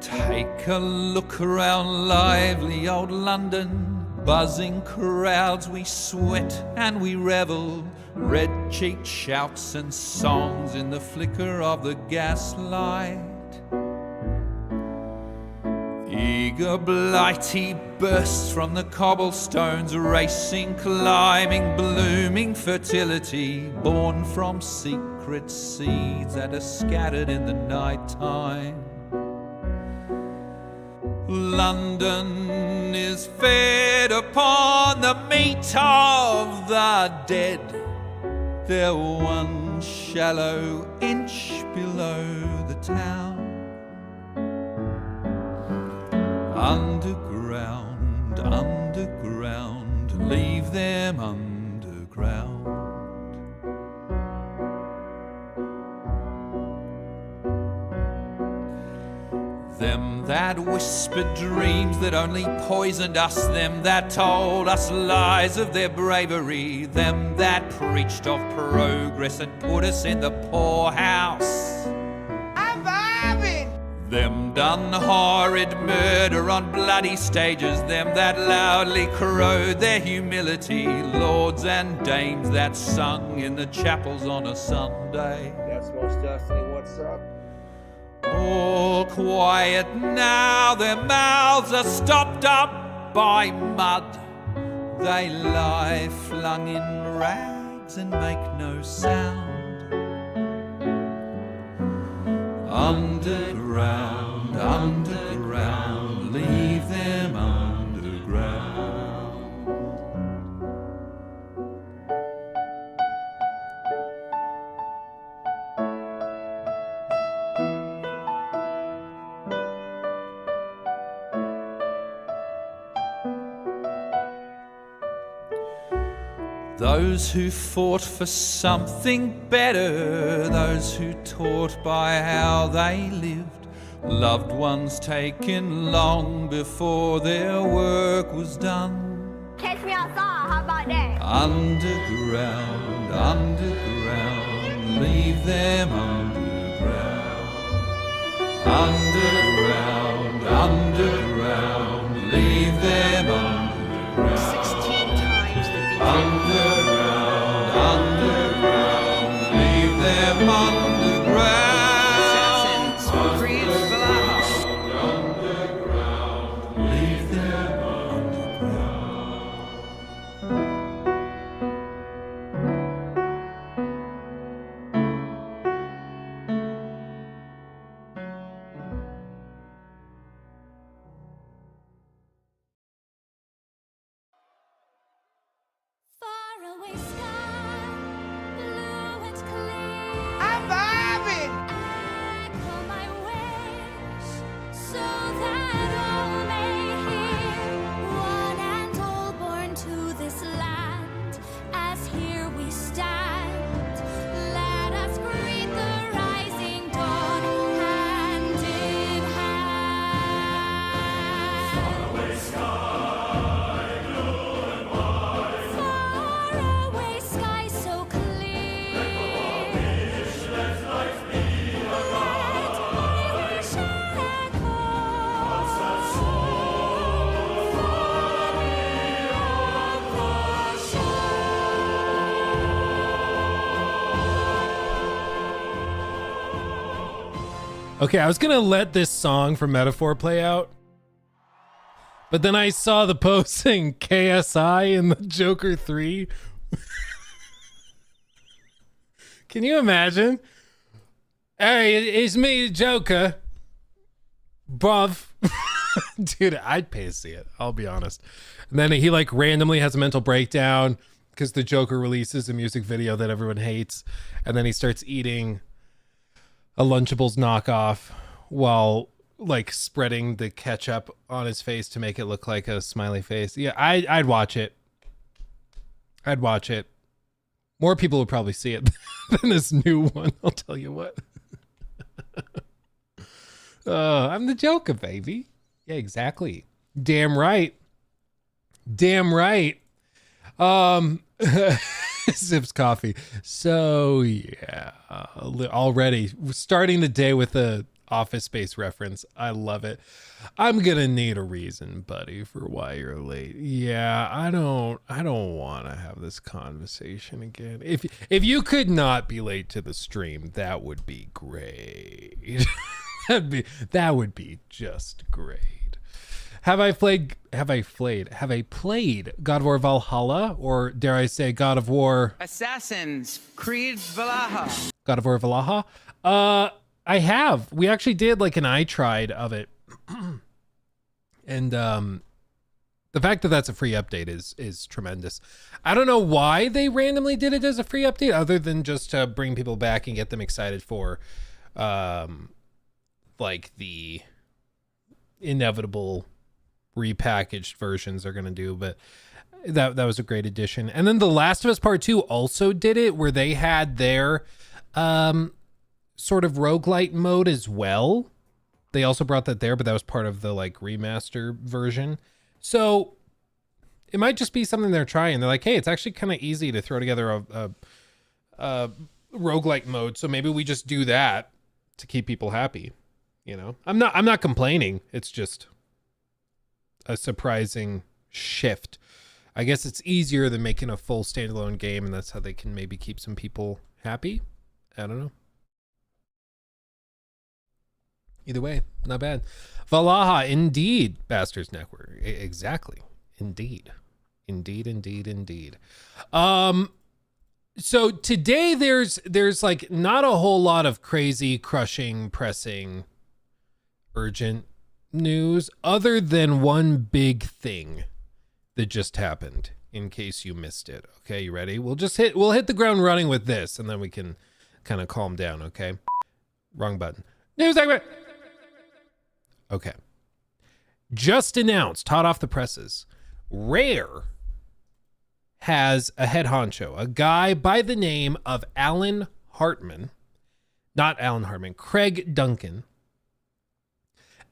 Take a look around lively old London, buzzing crowds, we sweat and we revel, red-cheeked shouts and songs in the flicker of the gaslight. Eager blighty bursts from the cobblestones, racing, climbing, blooming fertility, born from secret seeds that are scattered in the night time. London is fed upon the meat of the dead. They're one shallow inch below the town. Underground, underground, leave them underground. Them that whispered dreams that only poisoned us, them that told us lies of their bravery, them that preached of progress and put us in the poorhouse. I'm vibing! Them done horrid murder on bloody stages, them that loudly crowed their humility, lords and dames that sung in the chapels on a Sunday. That's most definitely what's up. All quiet now, their mouths are stopped up by mud. They lie flung in rags and make no sound. Underground, underground, leave them underground. Those who fought for something better, those who taught by how they lived, loved ones taken long before their work was done. Catch me outside, how about that? Underground, underground, leave them underground. Underground, underground, leave them underground. 16 times the DJ. Underground, underground, leave them underground. Assassins, breathe for life. Underground, leave them underground. Faraway sky, blue and clear. I'm vibing! Echo my wish, so that all may hear. One and all born to this land, as here we stand. Let us greet the rising dawn, hand in hand. Faraway sky so clear. Let my wish echo. Okay, I was gonna let this song from Metaphor play out, but then I saw the post saying KSI in the Joker 3. Can you imagine? Hey, it's me, Joker. Bruv. Dude, I'd pay to see it, I'll be honest. And then he like randomly has a mental breakdown because the Joker releases a music video that everyone hates, and then he starts eating a Lunchables knockoff while like spreading the ketchup on his face to make it look like a smiley face. Yeah, I'd watch it. I'd watch it. More people would probably see it than this new one, I'll tell you what. I'm the Joker, baby. Yeah, exactly. Damn right. Damn right. Sips coffee. So yeah, already starting the day with a Office Space reference. I love it. I'm gonna need a reason, buddy, for why you're late. Yeah, I don't want to have this conversation again. If you could not be late to the stream, that would be great. that would be just great. Have I played God of War Valhalla, or dare I say God of War Assassin's Creed Valhalla. God of War Valhalla? I have. We actually did like an I tried of it. And the fact that that's a free update is tremendous. I don't know why they randomly did it as a free update, other than just to bring people back and get them excited for like the inevitable repackaged versions they're gonna do. But that was a great addition. And then The Last of Us Part 2 also did it, where they had their sort of roguelite mode as well. They also brought that there, but that was part of the like remaster version. So it might just be something they're trying. They're like, hey, it's actually kind of easy to throw together a roguelike mode, so maybe we just do that to keep people happy. You know, I'm not complaining. It's just a surprising shift. I guess it's easier than making a full standalone game, and that's how they can maybe keep some people happy. I don't know. Either way, not bad. Valhalla, indeed, Bastards Network. Exactly. Indeed. So today there's like not a whole lot of crazy, crushing, pressing, urgent news, other than one big thing that just happened, in case you missed it. Okay, you ready? We'll hit the ground running with this, and then we can kind of calm down, okay? Wrong button. News segment. Okay. Just announced, hot off the presses, Rare has a head honcho, a guy by the name of Craig Duncan.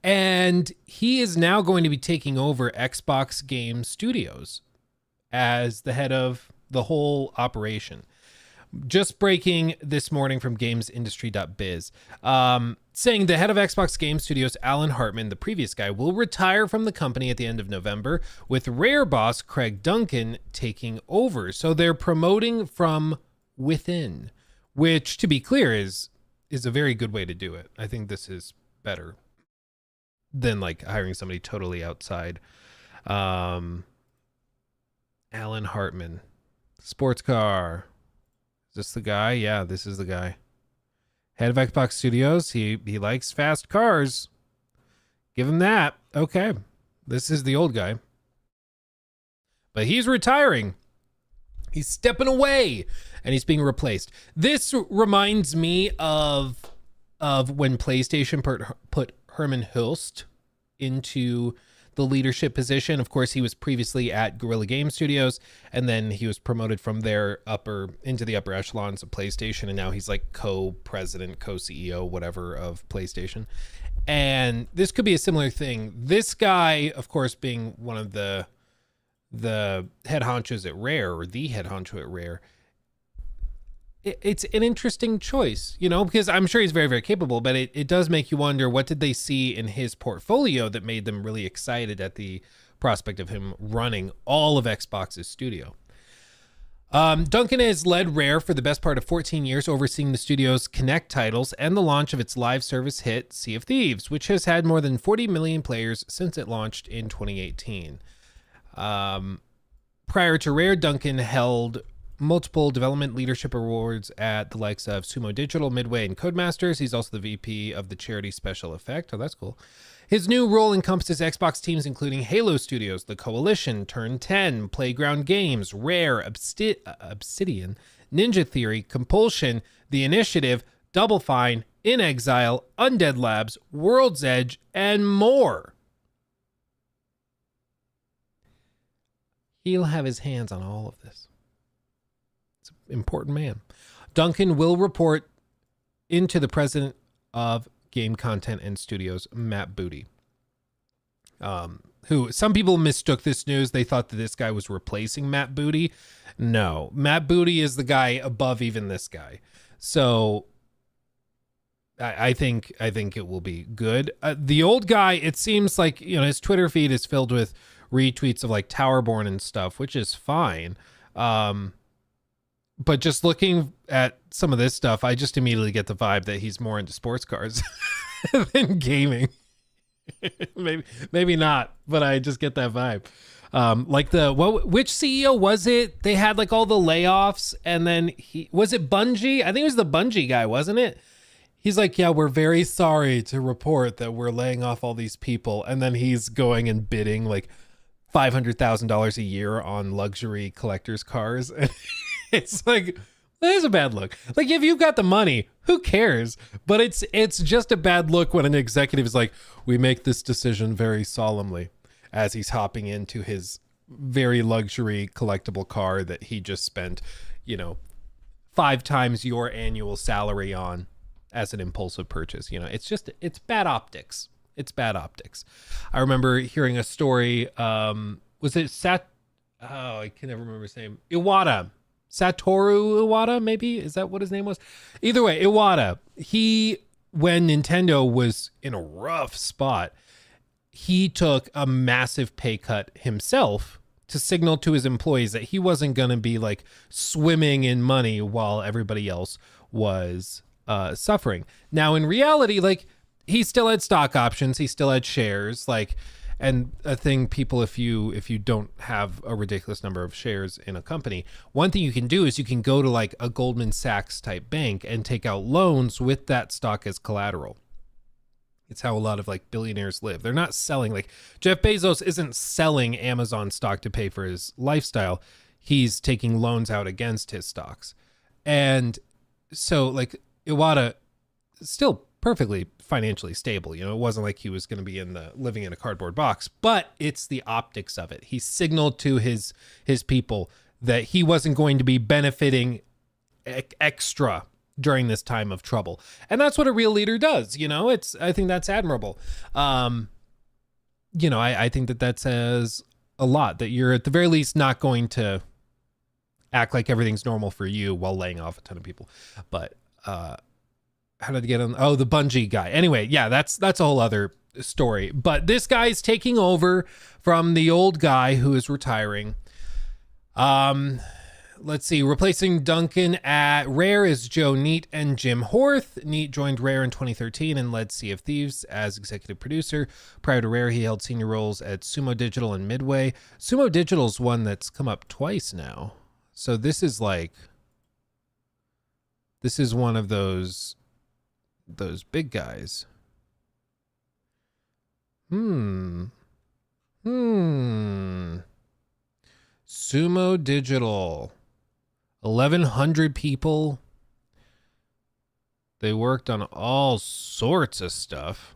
And he is now going to be taking over Xbox Game Studios as the head of the whole operation. Just breaking this morning from gamesindustry.biz, saying the head of Xbox Game Studios, Alan Hartman, the previous guy, will retire from the company at the end of November, with Rare boss Craig Duncan taking over. So they're promoting from within, which, to be clear, is a very good way to do it. I think this is better than like hiring somebody totally outside. Alan Hartman, sports car. Is this the guy? Yeah, this is the guy. Head of Xbox Studios. He likes fast cars. Give him that. Okay. This is the old guy. But he's retiring. He's stepping away, and he's being replaced. This reminds me of when PlayStation put Herman Hulst into the leadership position. Of course, he was previously at Guerrilla Game Studios, and then he was promoted from there into the upper echelons of PlayStation, and now he's like co-president, co-CEO, whatever, of PlayStation. And this could be a similar thing. This guy, of course, being one of the head honchos at Rare, or the head honcho at Rare, it's an interesting choice, you know, because I'm sure he's very, very capable, but it does make you wonder, what did they see in his portfolio that made them really excited at the prospect of him running all of Xbox's studio? Duncan has led Rare for the best part of 14 years, overseeing the studio's Connect titles and the launch of its live service hit, Sea of Thieves, which has had more than 40 million players since it launched in 2018. Prior to Rare, Duncan held multiple development leadership awards at the likes of Sumo Digital, Midway, and Codemasters. He's also the VP of the charity Special Effect. Oh, that's cool. His new role encompasses Xbox teams including Halo Studios, The Coalition, Turn 10, Playground Games, Rare, Obsidian, Ninja Theory, Compulsion, The Initiative, Double Fine, In Exile, Undead Labs, World's Edge, and more. He'll have his hands on all of this. It's an important man. Duncan will report into the president of Game Content and Studios, Matt Booty. who some people mistook this news. They thought that this guy was replacing Matt Booty. No, Matt Booty is the guy above even this guy. So I think it will be good. The old guy, it seems like, you know, his Twitter feed is filled with retweets of like Towerborn and stuff, which is fine. But just looking at some of this stuff, I just immediately get the vibe that he's more into sports cars than gaming. maybe not, but I just get that vibe. Like which CEO was it? They had like all the layoffs, and then was it Bungie? I think it was the Bungie guy, wasn't it? He's like, yeah, we're very sorry to report that we're laying off all these people. And then he's going and bidding like $500,000 a year on luxury collector's cars. And it's like, there's a bad look. Like, if you've got the money, who cares? But it's just a bad look when an executive is like, we make this decision very solemnly, as he's hopping into his very luxury collectible car that he just spent, 5 times your annual salary on as an impulsive purchase. It's bad optics. It's bad optics. I remember hearing a story. Was it I can never remember his name. Iwata. Satoru Iwata, maybe? Is that what his name was? Either way, Iwata, when Nintendo was in a rough spot, he took a massive pay cut himself to signal to his employees that he wasn't going to be like swimming in money while everybody else was suffering. Now, in reality, like, he still had stock options. He still had shares, like, and a thing, people, if you don't have a ridiculous number of shares in a company, one thing you can do is you can go to like a Goldman Sachs type bank and take out loans with that stock as collateral. It's how a lot of like billionaires live. They're not selling, like Jeff Bezos isn't selling Amazon stock to pay for his lifestyle. He's taking loans out against his stocks. And so like Iwata still perfectly financially stable. It wasn't like he was going to be living in a cardboard box, but it's the optics of it. He signaled to his people that he wasn't going to be benefiting extra during this time of trouble. And that's what a real leader does. I think that's admirable. I think that says a lot, that you're at the very least not going to act like everything's normal for you while laying off a ton of people. But, how did I get on? Oh, the Bungie guy. Anyway, yeah, that's a whole other story. But this guy's taking over from the old guy who is retiring. Let's see. Replacing Duncan at Rare is Joe Neate and Jim Horth. Neate joined Rare in 2013 and led Sea of Thieves as executive producer. Prior to Rare, he held senior roles at Sumo Digital and Midway. Sumo Digital's one that's come up twice now. So this is one of those big guys. Sumo Digital, 1,100 people. They worked on all sorts of stuff.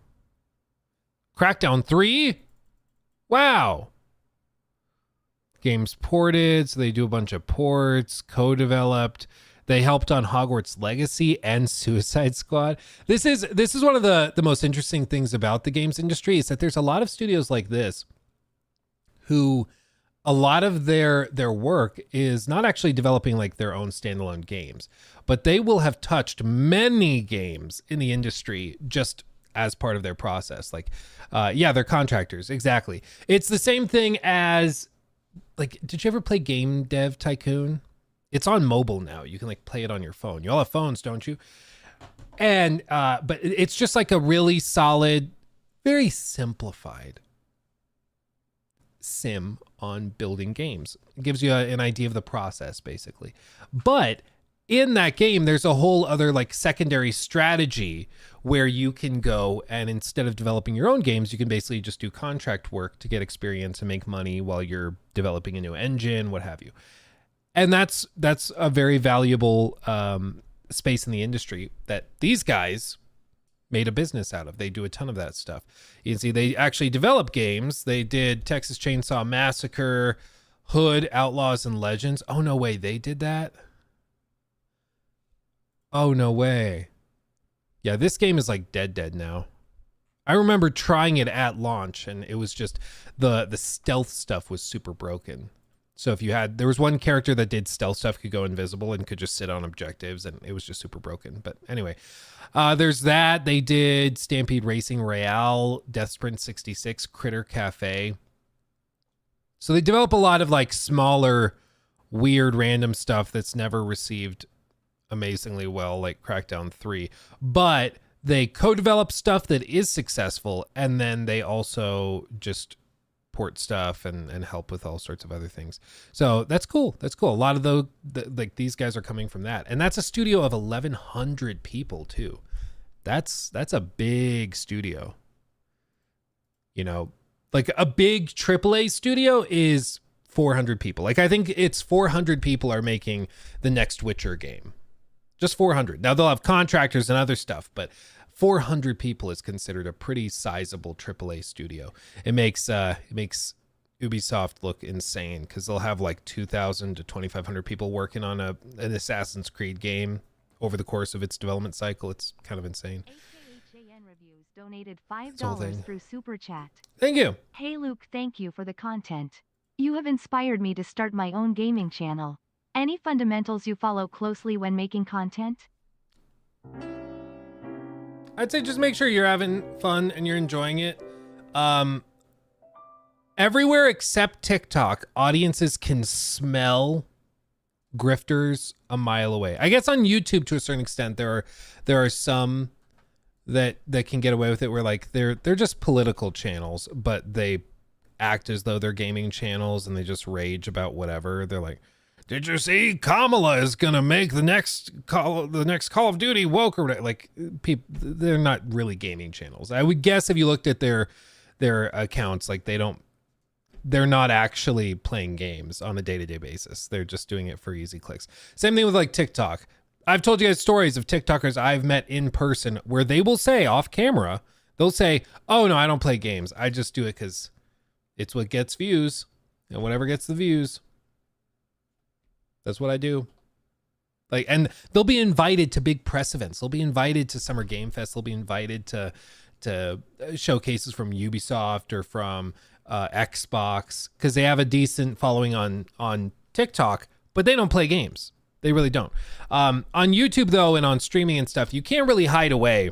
Crackdown 3? Wow. Games ported, so they do a bunch of ports, co-developed. They helped on Hogwarts Legacy and Suicide Squad. This is one of the most interesting things about the games industry, is that there's a lot of studios like this who a lot of their work is not actually developing like their own standalone games, but they will have touched many games in the industry just as part of their process. Like, they're contractors. Exactly. It's the same thing as, like, did you ever play Game Dev Tycoon? It's on mobile now. You can like play it on your phone. You all have phones, don't you? And but it's just like a really solid, very simplified sim on building games. It gives you an idea of the process, basically. But in that game, there's a whole other like secondary strategy where you can go and instead of developing your own games, you can basically just do contract work to get experience and make money while you're developing a new engine, what have you. And that's a very valuable space in the industry that these guys made a business out of. They do a ton of that stuff. You can see they actually develop games. They did Texas Chainsaw Massacre, Hood, Outlaws, and Legends. Oh, no way. They did that? Oh, no way. Yeah, this game is like dead now. I remember trying it at launch, and it was just the stealth stuff was super broken. So if you had, there was one character that did stealth stuff, could go invisible and could just sit on objectives, and it was just super broken. But anyway, there's that. They did Stampede Racing Royale, Death Sprint 66, Critter Cafe. So they develop a lot of like smaller, weird, random stuff that's never received amazingly well, like Crackdown 3. But they co-develop stuff that is successful, and then they also just port stuff and help with all sorts of other things. So that's cool. That's cool. A lot of like these guys are coming from that, and that's a studio of 1,100 people too. That's a big studio. You know, like a big AAA studio is 400 people. Like I think it's 400 people are making the next Witcher game. Just 400. Now they'll have contractors and other stuff, but 400 people is considered a pretty sizable AAA studio. It makes Ubisoft look insane because they'll have like 2,000 to 2,500 people working on an Assassin's Creed game over the course of its development cycle. It's kind of insane. HAN Reviews donated $5 whole thing. through Super Chat. Thank you. Hey Luke, thank you for the content. You have inspired me to start my own gaming channel. Any fundamentals you follow closely when making content? I'd say just make sure you're having fun and you're enjoying it. Everywhere except TikTok, audiences can smell grifters a mile away. I guess on YouTube to a certain extent there are some that can get away with it where like they're just political channels, but they act as though they're gaming channels and they just rage about whatever. They're like, did you see Kamala is gonna make the next Call of Duty woke or whatever? Like people, they're not really gaming channels. I would guess if you looked at their accounts, like they're not actually playing games on a day-to-day basis. They're just doing it for easy clicks. Same thing with like TikTok. I've told you guys stories of TikTokers I've met in person where they will say off camera, they'll say, oh no, I don't play games. I just do it because it's what gets views, and whatever gets the views, that's what I do. Like, and they'll be invited to big press events. They'll be invited to Summer Game Fest. They'll be invited to showcases from Ubisoft or from Xbox because they have a decent following on TikTok, but they don't play games. They really don't. On YouTube though, and on streaming and stuff, you can't really hide away.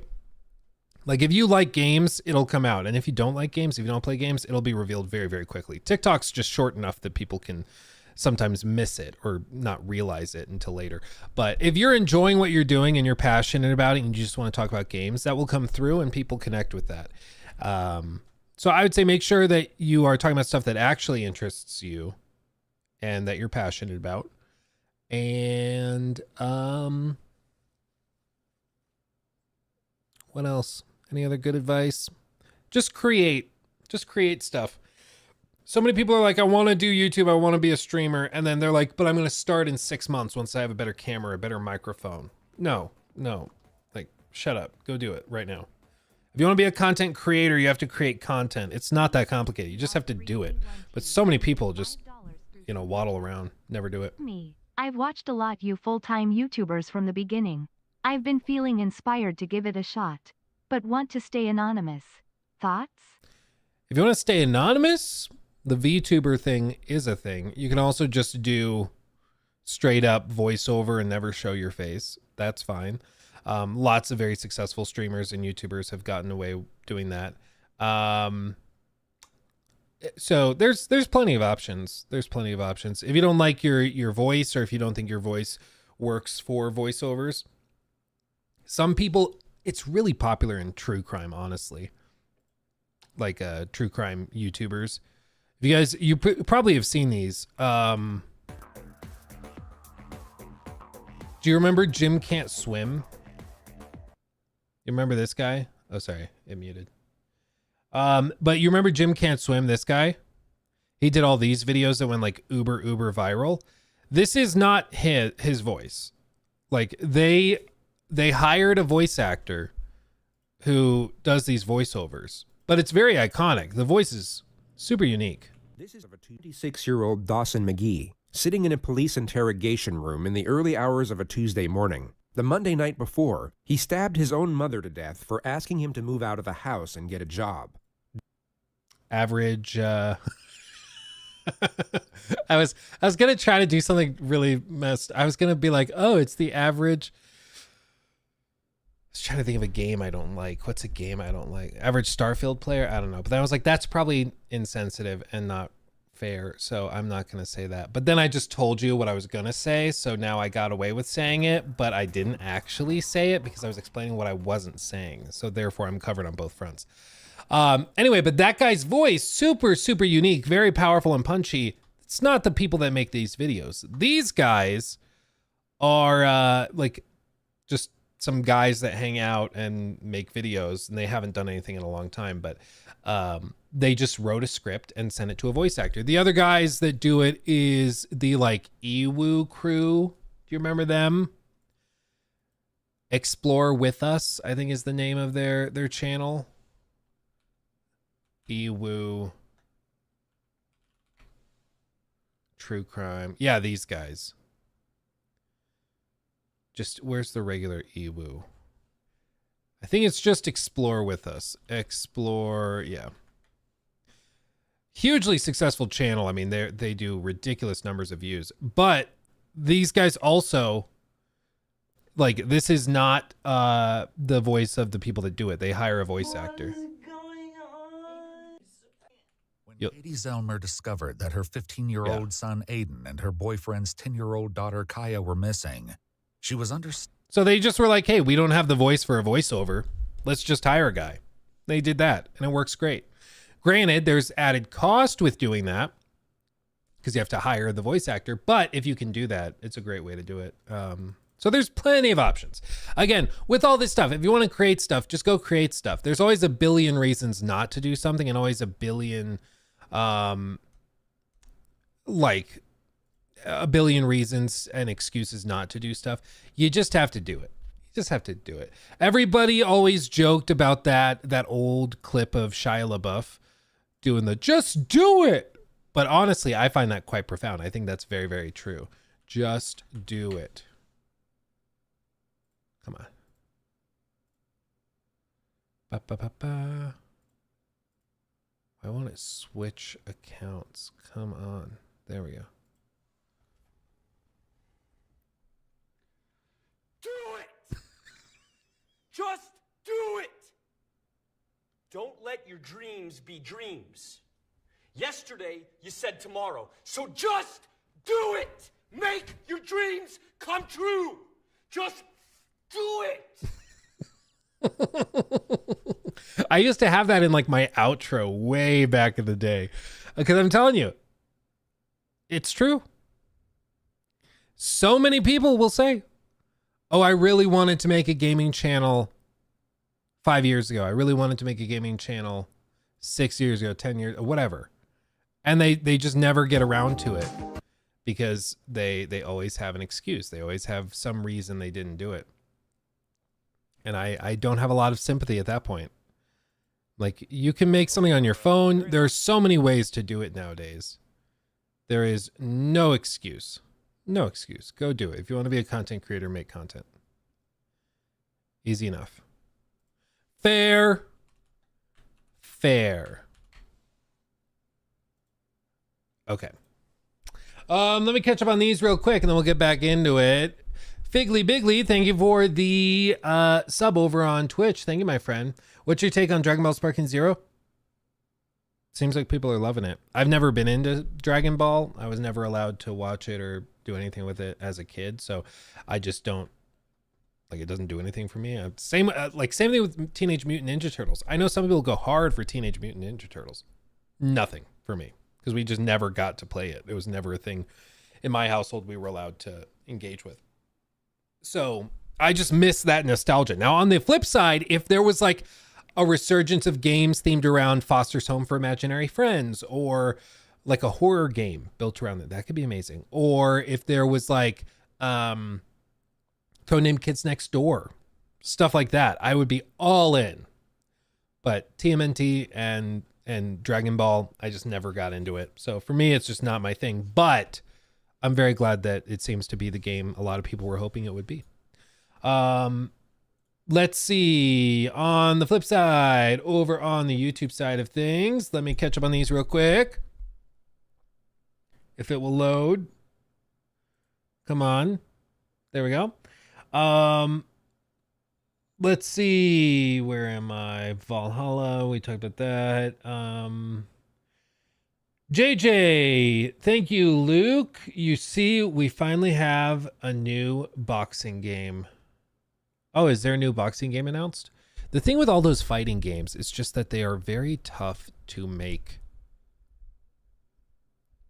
Like if you like games, it'll come out. And if you don't like games, if you don't play games, it'll be revealed very, very quickly. TikTok's just short enough that people can sometimes miss it or not realize it until later. But if you're enjoying what you're doing and you're passionate about it and you just want to talk about games, that will come through and people connect with that. So I would say make sure that you are talking about stuff that actually interests you and that you're passionate about. And what else? Any other good advice? Just create stuff. So many people are like, I want to do YouTube. I want to be a streamer. And then they're like, but I'm going to start in 6 months once I have a better camera, a better microphone. No. Like, shut up. Go do it right now. If you want to be a content creator, you have to create content. It's not that complicated. You just have to do it. But so many people just, waddle around, never do it. I've watched a lot you full-time YouTubers from the beginning. I've been feeling inspired to give it a shot, but want to stay anonymous. Thoughts? If you want to stay anonymous, the VTuber thing is a thing. You can also just do straight up voiceover and never show your face. That's fine. Lots of very successful streamers and YouTubers have gotten away doing that. So there's plenty of options. There's plenty of options. If you don't like your voice, or if you don't think your voice works for voiceovers, some people, it's really popular in true crime, honestly. Like true crime YouTubers. If you guys, you probably have seen these. Do you remember Jim Can't Swim? You remember this guy? Oh, sorry, it muted. But you remember Jim Can't Swim, this guy? He did all these videos that went like uber viral. This is not his voice. Like they hired a voice actor who does these voiceovers, but it's very iconic. The voice is super unique. This is of a 26-year-old Dawson McGee sitting in a police interrogation room in the early hours of a Tuesday morning. The Monday night before, he stabbed his own mother to death for asking him to move out of the house and get a job. Average. I was gonna try to do something really messed. I was gonna be like, oh, it's the average. I was trying to think of a game I don't like. What's a game I don't like? Average Starfield player? I don't know. But then I was like, that's probably insensitive and not fair, so I'm not gonna say that. But then I just told you what I was gonna say, so now I got away with saying it, but I didn't actually say it because I was explaining what I wasn't saying. So therefore I'm covered on both fronts. Anyway, but that guy's voice, super unique, very powerful and punchy. It's not the people that make these videos. These guys are like just some guys that hang out and make videos, and they haven't done anything in a long time, but they just wrote a script and sent it to a voice actor. The other guys that do it is the like Ewu crew. Do you remember them? Explore With Us, I think is the name of their channel. Ewu True Crime. Yeah, these guys. Just, where's the regular Ewu? I think it's just Explore With Us. Explore, yeah. Hugely successful channel. I mean, they do ridiculous numbers of views. But these guys also, like, this is not the voice of the people that do it. They hire a voice actor. When Katie Zelmer discovered that her 15-year-old son Aiden and her boyfriend's 10-year-old daughter Kaya were missing, she was So they just were like, hey, we don't have the voice for a voiceover. Let's just hire a guy. They did that, and it works great. Granted, there's added cost with doing that because you have to hire the voice actor. But if you can do that, it's a great way to do it. So there's plenty of options. Again, with all this stuff, if you want to create stuff, just go create stuff. There's always a billion reasons not to do something and always a billion, like a billion reasons and excuses not to do stuff. You just have to do it. You just have to do it. Everybody always joked about that old clip of Shia LaBeouf doing the just do it. But honestly, I find that quite profound. I think that's very, very true. Just do it. Come on. Ba-ba-ba-ba. I want to switch accounts. Come on. There we go. Do it! Just do it! Don't let your dreams be dreams. Yesterday, you said tomorrow. So just do it! Make your dreams come true! Just do it! I used to have that in like my outro way back in the day. Because I'm telling you, it's true. So many people will say, oh, I really wanted to make a gaming channel 5 years ago. I really wanted to make a gaming channel 6 years ago, 10 years, whatever. And they just never get around to it because they always have an excuse. They always have some reason they didn't do it. And I don't have a lot of sympathy at that point. Like, you can make something on your phone. There are so many ways to do it nowadays. There is no excuse. No excuse. Go do it. If you want to be a content creator, make content. Easy enough. Fair. Okay. Let me catch up on these real quick and then we'll get back into it. Figgly Bigley, thank you for the sub over on Twitch. Thank you, my friend. What's your take on Dragon Ball Sparking Zero? Seems like people are loving it. I've never been into Dragon Ball. I was never allowed to watch it or do anything with it as a kid, so I just don't, like, it doesn't do anything for me. Same thing with Teenage Mutant Ninja Turtles. I know some people go hard for Teenage Mutant Ninja Turtles. Nothing for me because we just never got to play it. It was never a thing in my household we were allowed to engage with. So I just miss that nostalgia. Now, on the flip side, if there was like a resurgence of games themed around Foster's Home for Imaginary Friends or like a horror game built around that could be amazing. Or if there was like Codenamed Kids Next Door, stuff like that, I would be all in. But TMNT and Dragon Ball, I just never got into it. So for me, it's just not my thing. But I'm very glad that it seems to be the game a lot of people were hoping it would be. Let's see. On the flip side, over on the YouTube side of things, let me catch up on these real quick. If it will load. Come on. There we go. Let's see. Where am I? Valhalla. We talked about that. JJ, thank you, Luke. You see, we finally have a new boxing game. Oh, is there a new boxing game announced? The thing with all those fighting games is just that they are very tough to make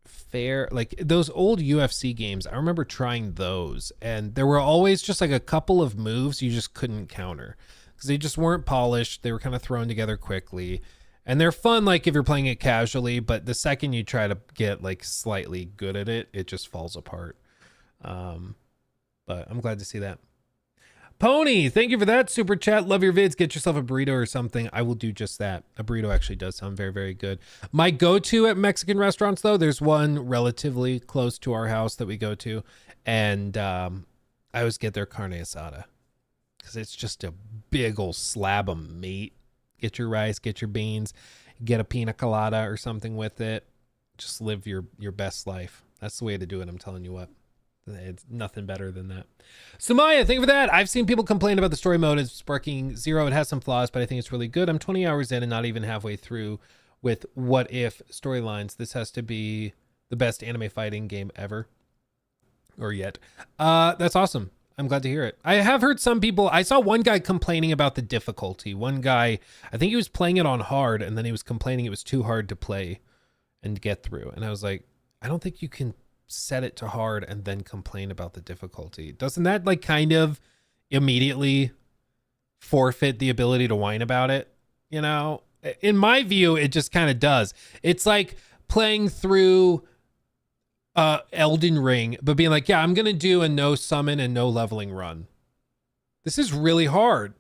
fair. Like those old UFC games, I remember trying those, and there were always just like a couple of moves you just couldn't counter because they just weren't polished. They were kind of thrown together quickly. And they're fun, like if you're playing it casually, but the second you try to get like slightly good at it, it just falls apart. But I'm glad to see that. Pony, thank you for that super chat. Love your vids. Get yourself a burrito or something. I will do just that. A burrito actually does sound very, very good. My go-to at Mexican restaurants, though, there's one relatively close to our house that we go to, and I always get their carne asada because it's just a big old slab of meat. Get your rice, get your beans, get a pina colada or something with it. Just live your best life. That's the way to do it, I'm telling you what. It's nothing better than that. Samaya, thank you for that. I've seen people complain about the story mode. It's Sparking Zero. It has some flaws, but I think it's really good. I'm 20 hours in and not even halfway through with what if storylines. This has to be the best anime fighting game ever. Or yet. That's awesome. I'm glad to hear it. I have heard some people, I saw one guy complaining about the difficulty. One guy, I think he was playing it on hard, and then he was complaining it was too hard to play and get through. And I was like, I don't think you can set it to hard and then complain about the difficulty. Doesn't that like kind of immediately forfeit the ability to whine about it? You know, in my view, it just kind of does. It's like playing through Elden Ring, but being like, yeah, I'm going to do a no summon and no leveling run. This is really hard.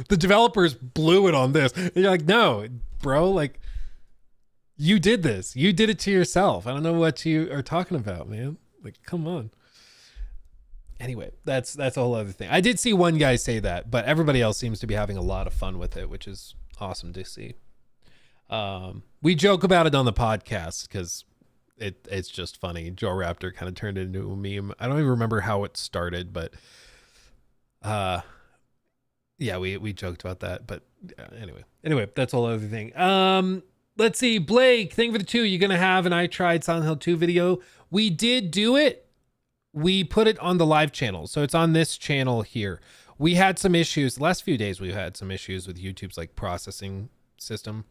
The developers blew it on this. And you're like, no, bro, like you did this. You did it to yourself. I don't know what you are talking about, man. Like, come on. Anyway, that's a whole other thing. I did see one guy say that, but everybody else seems to be having a lot of fun with it, which is awesome to see. We joke about it on the podcast because it's just funny. Joe Raptor kind of turned it into a meme. I don't even remember how it started, but yeah, we joked about that. But anyway, that's a whole other thing. Let's see, Blake, thank you for the 2. You're gonna have an I Tried Silent Hill 2 video. We did do it. We put it on the live channel, so it's on this channel here. We had some issues the last few days. We've had some issues with YouTube's like processing system.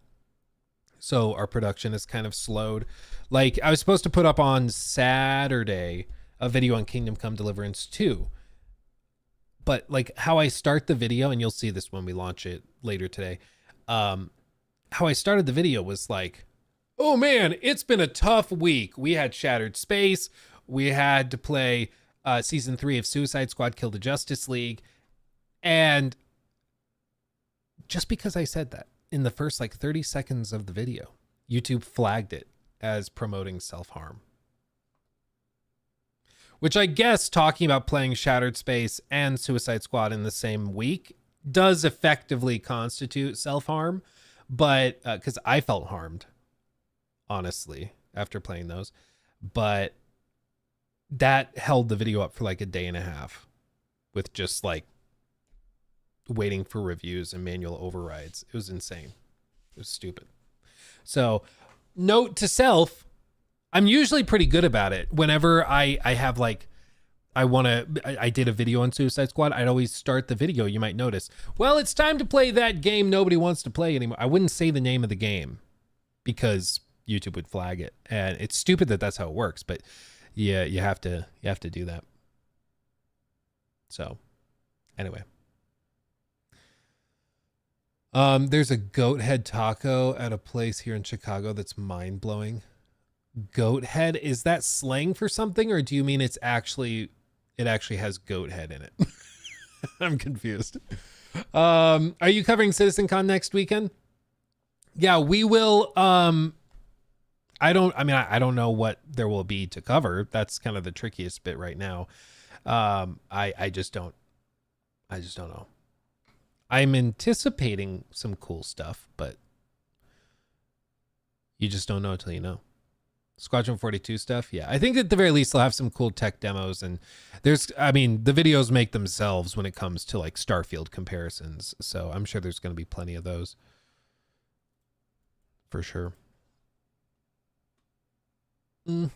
So our production is kind of slowed. Like I was supposed to put up on Saturday a video on Kingdom Come Deliverance 2. But like how I start the video, and you'll see this when we launch it later today. How I started the video was like, oh man, it's been a tough week. We had Shattered Space. We had to play season 3 of Suicide Squad Kill the Justice League. And just because I said that, in the first like 30 seconds of the video, YouTube flagged it as promoting self-harm. Which I guess talking about playing Shattered Space and Suicide Squad in the same week does effectively constitute self-harm. But because I felt harmed, honestly, after playing those. But that held the video up for like a day and a half with just like waiting for reviews and manual overrides. It was insane. It was stupid. So note to self, I'm usually pretty good about it. Whenever I have like, I did a video on Suicide Squad, I'd always start the video. You might notice, well, it's time to play that game nobody wants to play anymore. I wouldn't say the name of the game because YouTube would flag it. And it's stupid that that's how it works, but yeah, you have to do that. So anyway. There's a goat head taco at a place here in Chicago that's mind-blowing. Goat head, is that slang for something, or do you mean it actually has goat head in it? I'm confused. Are you covering CitizenCon next weekend? Yeah, we will. I don't know what there will be to cover. That's kind of the trickiest bit right now. I just don't I just don't know. I'm anticipating some cool stuff, but you just don't know until you know. Squadron 42 stuff, yeah. I think at the very least they'll have some cool tech demos, and there's, I mean, the videos make themselves when it comes to like Starfield comparisons, so I'm sure there's going to be plenty of those. For sure. I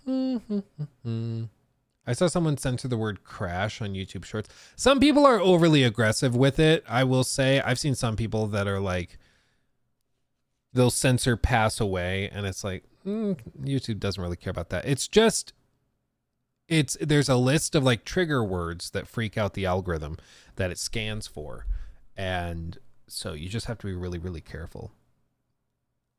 saw someone censor the word crash on YouTube Shorts. Some people are overly aggressive with it, I will say. I've seen some people that are like, they'll censor pass away, and it's like, YouTube doesn't really care about that. It's just, there's a list of like trigger words that freak out the algorithm that it scans for. And so you just have to be really, really careful.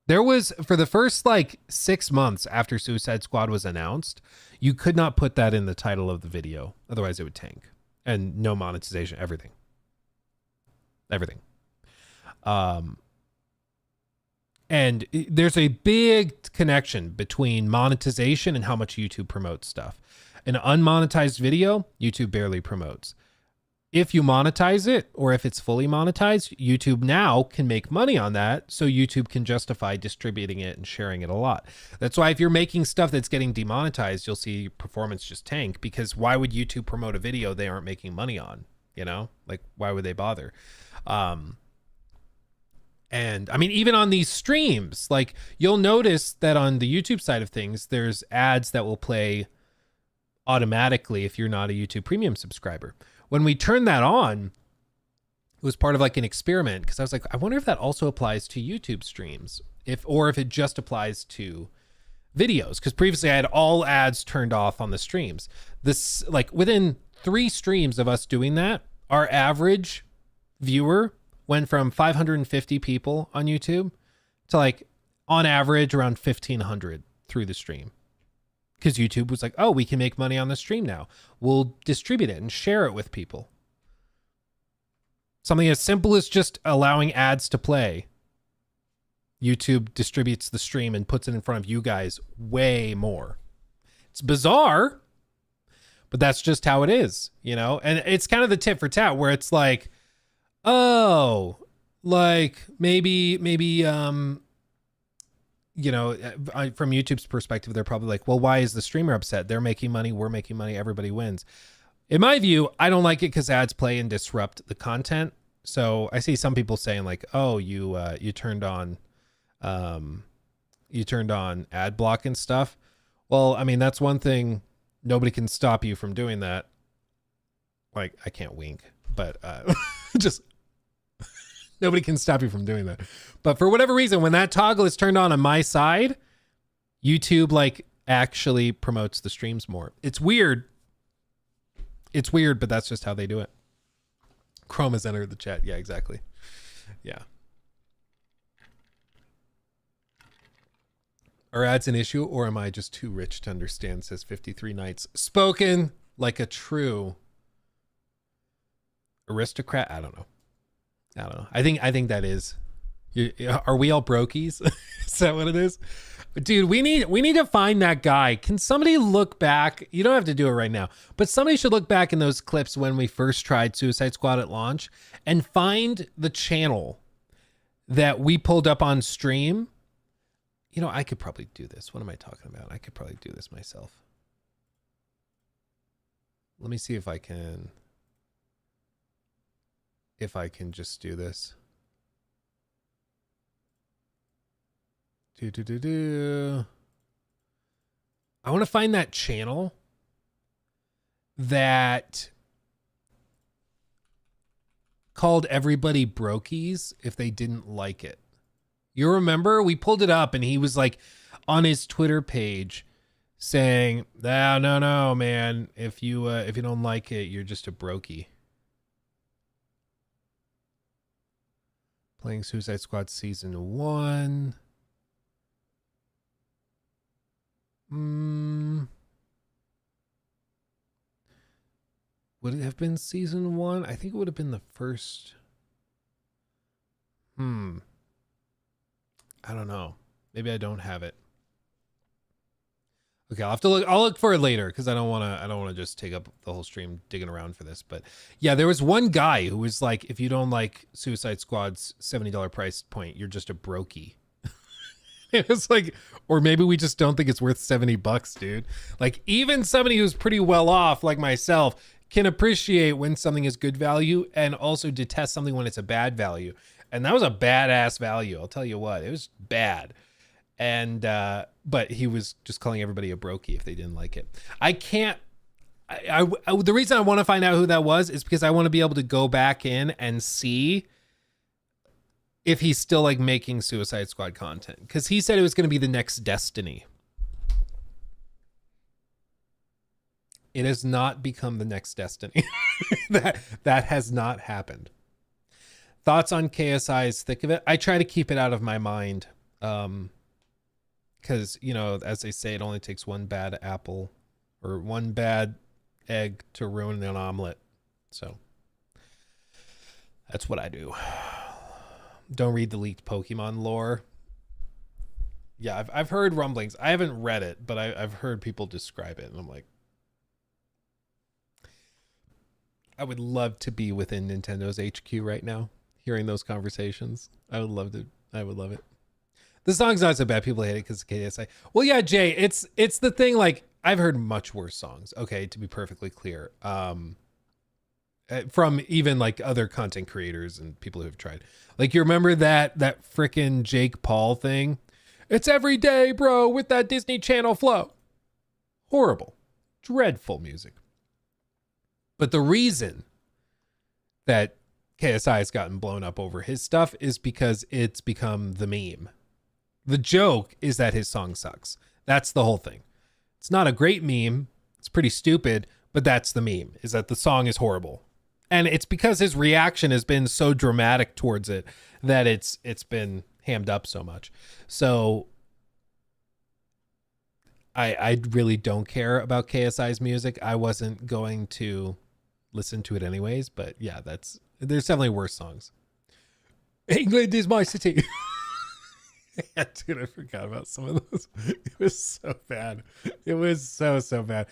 There was, for the first like 6 months after Suicide Squad was announced, you could not put that in the title of the video. Otherwise it would tank. And no monetization, everything. Everything. And there's a big connection between monetization and how much YouTube promotes stuff. An unmonetized video, YouTube barely promotes. If you monetize it, or if it's fully monetized, YouTube now can make money on that, so YouTube can justify distributing it and sharing it a lot. That's why if you're making stuff that's getting demonetized, you'll see performance just tank, because why would YouTube promote a video they aren't making money on? You know, like, why would they bother? And I mean, even on these streams, like, you'll notice that on the YouTube side of things, there's ads that will play automatically if you're not a YouTube Premium subscriber. When we turned that on, it was part of like an experiment, because I was like, I wonder if that also applies to YouTube streams, or if it just applies to videos, because previously I had all ads turned off on the streams. This, like, within 3 streams of us doing that, our average viewer went from 550 people on YouTube to like on average around 1,500 through the stream. Because YouTube was like, oh, we can make money on the stream now. We'll distribute it and share it with people. Something as simple as just allowing ads to play. YouTube distributes the stream and puts it in front of you guys way more. It's bizarre, but that's just how it is, you know? And it's kind of the tit for tat where it's like, oh, like maybe, you know, from YouTube's perspective, they're probably like, well, why is the streamer upset? They're making money, we're making money, everybody wins. In my view, I don't like it because ads play and disrupt the content. So I see some people saying like, oh, you turned on ad block and stuff. Well, I mean, that's one thing. Nobody can stop you from doing that. Like, I can't wink, but just nobody can stop you from doing that. But for whatever reason, when that toggle is turned on my side, YouTube like actually promotes the streams more. It's weird. It's weird, but that's just how they do it. Chrome has entered the chat. Yeah, exactly. Yeah. Are ads an issue, or am I just too rich to understand, says 53 Nights. Spoken like a true aristocrat. I don't know. I think that is. Are we all brokies? Is that what it is? Dude, we need to find that guy. Can somebody look back? You don't have to do it right now, but somebody should look back in those clips when we first tried Suicide Squad at launch and find the channel that we pulled up on stream. You know, I could probably do this. What am I talking about? I could probably do this myself. Let me see if I can just do this. I want to find that channel that called everybody brokies if they didn't like it. You remember? We pulled it up and he was like on his Twitter page saying, no, man, if you don't like it, you're just a brokey. Playing Suicide Squad Season 1. Would it have been Season 1? I think it would have been the first. I don't know. Maybe I don't have it. Okay, I'll look for it later because I don't want to just take up the whole stream digging around for this. But yeah, there was one guy who was like, if you don't like Suicide Squad's $70 price point, you're just a brokey. It was like, or maybe we just don't think it's worth $70, dude. Like even somebody who's pretty well off, like myself, can appreciate when something is good value and also detest something when it's a bad value. And that was a badass value. I'll tell you what, it was bad. And, but he was just calling everybody a brokey if they didn't like it. The reason I want to find out who that was is because I want to be able to go back in and see if he's still like making Suicide Squad content. Because he said it was going to be the next Destiny. It has not become the next Destiny. that has not happened. Thoughts on KSI's thick of it? I try to keep it out of my mind. Because, you know, as they say, it only takes one bad apple or one bad egg to ruin an omelet. So that's what I do. Don't read the leaked Pokemon lore. Yeah, I've heard rumblings. I haven't read it, but I've heard people describe it. And I'm like, I would love to be within Nintendo's HQ right now, hearing those conversations. I would love it. The song's not so bad. People hate it because of KSI. Well, yeah, Jay, it's the thing. Like I've heard much worse songs. Okay, to be perfectly clear, from even like other content creators and people who've tried. Like you remember that frickin' Jake Paul thing? It's every day, bro, with that Disney Channel flow. Horrible, dreadful music. But the reason that KSI has gotten blown up over his stuff is because it's become the meme. The joke is that his song sucks. That's the whole thing. It's not a great meme. It's pretty stupid, but that's the meme, is that the song is horrible. And it's because his reaction has been so dramatic towards it that it's been hammed up so much. So I really don't care about KSI's music. I wasn't going to listen to it anyways, but yeah, there's definitely worse songs. England is my city. Yeah, dude, I forgot about some of those. It was so bad. It was so bad.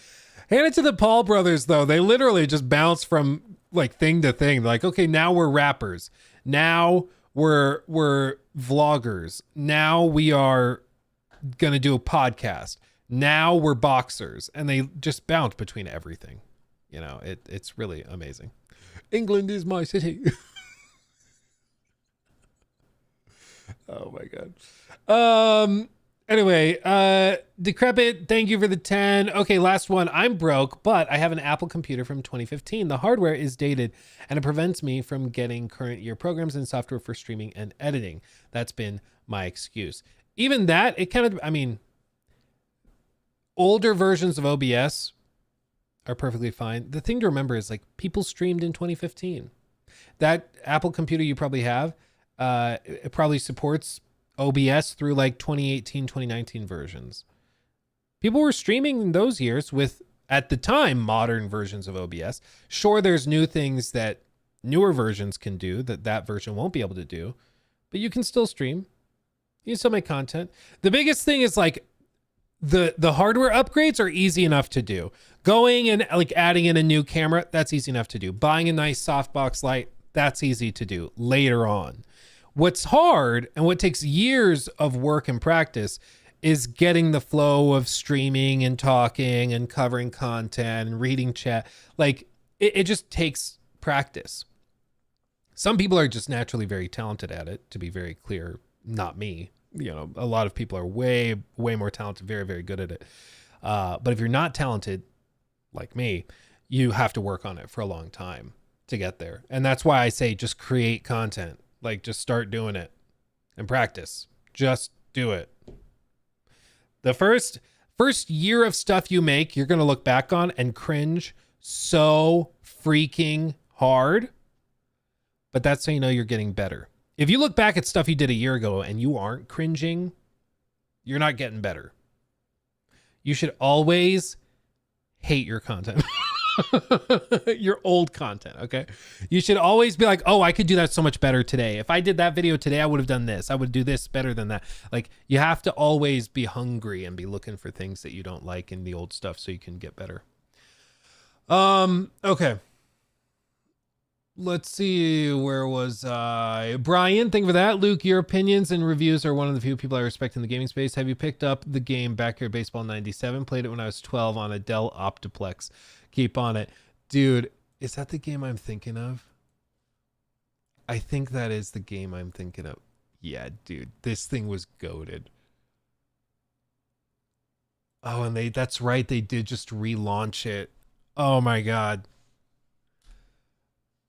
Hand it to the Paul brothers, though. They literally just bounce from like thing to thing. Like, okay, now we're rappers. Now we're vloggers. Now we are gonna do a podcast. Now we're boxers, and they just bounce between everything. You know, it's really amazing. England is my city. Oh my god. Anyway, Decrepit, thank you for the 10. Okay, last one. I'm broke, but I have an Apple computer from 2015. The hardware is dated and it prevents me from getting current year programs and software for streaming and editing. That's been my excuse. Even that, it kind of, I mean, older versions of OBS are perfectly fine. The thing to remember is like people streamed in 2015. That Apple computer you probably have, it probably supports OBS through like 2018, 2019 versions. People were streaming in those years with, at the time, modern versions of OBS. Sure, there's new things that newer versions can do that version won't be able to do, but you can still stream. You can still make content. The biggest thing is like the hardware upgrades are easy enough to do. Going and like adding in a new camera, that's easy enough to do. Buying a nice softbox light, that's easy to do later on. What's hard and what takes years of work and practice is getting the flow of streaming and talking and covering content and reading chat. Like it just takes practice. Some people are just naturally very talented at it, to be very clear. Not me. You know, a lot of people are way more talented, very, very good at it. But if you're not talented like me, you have to work on it for a long time to get there. And that's why I say just create content. Like just start doing it and practice. Just do it. The first year of stuff you make, you're going to look back on and cringe so freaking hard. But that's how you know you're getting better. If you look back at stuff you did a year ago and you aren't cringing, you're not getting better. You should always hate your content. Your old content, okay? You should always be like, oh, I could do that so much better today. If I did that video today, I would have done this. I would do this better than that. Like, you have to always be hungry and be looking for things that you don't like in the old stuff so you can get better. Okay. Let's see, where was I? Brian, thank you for that. Luke, your opinions and reviews are one of the few people I respect in the gaming space. Have you picked up the game Backyard Baseball 97? Played it when I was 12 on a Dell Optiplex. Keep on it. Dude, is that the game I'm thinking of? I think that is the game I'm thinking of. Yeah, dude, this thing was goated. Oh, and that's right, they did just relaunch it. Oh my God.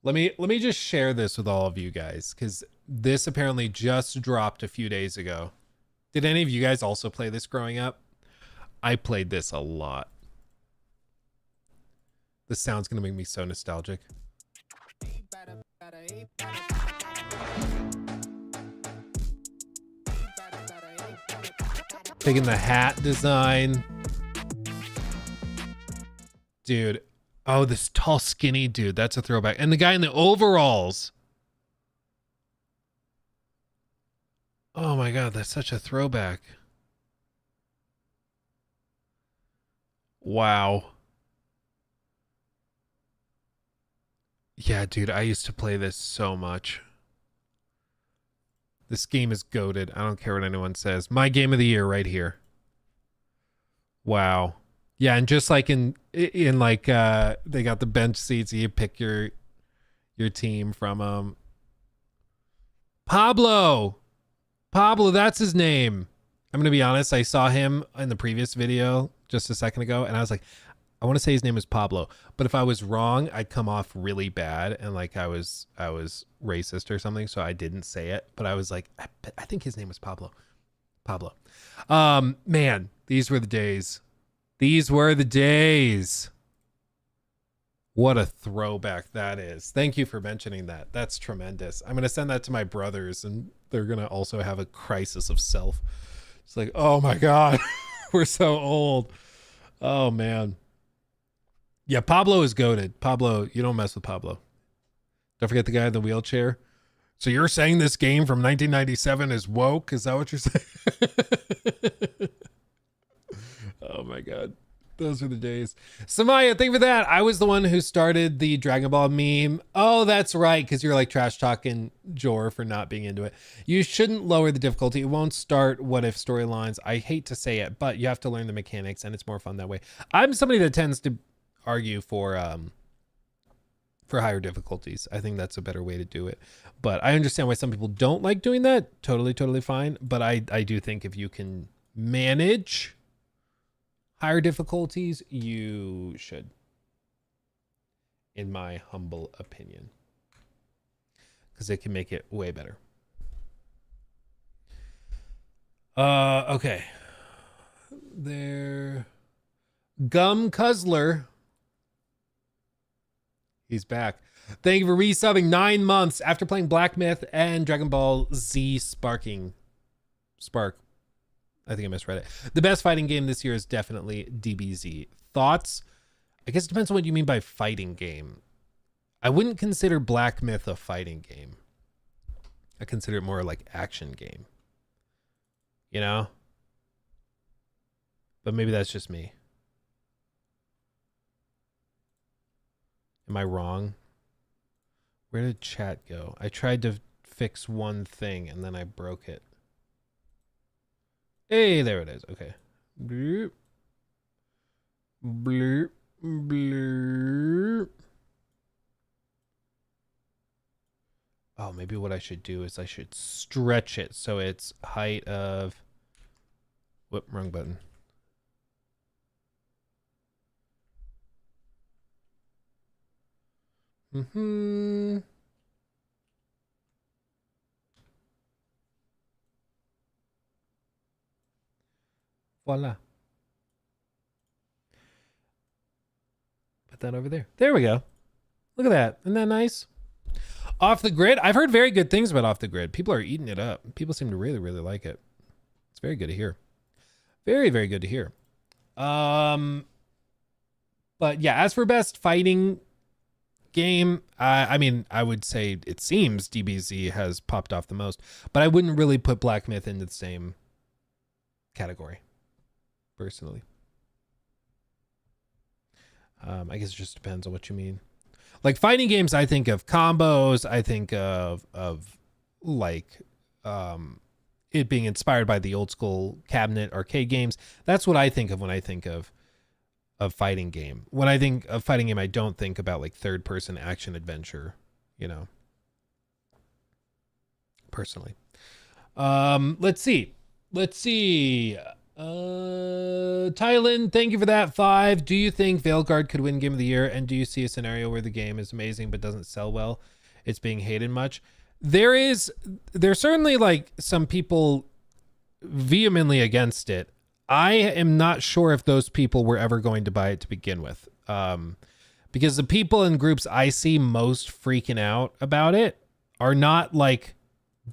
Let me just share this with all of you guys, because this apparently just dropped a few days ago. Did any of you guys also play this growing up? I played this a lot. This sound's gonna make me so nostalgic. Taking the hat design. Dude. Oh, this tall, skinny dude. That's a throwback. And the guy in the overalls. Oh my God, that's such a throwback. Wow. Yeah, dude, I used to play this so much. This game is goated. I don't care what anyone says. My game of the year right here. Wow. Yeah, and just like in like they got the bench seats, you pick your team from Pablo, that's his name. I'm gonna be honest, I saw him in the previous video just a second ago, and I was like, I want to say his name is Pablo, but if I was wrong, I'd come off really bad and like I was racist or something, so I didn't say it. But I was like, I think his name was Pablo. Man, these were the days. These were the days. What a throwback that is. Thank you for mentioning that. That's tremendous. I'm going to send that to my brothers, and they're going to also have a crisis of self. It's like, oh my God, we're so old. Oh man. Yeah, Pablo is goated. Pablo, you don't mess with Pablo. Don't forget the guy in the wheelchair. So you're saying this game from 1997 is woke? Is that what you're saying? Oh my God. Those were the days. Samaya, thank you for that. I was the one who started the Dragon Ball meme. Oh, that's right. Because you're like trash talking Jor for not being into it. You shouldn't lower the difficulty. It won't start what if storylines. I hate to say it, but you have to learn the mechanics and it's more fun that way. I'm somebody that tends to argue for higher difficulties. I think that's a better way to do it. But I understand why some people don't like doing that. Totally fine. But I do think if you can manage higher difficulties, you should, in my humble opinion, because it can make it way better. Okay. There. Gum Cuzler. He's back. Thank you for resubbing 9 months after playing Black Myth and Dragon Ball Z Spark. I think I misread it. The best fighting game this year is definitely DBZ. Thoughts? I guess it depends on what you mean by fighting game. I wouldn't consider Black Myth a fighting game. I consider it more like action game. You know? But maybe that's just me. Am I wrong? Where did chat go? I tried to fix one thing and then I broke it. Hey, there it is. Okay. Bloop. Bloop. Bloop. Oh, maybe what I should do is I should stretch it so it's height of... Whoop, wrong button. Voila. Put that over there. There we go. Look at that. Isn't that nice? Off the Grid. I've heard very good things about Off the Grid. People are eating it up. People seem to really like it. It's very good to hear. Very good to hear. But yeah, as for best fighting game, I mean, I would say it seems DBZ has popped off the most, but I wouldn't really put Black Myth into the same category, personally. I guess it just depends on what you mean. Like fighting games, I think of combos. I think of like it being inspired by the old school cabinet arcade games. That's what I think of when I think of fighting game. When I think of fighting game, I don't think about like third person action adventure, you know, personally. Let's see. Thailand, thank you for that. 5. Do you think Veilguard could win Game of the Year? And do you see a scenario where the game is amazing but doesn't sell well? It's being hated much. There's certainly like some people vehemently against it. I am not sure if those people were ever going to buy it to begin with. Because the people in groups I see most freaking out about it are not like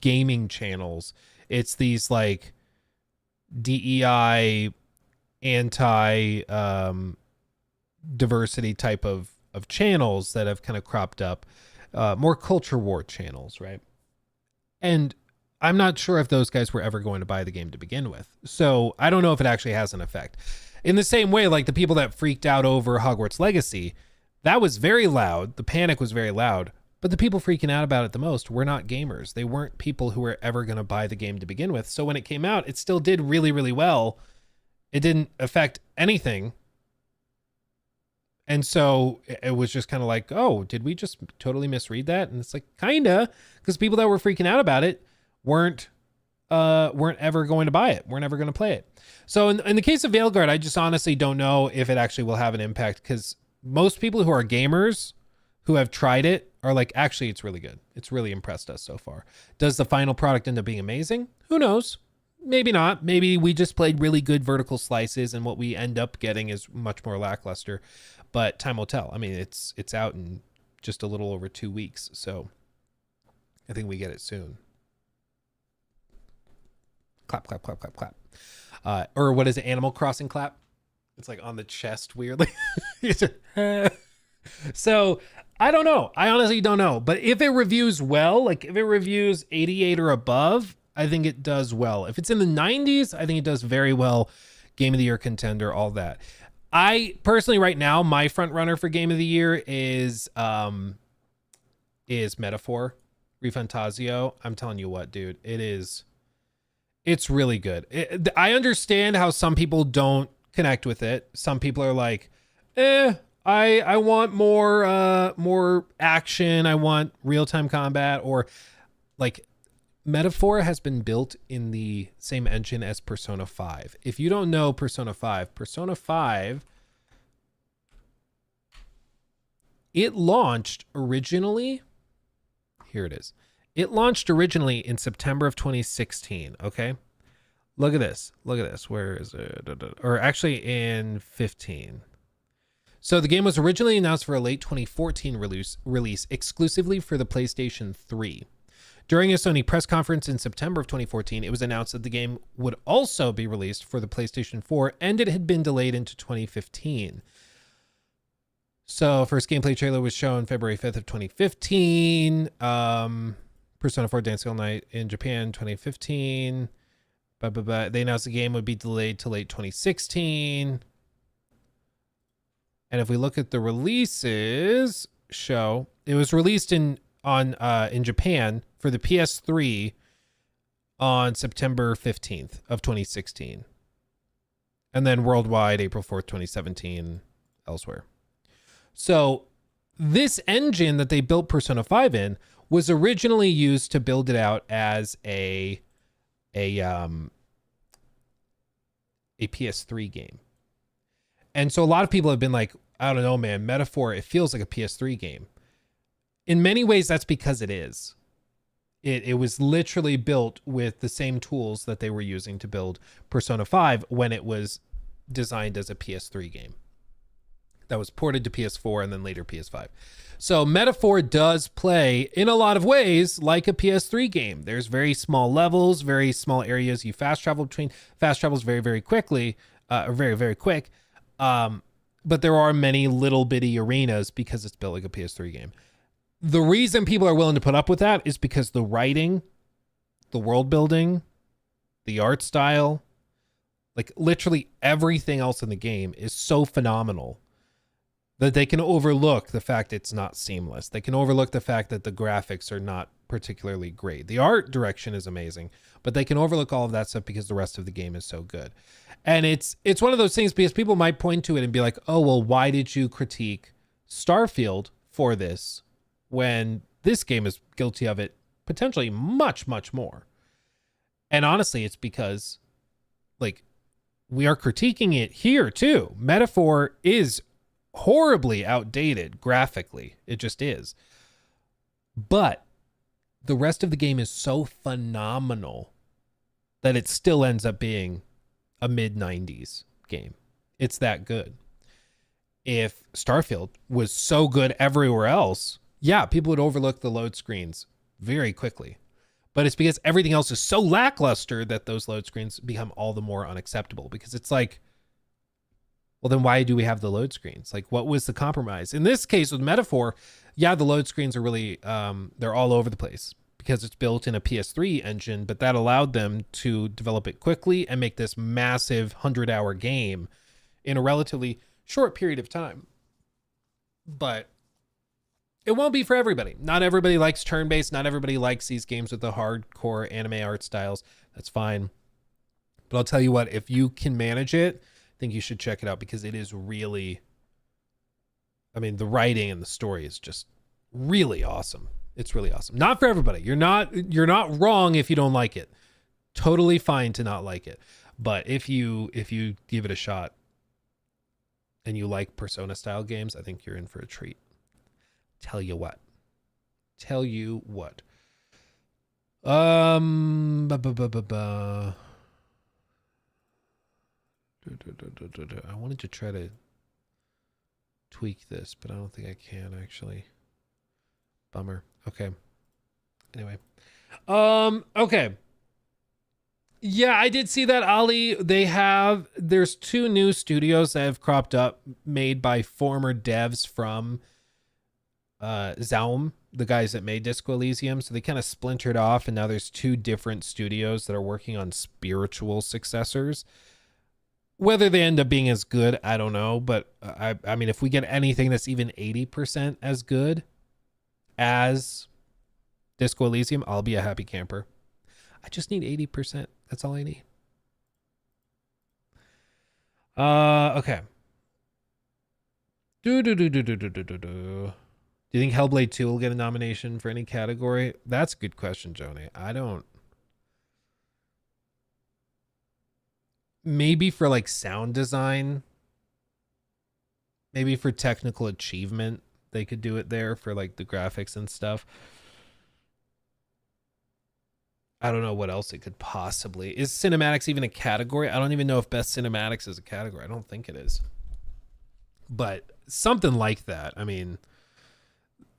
gaming channels. It's these like DEI anti diversity type of channels that have kind of cropped up, more culture war channels, right? And I'm not sure if those guys were ever going to buy the game to begin with. So I don't know if it actually has an effect. In the same way, like the people that freaked out over Hogwarts Legacy, that was very loud. The panic was very loud. But the people freaking out about it the most were not gamers. They weren't people who were ever going to buy the game to begin with. So when it came out, it still did really, really well. It didn't affect anything. And so it was just kind of like, oh, did we just totally misread that? And it's like, kinda, because people that were freaking out about it weren't ever going to buy it, weren't ever going to play it. So in the case of Veilguard, I just honestly don't know if it actually will have an impact, because most people who are gamers who have tried it are like, actually, it's really good. It's really impressed us so far. Does the final product end up being amazing? Who knows? Maybe not. Maybe we just played really good vertical slices and what we end up getting is much more lackluster, but time will tell. I mean, it's out in just a little over 2 weeks. So I think we get it soon. Clap, clap, clap, clap, clap. Or what is it? Animal Crossing clap. It's like on the chest weirdly. So I don't know. I honestly don't know. But if it reviews well, like if it reviews 88 or above, I think it does well. If it's in the 90s, I think it does very well. Game of the Year contender, all that. I personally, right now, my front runner for Game of the Year is Metaphor, Refantasio. I'm telling you what, dude, it's really good. I understand how some people don't connect with it. Some people are like, I want more action. I want real-time combat, or like Metaphor has been built in the same engine as Persona 5. If you don't know Persona 5, it launched originally. Here it is. It launched originally in September of 2016. Okay. Look at this. Where is it? Or actually in 15. So the game was originally announced for a late 2014 release exclusively for the PlayStation 3. During a Sony press conference in September of 2014, it was announced that the game would also be released for the PlayStation 4, and it had been delayed into 2015. So first gameplay trailer was shown February 5th of 2015. Persona 4 Dancing All Night in Japan, 2015. They announced the game would be delayed to late 2016. And if we look at the releases show, it was released in Japan for the PS3 on September 15th of 2016. And then worldwide, April 4th, 2017, elsewhere. So this engine that they built Persona 5 in was originally used to build it out as a PS3 game. And so a lot of people have been like, I don't know, man, Metaphor, it feels like a PS3 game. In many ways, that's because it is. It was literally built with the same tools that they were using to build Persona 5 when it was designed as a PS3 game. That was ported to PS4 and then later PS5. So Metaphor does play in a lot of ways like a PS3 game. There's very small levels, very small areas you fast travel between. Fast travels very, very quickly, or very, very quick. but there are many little bitty arenas because it's built like a PS3 game. The reason people are willing to put up with that is because the writing, the world building, the art style, like literally everything else in the game is so phenomenal that they can overlook the fact it's not seamless. They can overlook the fact that the graphics are not particularly great. The art direction is amazing, but they can overlook all of that stuff because the rest of the game is so good. And it's one of those things because people might point to it and be like, oh, well, why did you critique Starfield for this when this game is guilty of it potentially much, much more? And honestly, it's because like we are critiquing it here too. Metaphor is horribly outdated graphically. It just is. But the rest of the game is so phenomenal that it still ends up being a mid-90s game. It's that good. If Starfield was so good everywhere else, yeah, people would overlook the load screens very quickly. But it's because everything else is so lackluster that those load screens become all the more unacceptable. Because it's like, well, then why do we have the load screens? Like, what was the compromise? In this case with Metaphor, yeah, the load screens are really, they're all over the place because it's built in a PS3 engine, but that allowed them to develop it quickly and make this massive 100-hour game in a relatively short period of time. But it won't be for everybody. Not everybody likes turn-based. Not everybody likes these games with the hardcore anime art styles. That's fine. But I'll tell you what, if you can manage it, I think you should check it out because it is really, I mean, the writing and the story is just really awesome. It's really awesome. Not for everybody. You're not wrong if you don't like it. Totally fine to not like it. But if you give it a shot and you like Persona style games, I think you're in for a treat. Tell you what. I wanted to try to tweak this, but I don't think I can actually. Bummer. Okay. Anyway. Okay. Yeah, I did see that, Ali. There's 2 new studios that have cropped up made by former devs from Zaum, the guys that made Disco Elysium. So they kind of splintered off, and now there's 2 different studios that are working on spiritual successors. Whether they end up being as good, I don't know. But I mean, if we get anything that's even 80% as good as Disco Elysium, I'll be a happy camper. I just need 80%. That's all I need. Okay. Do you think Hellblade 2 will get a nomination for any category? That's a good question, Joni. I don't. Maybe for like sound design. Maybe for technical achievement. They could do it there for like the graphics and stuff. I don't know what else it could possibly. Is cinematics even a category? I don't even know if best cinematics is a category. I don't think it is. But something like that. I mean,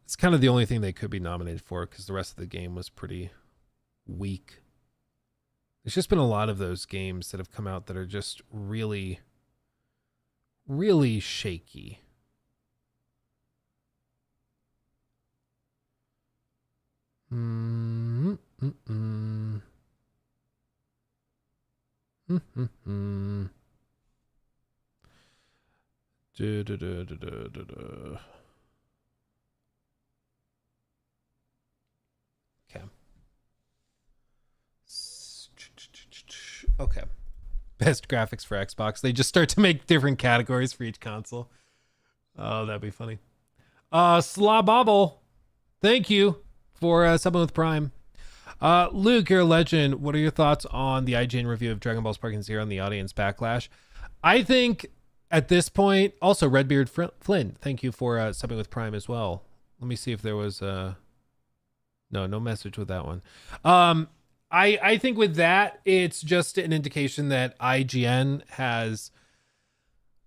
it's kind of the only thing they could be nominated for because the rest of the game was pretty weak. There's just been a lot of those games that have come out that are just really, really shaky. Okay. Best graphics for Xbox. They just start to make different categories for each console. Oh, that'd be funny. Slabobble, thank you for subbing with Prime. Luke, you're a legend. What are your thoughts on the IGN review of Dragon Ball Sparking Zero and the audience backlash? I think at this point, also Redbeard Flynn, thank you for subbing with Prime as well. Let me see if there was no message with that one. I think with that, it's just an indication that IGN has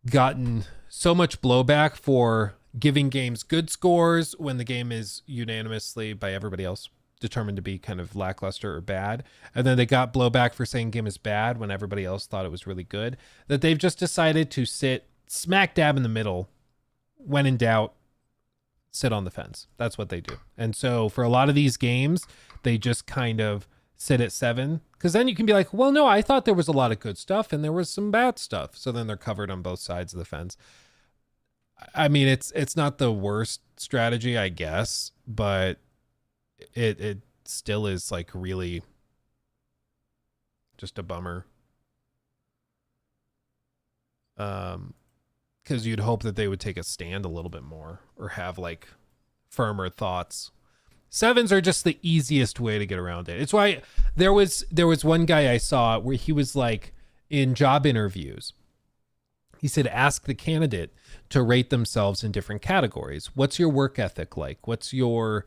gotten so much blowback for giving games good scores when the game is unanimously by everybody else determined to be kind of lackluster or bad. And then they got blowback for saying game is bad when everybody else thought it was really good, that they've just decided to sit smack dab in the middle. When in doubt, sit on the fence. That's what they do. And so for a lot of these games, they just kind of sit at 7, because then you can be like, well, no, I thought there was a lot of good stuff and there was some bad stuff. So then they're covered on both sides of the fence. I mean, it's not the worst strategy, I guess, but it still is like really just a bummer. Because you'd hope that they would take a stand a little bit more or have like firmer thoughts. 7s are just the easiest way to get around it. It's why there was one guy I saw where he was like, in job interviews, he said, ask the candidate to rate themselves in different categories. What's your work ethic like? What's your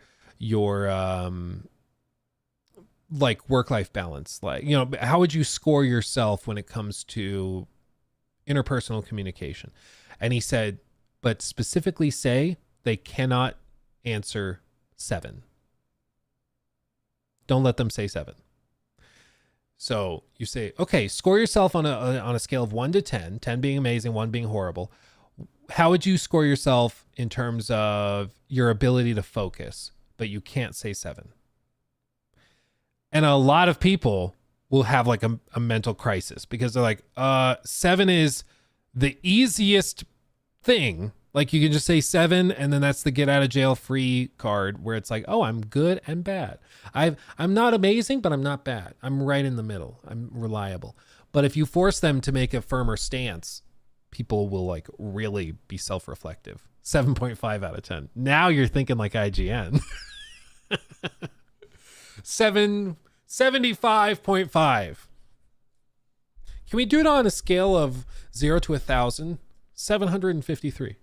like work-life balance like? You know, how would you score yourself when it comes to interpersonal communication? And he said, but specifically say they cannot answer 7. Don't let them say 7. So you say, okay, score yourself on a scale of 1 to 10, 10 being amazing, 1 being horrible. How would you score yourself in terms of your ability to focus? But you can't say 7. And a lot of people will have like a mental crisis because they're like, 7 is the easiest thing. Like you can just say 7 and then that's the get out of jail free card where it's like, oh, I'm good and bad. I'm not amazing, but I'm not bad. I'm right in the middle. I'm reliable. But if you force them to make a firmer stance, people will like really be self-reflective. 7.5 out of 10. Now you're thinking like IGN. 75.5. Can we do it on a scale of 0 to 1,000? 753.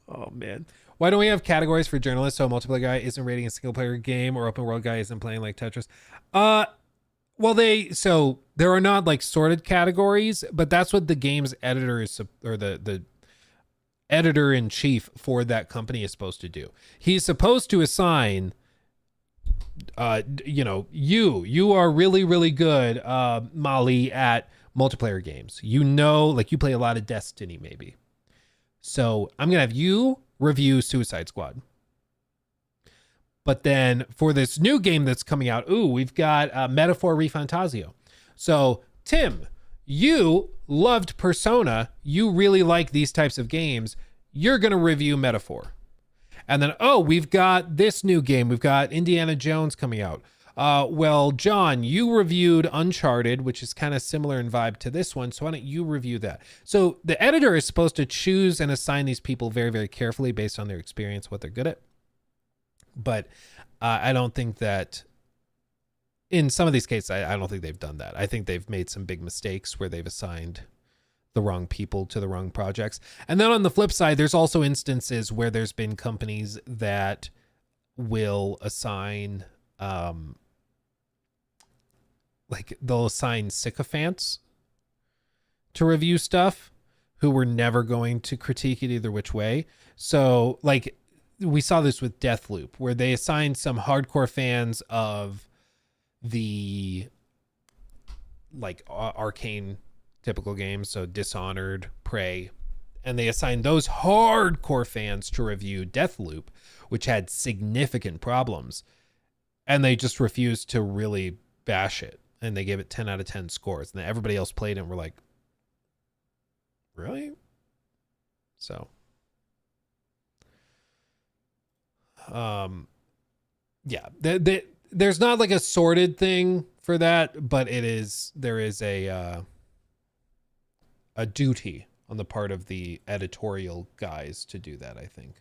Oh man. Why don't we have categories for journalists so a multiplayer guy isn't rating a single player game or open world guy isn't playing like Tetris? Well, there are not like sorted categories, but that's what the game's editor is, or the editor in chief for that company is supposed to do. He's supposed to assign, you are really, really good, Molly, at multiplayer games. You know, like you play a lot of Destiny maybe. So I'm going to have you review Suicide Squad. But then for this new game that's coming out, we've got Metaphor Refantasio. So Tim, you loved Persona. You really like these types of games. You're going to review Metaphor. And then, we've got this new game. We've got Indiana Jones coming out. Well, John, you reviewed Uncharted, which is kind of similar in vibe to this one. So why don't you review that? So the editor is supposed to choose and assign these people very, very carefully based on their experience, what they're good at. But I don't think that in some of these cases, I don't think they've done that. I think they've made some big mistakes where they've assigned the wrong people to the wrong projects. And then on the flip side, there's also instances where there's been companies that will assign, like they'll assign sycophants to review stuff who were never going to critique it either which way. So like we saw this with Deathloop, where they assigned some hardcore fans of the like arcane typical games, so Dishonored, Prey, and they assigned those hardcore fans to review Deathloop, which had significant problems, and they just refused to really bash it, and they gave it 10 out of 10 scores, and then everybody else played it and were like, really? So yeah, there's not like a sorted thing for that, but there is a duty on the part of the editorial guys to do that. I think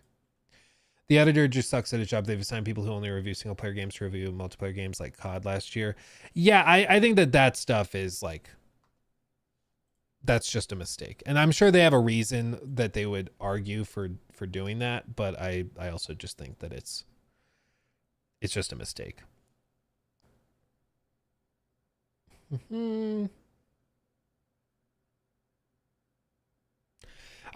the editor just sucks at his job. They've assigned people who only review single player games to review multiplayer games like COD last year. Yeah, I think that stuff is like, that's just a mistake. And I'm sure they have a reason that they would argue for doing that, but I also just think that it's just a mistake.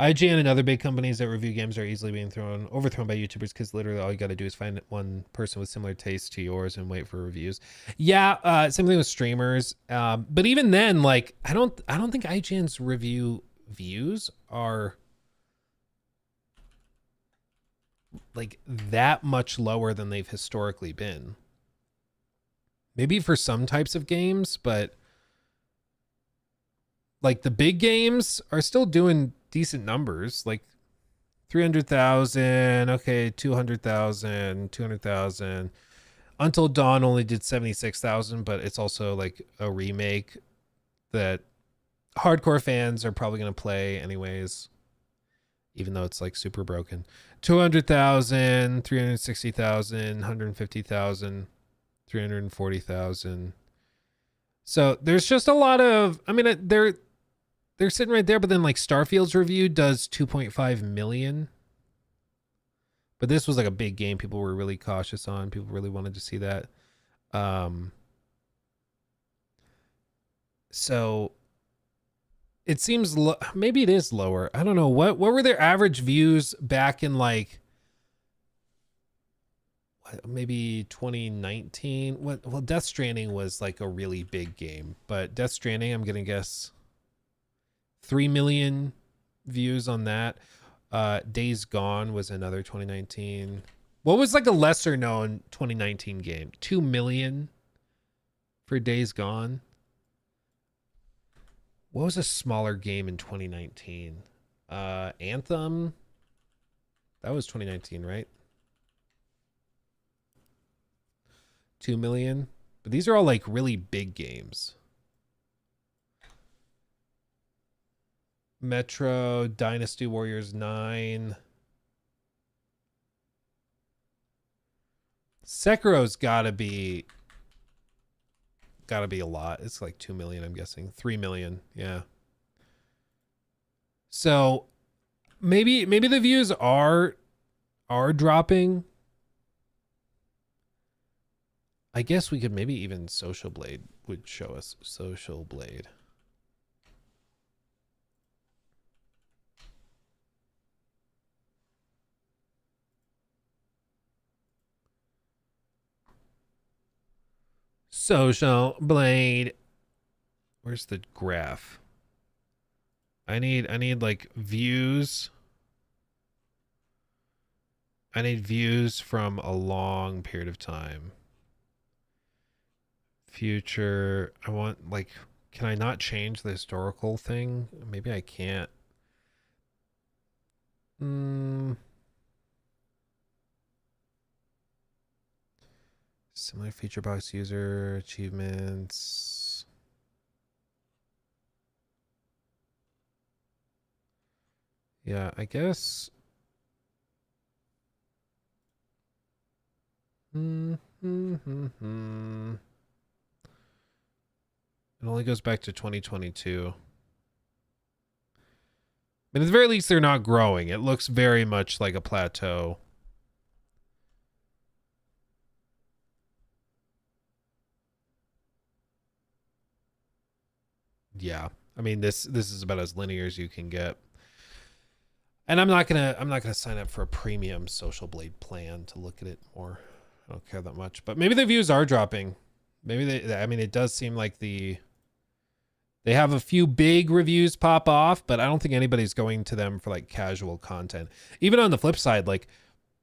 IGN and other big companies that review games are easily being overthrown by YouTubers because literally all you got to do is find one person with similar taste to yours and wait for reviews. Yeah, same thing with streamers. But even then, like I don't think IGN's review views are like that much lower than they've historically been. Maybe for some types of games, but like the big games are still doing decent numbers, like 300,000, okay, 200,000, 200,000. Until Dawn only did 76,000, but it's also like a remake that hardcore fans are probably going to play anyways, even though it's like super broken. 200,000, 360,000, 150,000, 340,000. So there's just a lot of, I mean, they're sitting right there, but then like Starfield's review does 2.5 million. But this was like a big game people were really cautious on. People really wanted to see that. So it seems maybe it is lower. I don't know. What were their average views back in like maybe 2019? Well, Death Stranding was like a really big game, but Death Stranding, I'm gonna guess 3 million views on that. Days Gone was another 2019. What was like a lesser known 2019 game? 2 million for Days Gone. What was a smaller game in 2019? Anthem. That was 2019, right? 2 million. But these are all like really big games. Metro, Dynasty Warriors 9. Sekiro's gotta be a lot. It's like 2 million, I'm guessing. 3 million, yeah. So maybe the views are dropping. I guess we could maybe even Social Blade would show us Social Blade. Social Blade. Where's the graph? I need like views. I need views from a long period of time. Future. I want like, can I not change the historical thing? Maybe I can't. Similar feature box user achievements. Yeah, I guess. It only goes back to 2022. But at the very least, they're not growing. It looks very much like a plateau. Yeah, I mean this is about as linear as you can get. And I'm not gonna sign up for a premium Social Blade plan to look at it more. I don't care that much. But maybe the views are dropping. Maybe I mean, it does seem like they have a few big reviews pop off, but I don't think anybody's going to them for like casual content. Even on the flip side, like,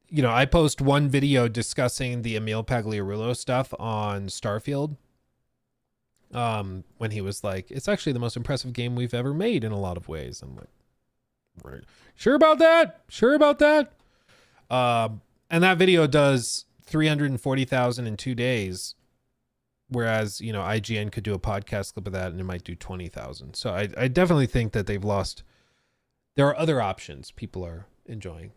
you know, I post one video discussing the Emil Pagliarulo stuff on Starfield. When he was like, it's actually the most impressive game we've ever made in a lot of ways. I'm like, right. Sure about that? And that video does 340,000 in 2 days. Whereas, you know, IGN could do a podcast clip of that and it might do 20,000. So I definitely think that they've lost. There are other options people are enjoying.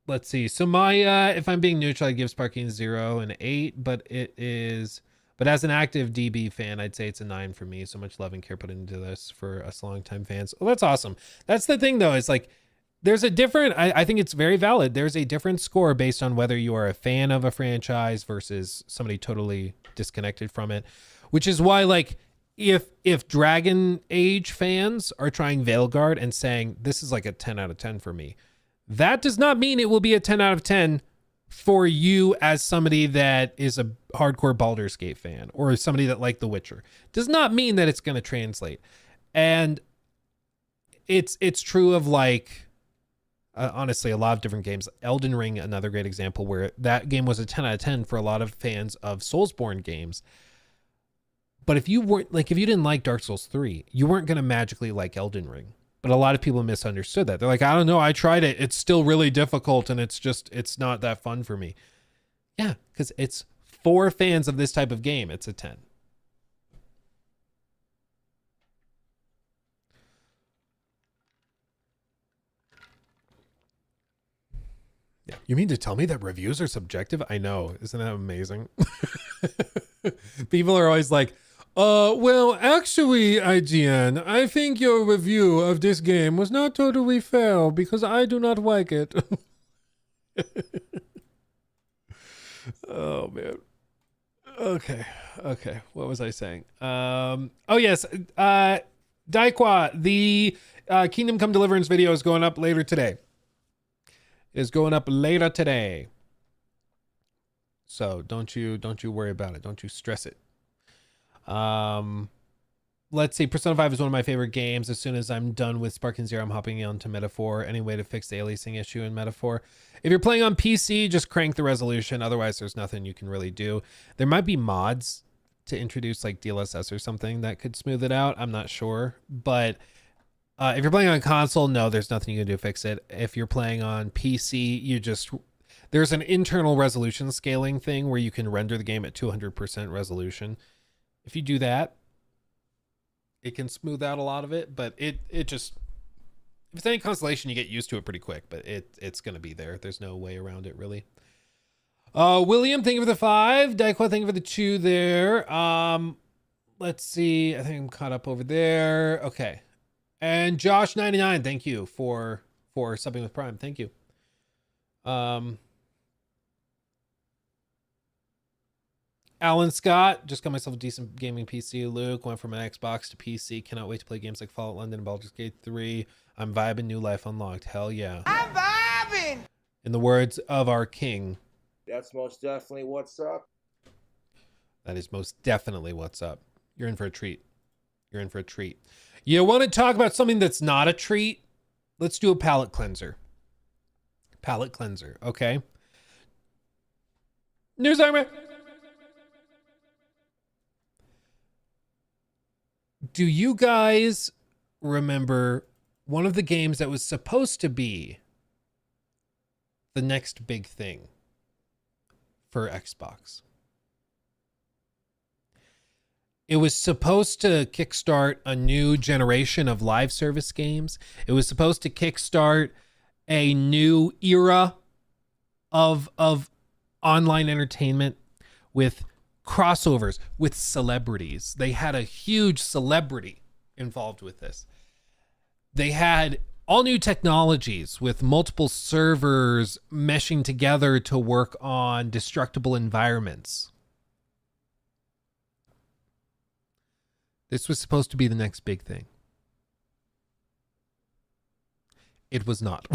Let's see. So my, if I'm being neutral, I give Sparking 0 and 8, but as an active DB fan, I'd say it's a 9 for me. So much love and care put into this for us longtime fans. Well, that's awesome. That's the thing though. It's like, there's a different, I think it's very valid. There's a different score based on whether you are a fan of a franchise versus somebody totally disconnected from it. which is why, like, if Dragon Age fans are trying Veilguard and saying this is like a 10 out of 10 for me, that does not mean it will be a 10 out of 10 for you as somebody that is a hardcore Baldur's Gate fan or somebody that liked The Witcher. Does not mean that it's going to translate. And it's true of, like, honestly, a lot of different games. Elden Ring, another great example where that game was a 10 out of 10 for a lot of fans of Soulsborne games. But if you didn't like Dark Souls 3, you weren't going to magically like Elden Ring. But a lot of people misunderstood that. They're like, I don't know, I tried it. It's still really difficult and it's not that fun for me. Yeah, because it's for fans of this type of game. It's a 10. Yeah. You mean to tell me that reviews are subjective? I know. Isn't that amazing? People are always like, well, actually, IGN, I think your review of this game was not totally fair because I do not like it. Oh, man. Okay. What was I saying? Oh, yes. Daikwa, the Kingdom Come Deliverance video is going up later today. It is going up later today. So don't you worry about it. Don't you stress it. Let's see. Persona 5 is one of my favorite games. As soon as I'm done with Sparking Zero, I'm hopping on to Metaphor. Any way to fix the aliasing issue in Metaphor? If you're playing on PC, just crank the resolution. Otherwise, there's nothing you can really do. There might be mods to introduce like DLSS or something that could smooth it out. I'm not sure. But if you're playing on console, no, there's nothing you can do to fix it. If you're playing on PC, there's an internal resolution scaling thing where you can render the game at 200% resolution. If you do that, it can smooth out a lot of it, but it just, if it's any consolation, you get used to it pretty quick, but it's going to be there. There's no way around it, really. William, thank you for the 5. Daikwa, thank you for the 2 there. Let's see. I think I'm caught up over there. Okay. And Josh99, thank you for subbing with Prime. Thank you. Alan Scott, just got myself a decent gaming PC. Luke, went from an Xbox to PC. Cannot wait to play games like Fallout London and Baldur's Gate 3. I'm vibing, new life unlocked. Hell yeah. I'm vibing! In the words of our king. That's most definitely what's up. That is most definitely what's up. You're in for a treat. You're in for a treat. You want to talk about something that's not a treat? Let's do a palate cleanser. Palate cleanser, okay? News Armor. Do you guys remember one of the games that was supposed to be the next big thing for Xbox? It was supposed to kickstart a new generation of live service games. It was supposed to kickstart a new era of online entertainment with crossovers with celebrities. They had a huge celebrity involved with this. They had all new technologies with multiple servers meshing together to work on destructible environments. This was supposed to be the next big thing. It was not.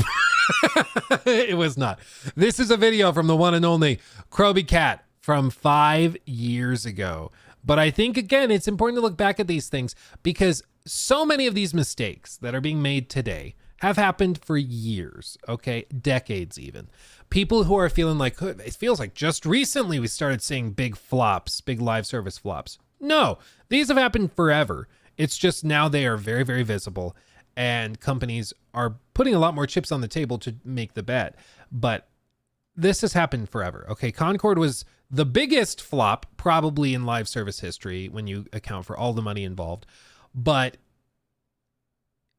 It was not. This is a video from the one and only Kroby Cat from 5 years ago. But I think, again, it's important to look back at these things because so many of these mistakes that are being made today have happened for years, okay? Decades even. People who are feeling like, it feels like just recently we started seeing big flops, big live service flops. No, these have happened forever. It's just now they are very, very visible and companies are putting a lot more chips on the table to make the bet. But this has happened forever. Okay, Concord was the biggest flop probably in live service history when you account for all the money involved. But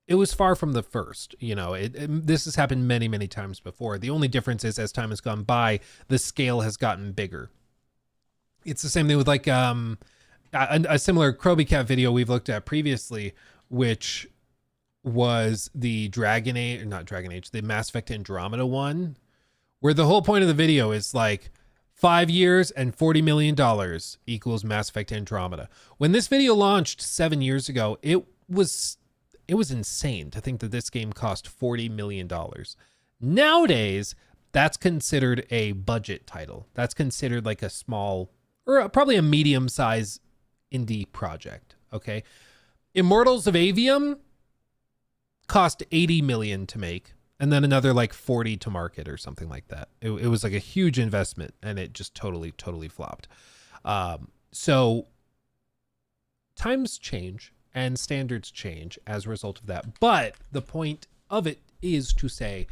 it was far from the first. You know, this has happened many, many times before. The only difference is as time has gone by, the scale has gotten bigger. It's the same thing with like a similar Kroby Cat video we've looked at previously, which was the the Mass Effect Andromeda one, where the whole point of the video is like 5 years and $40 million equals Mass Effect Andromeda. When this video launched 7 years ago, it was insane to think that this game cost $40 million. Nowadays, that's considered a budget title. That's considered like a small, or probably a medium-sized indie project, okay? Immortals of Avium cost $80 million to make, and then another like 40 to market or something like that. It was like a huge investment, and it just totally flopped. So times change and standards change as a result of that. But the point of it is to say,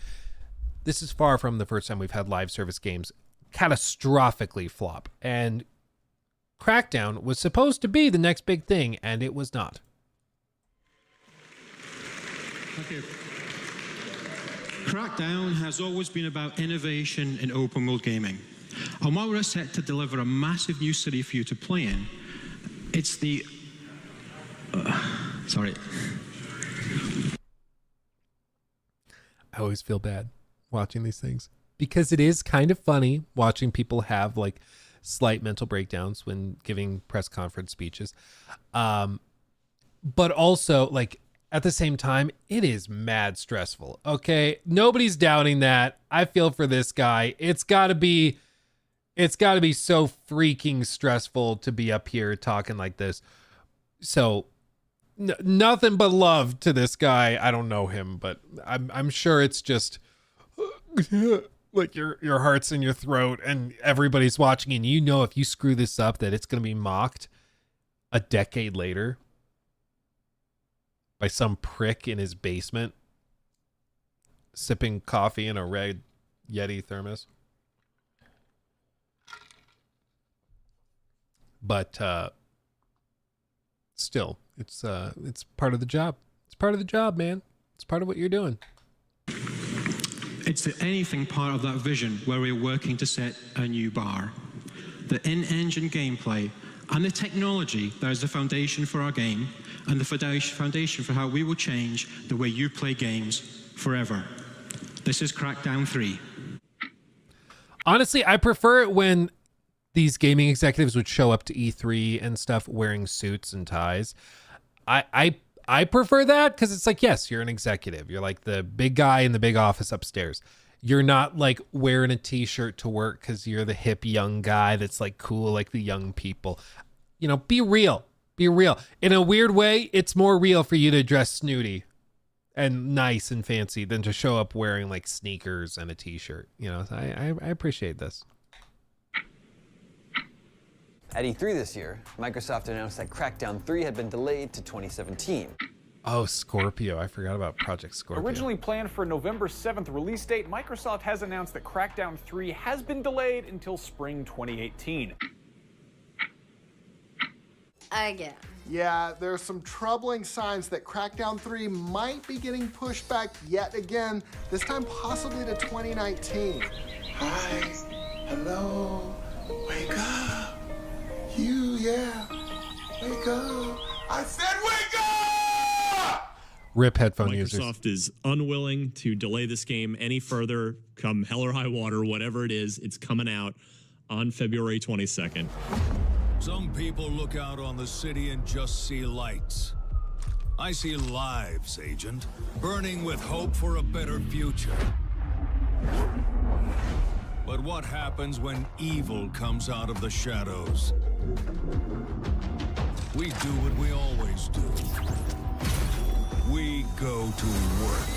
this is far from the first time we've had live service games catastrophically flop. And Crackdown was supposed to be the next big thing, and it was not. Okay. Crackdown has always been about innovation in open world gaming. And while we're set to deliver a massive new city for you to play in, it's the... sorry. I always feel bad watching these things because it is kind of funny watching people have like slight mental breakdowns when giving press conference speeches. But also like at the same time, it is mad stressful. Okay. Nobody's doubting that. I feel for this guy. It's gotta be so freaking stressful to be up here talking like this. So nothing but love to this guy. I don't know him, but I'm sure it's just like your heart's in your throat and everybody's watching, and you know if you screw this up that it's going to be mocked a decade later by some prick in his basement sipping coffee in a red Yeti thermos. But still, it's part of the job. It's part of the job, man. It's part of what you're doing. It's the anything part of that vision where we're working to set a new bar. The in-engine gameplay and the technology that is the foundation for our game and the foundation for how we will change the way you play games forever. This is Crackdown 3. Honestly, I prefer it when these gaming executives would show up to E3 and stuff wearing suits and ties. I prefer that because it's like, yes, you're an executive. You're like the big guy in the big office upstairs. You're not like wearing a t-shirt to work because you're the hip young guy that's like cool like the young people. You know, be real. Be real. In a weird way, it's more real for you to dress snooty and nice and fancy than to show up wearing like sneakers and a t-shirt. You know, I appreciate this. At E3 this year, Microsoft announced that Crackdown 3 had been delayed to 2017. Oh, Scorpio. I forgot about Project Scorpio. Originally planned for a November 7th release date, Microsoft has announced that Crackdown 3 has been delayed until spring 2018. Again. Yeah, there are some troubling signs that Crackdown 3 might be getting pushed back yet again, this time possibly to 2019. Hi, hello, wake up. Yeah, wake up. I said wake up! Rip headphone users. Microsoft is unwilling to delay this game any further. Come hell or high water, whatever it is, it's coming out on February 22nd. Some people look out on the city and just see lights. I see lives, Agent, burning with hope for a better future. But what happens when evil comes out of the shadows? We do what we always do. We go to work.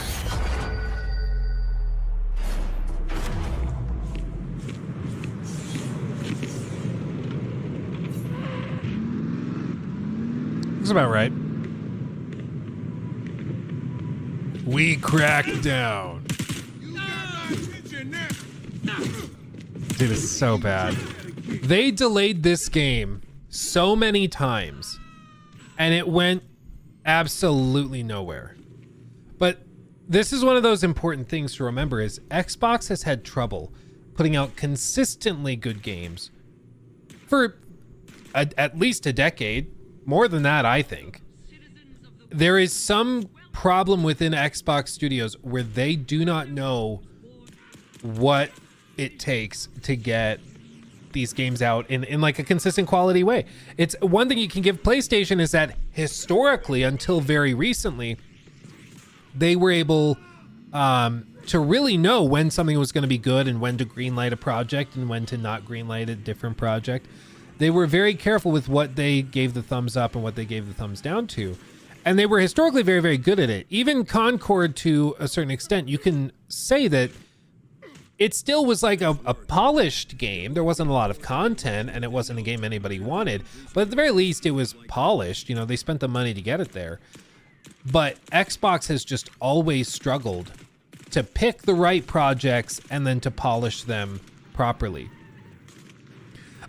That's about right. We crack down. Dude, it's so bad. They delayed this game so many times, and it went absolutely nowhere. But this is one of those important things to remember is Xbox has had trouble putting out consistently good games for at least a decade. More than that, I think. There is some problem within Xbox Studios where they do not know what it takes to get these games out in like a consistent quality way. It's one thing you can give PlayStation is that historically, until very recently, they were able to really know when something was going to be good and when to greenlight a project and when to not greenlight a different project. They were very careful with what they gave the thumbs up and what they gave the thumbs down to. And they were historically very, very good at it. Even Concord, to a certain extent, you can say that it still was like a polished game. There wasn't a lot of content and it wasn't a game anybody wanted, but at the very least it was polished. You know, they spent the money to get it there. But Xbox has just always struggled to pick the right projects and then to polish them properly.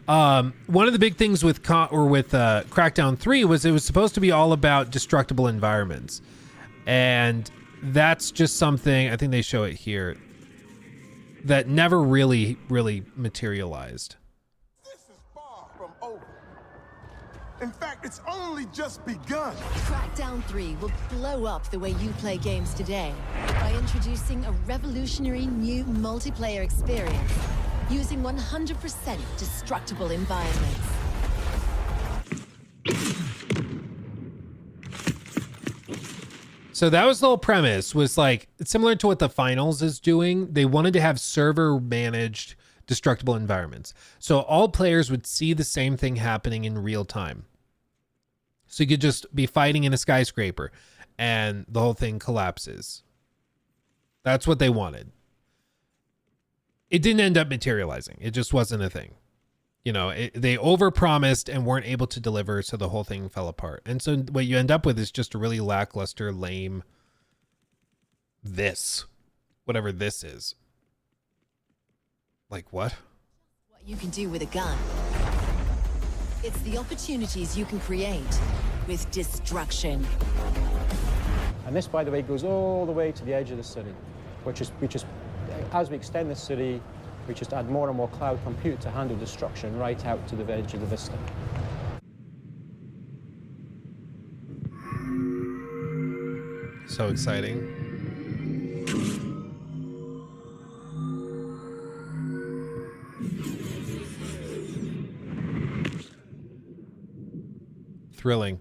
One of the big things with Crackdown 3 was it was supposed to be all about destructible environments. And that's just something, I think they show it here, that never really materialized. This is far from over. In fact, it's only just begun. Crackdown 3 will blow up the way you play games today by introducing a revolutionary new multiplayer experience using 100% destructible environments. So that was the whole premise, was like similar to what the finals is doing. They wanted to have server managed destructible environments. So all players would see the same thing happening in real time. So you could just be fighting in a skyscraper and the whole thing collapses. That's what they wanted. It didn't end up materializing. It just wasn't a thing. You know, they overpromised and weren't able to deliver, so the whole thing fell apart. And so what you end up with is just a really lackluster, lame whatever this is. Like what? What you can do with a gun. It's the opportunities you can create with destruction. And this, by the way, goes all the way to the edge of the city, which is as we extend the city, we just add more and more cloud compute to handle destruction right out to the edge of the vista. So exciting. Thrilling.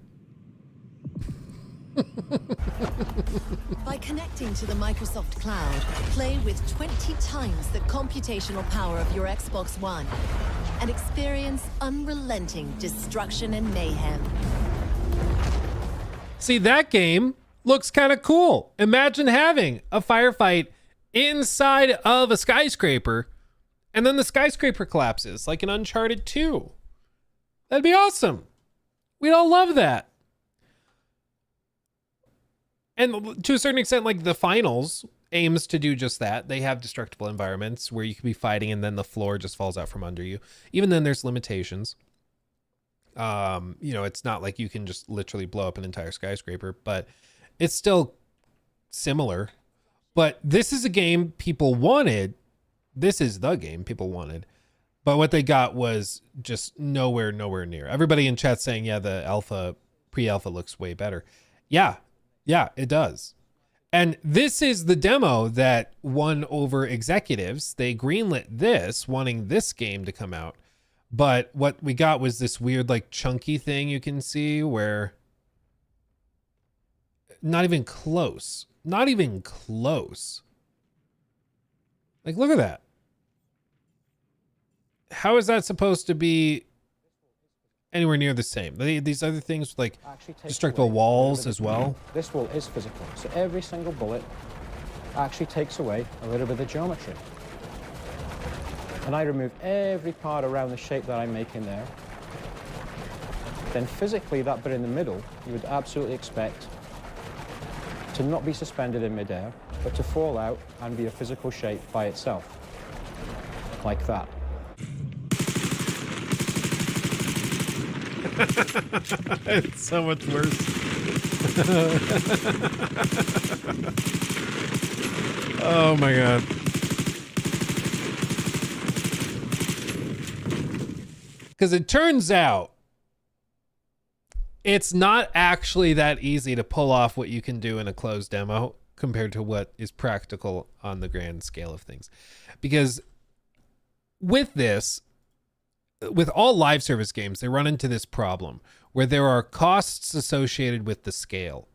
By connecting to the Microsoft Cloud, play with 20 times the computational power of your Xbox One and experience unrelenting destruction and mayhem. See, that game looks kind of cool. Imagine having a firefight inside of a skyscraper and then the skyscraper collapses like in Uncharted 2. That'd be awesome. We'd all love that. And to a certain extent, like the finals aims to do just that. They have destructible environments where you could be fighting and then the floor just falls out from under you. Even then there's limitations. You know, it's not like you can just literally blow up an entire skyscraper, but it's still similar. But this is a game people wanted. This is the game people wanted. But what they got was just nowhere near. Everybody in chat saying, yeah, the pre-alpha looks way better. Yeah, it does. And this is the demo that won over executives. They greenlit this, wanting this game to come out. But what we got was this weird, like, chunky thing you can see where... Not even close. Not even close. Like, look at that. How is that supposed to be anywhere near the same? These other things like destructible walls as well. This wall is physical, so every single bullet actually takes away a little bit of the geometry. And I remove every part around the shape that I'm making there. Then physically, that bit in the middle, you would absolutely expect to not be suspended in midair, but to fall out and be a physical shape by itself, like that. It's so much worse. Oh my god. Because it turns out it's not actually that easy to pull off what you can do in a closed demo compared to what is practical on the grand scale of things. Because with this, with all live service games, they run into this problem where there are costs associated with the scale.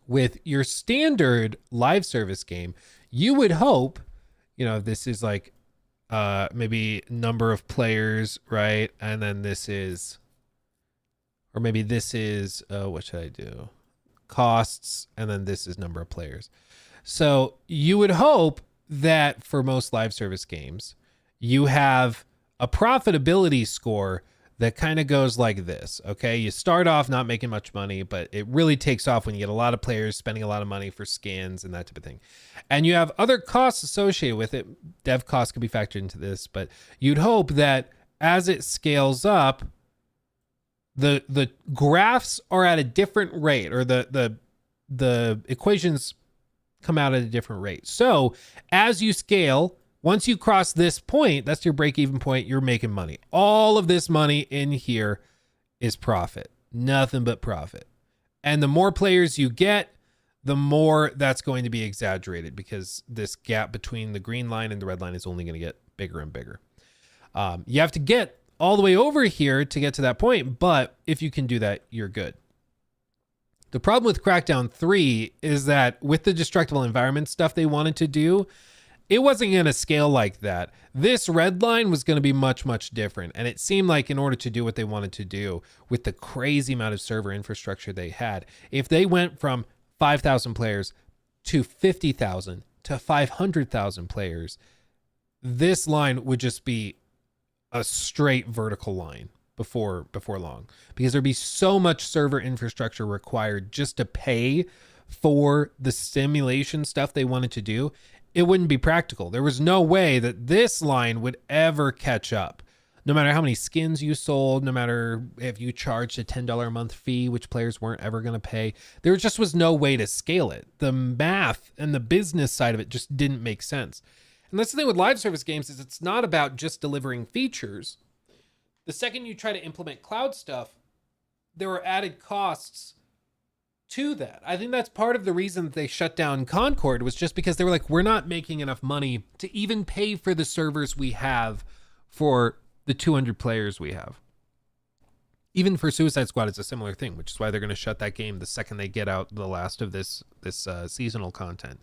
With your standard live service game, you would hope, you know, this is like maybe number of players, right? And then this is, or maybe this is, what should I do? Costs, and then this is number of players. So you would hope that for most live service games, you have a profitability score that kind of goes like this, okay? You start off not making much money, but it really takes off when you get a lot of players spending a lot of money for skins and that type of thing. And you have other costs associated with it. Dev costs could be factored into this, but you'd hope that as it scales up, the graphs are at a different rate, or the equations come out at a different rate. So as you scale, once you cross this point, that's your break-even point, you're making money. All of this money in here is profit. Nothing but profit. And the more players you get, the more that's going to be exaggerated, because this gap between the green line and the red line is only going to get bigger and bigger. You have to get all the way over here to get to that point, but if you can do that, you're good. The problem with Crackdown 3 is that with the destructible environment stuff they wanted to do, it wasn't going to scale like that. This red line was going to be much, much different. And it seemed like in order to do what they wanted to do with the crazy amount of server infrastructure they had, if they went from 5,000 players to 50,000 to 500,000 players, this line would just be a straight vertical line before long, because there'd be so much server infrastructure required just to pay for the simulation stuff they wanted to do. It wouldn't be practical. There was no way that this line would ever catch up. No matter how many skins you sold, no matter if you charged a $10 a month fee, which players weren't ever going to pay, there just was no way to scale it. The math and the business side of it just didn't make sense. And that's the thing with live service games, is it's not about just delivering features. The second you try to implement cloud stuff, there are added costs to that. I think that's part of the reason that they shut down Concord, was just because they were like, we're not making enough money to even pay for the servers we have for the 200 players we have. Even for Suicide Squad, it's a similar thing, which is why they're going to shut that game the second they get out the last of this seasonal content.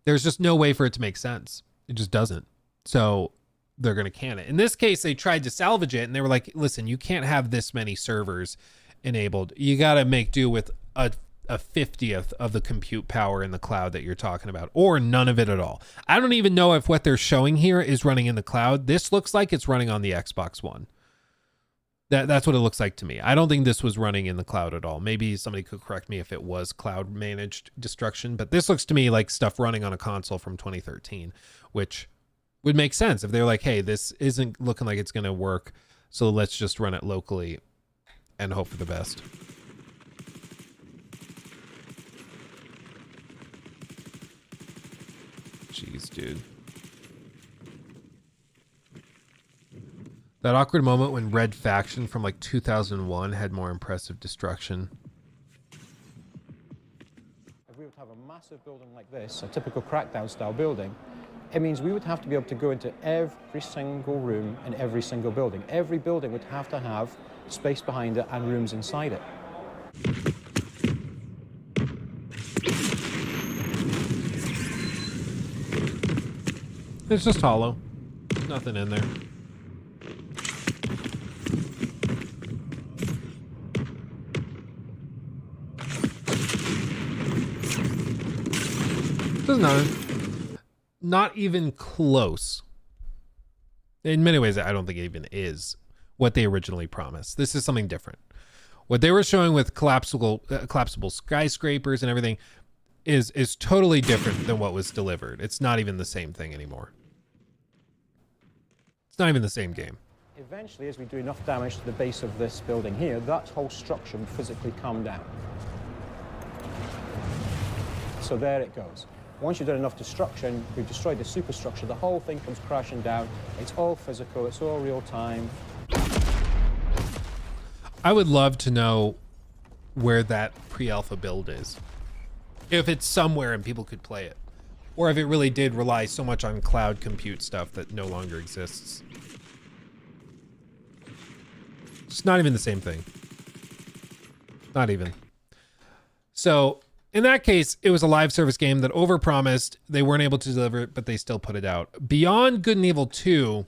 There's just no way for it to make sense. It just doesn't. So they're going to can it. In this case, they tried to salvage it, and they were like, listen, you can't have this many servers enabled. You got to make do with a 50th of the compute power in the cloud that you're talking about, or none of it at all. I don't even know if what they're showing here is running in the cloud. This looks like it's running on the Xbox One. That's what it looks like to me. I don't think this was running in the cloud at all. Maybe somebody could correct me if it was cloud managed destruction, but this looks to me like stuff running on a console from 2013, which would make sense if they're like, hey, this isn't looking like it's going to work, so let's just run it locally and hope for the best. Jeez, dude. That awkward moment when Red Faction from like 2001 had more impressive destruction. If we would have a massive building like this, a typical Crackdown style building, it means we would have to be able to go into every single room in every single building. Every building would have to have space behind it and rooms inside it. It's just hollow. Nothing in there. There's nothing. Not even close. In many ways, I don't think it even is what they originally promised. This is something different. What they were showing with collapsible skyscrapers and everything is totally different than what was delivered. It's not even the same thing anymore. It's not even the same game. Eventually, as we do enough damage to the base of this building here, that whole structure would physically come down. So there it goes. Once you've done enough destruction, we've destroyed the superstructure, the whole thing comes crashing down. It's all physical, it's all real time. I would love to know where that pre-alpha build is. If it's somewhere and people could play it. Or if it really did rely so much on cloud compute stuff that no longer exists. It's not even the same thing. Not even. So in that case, it was a live service game that overpromised. They weren't able to deliver it, but they still put it out. Beyond Good and Evil 2,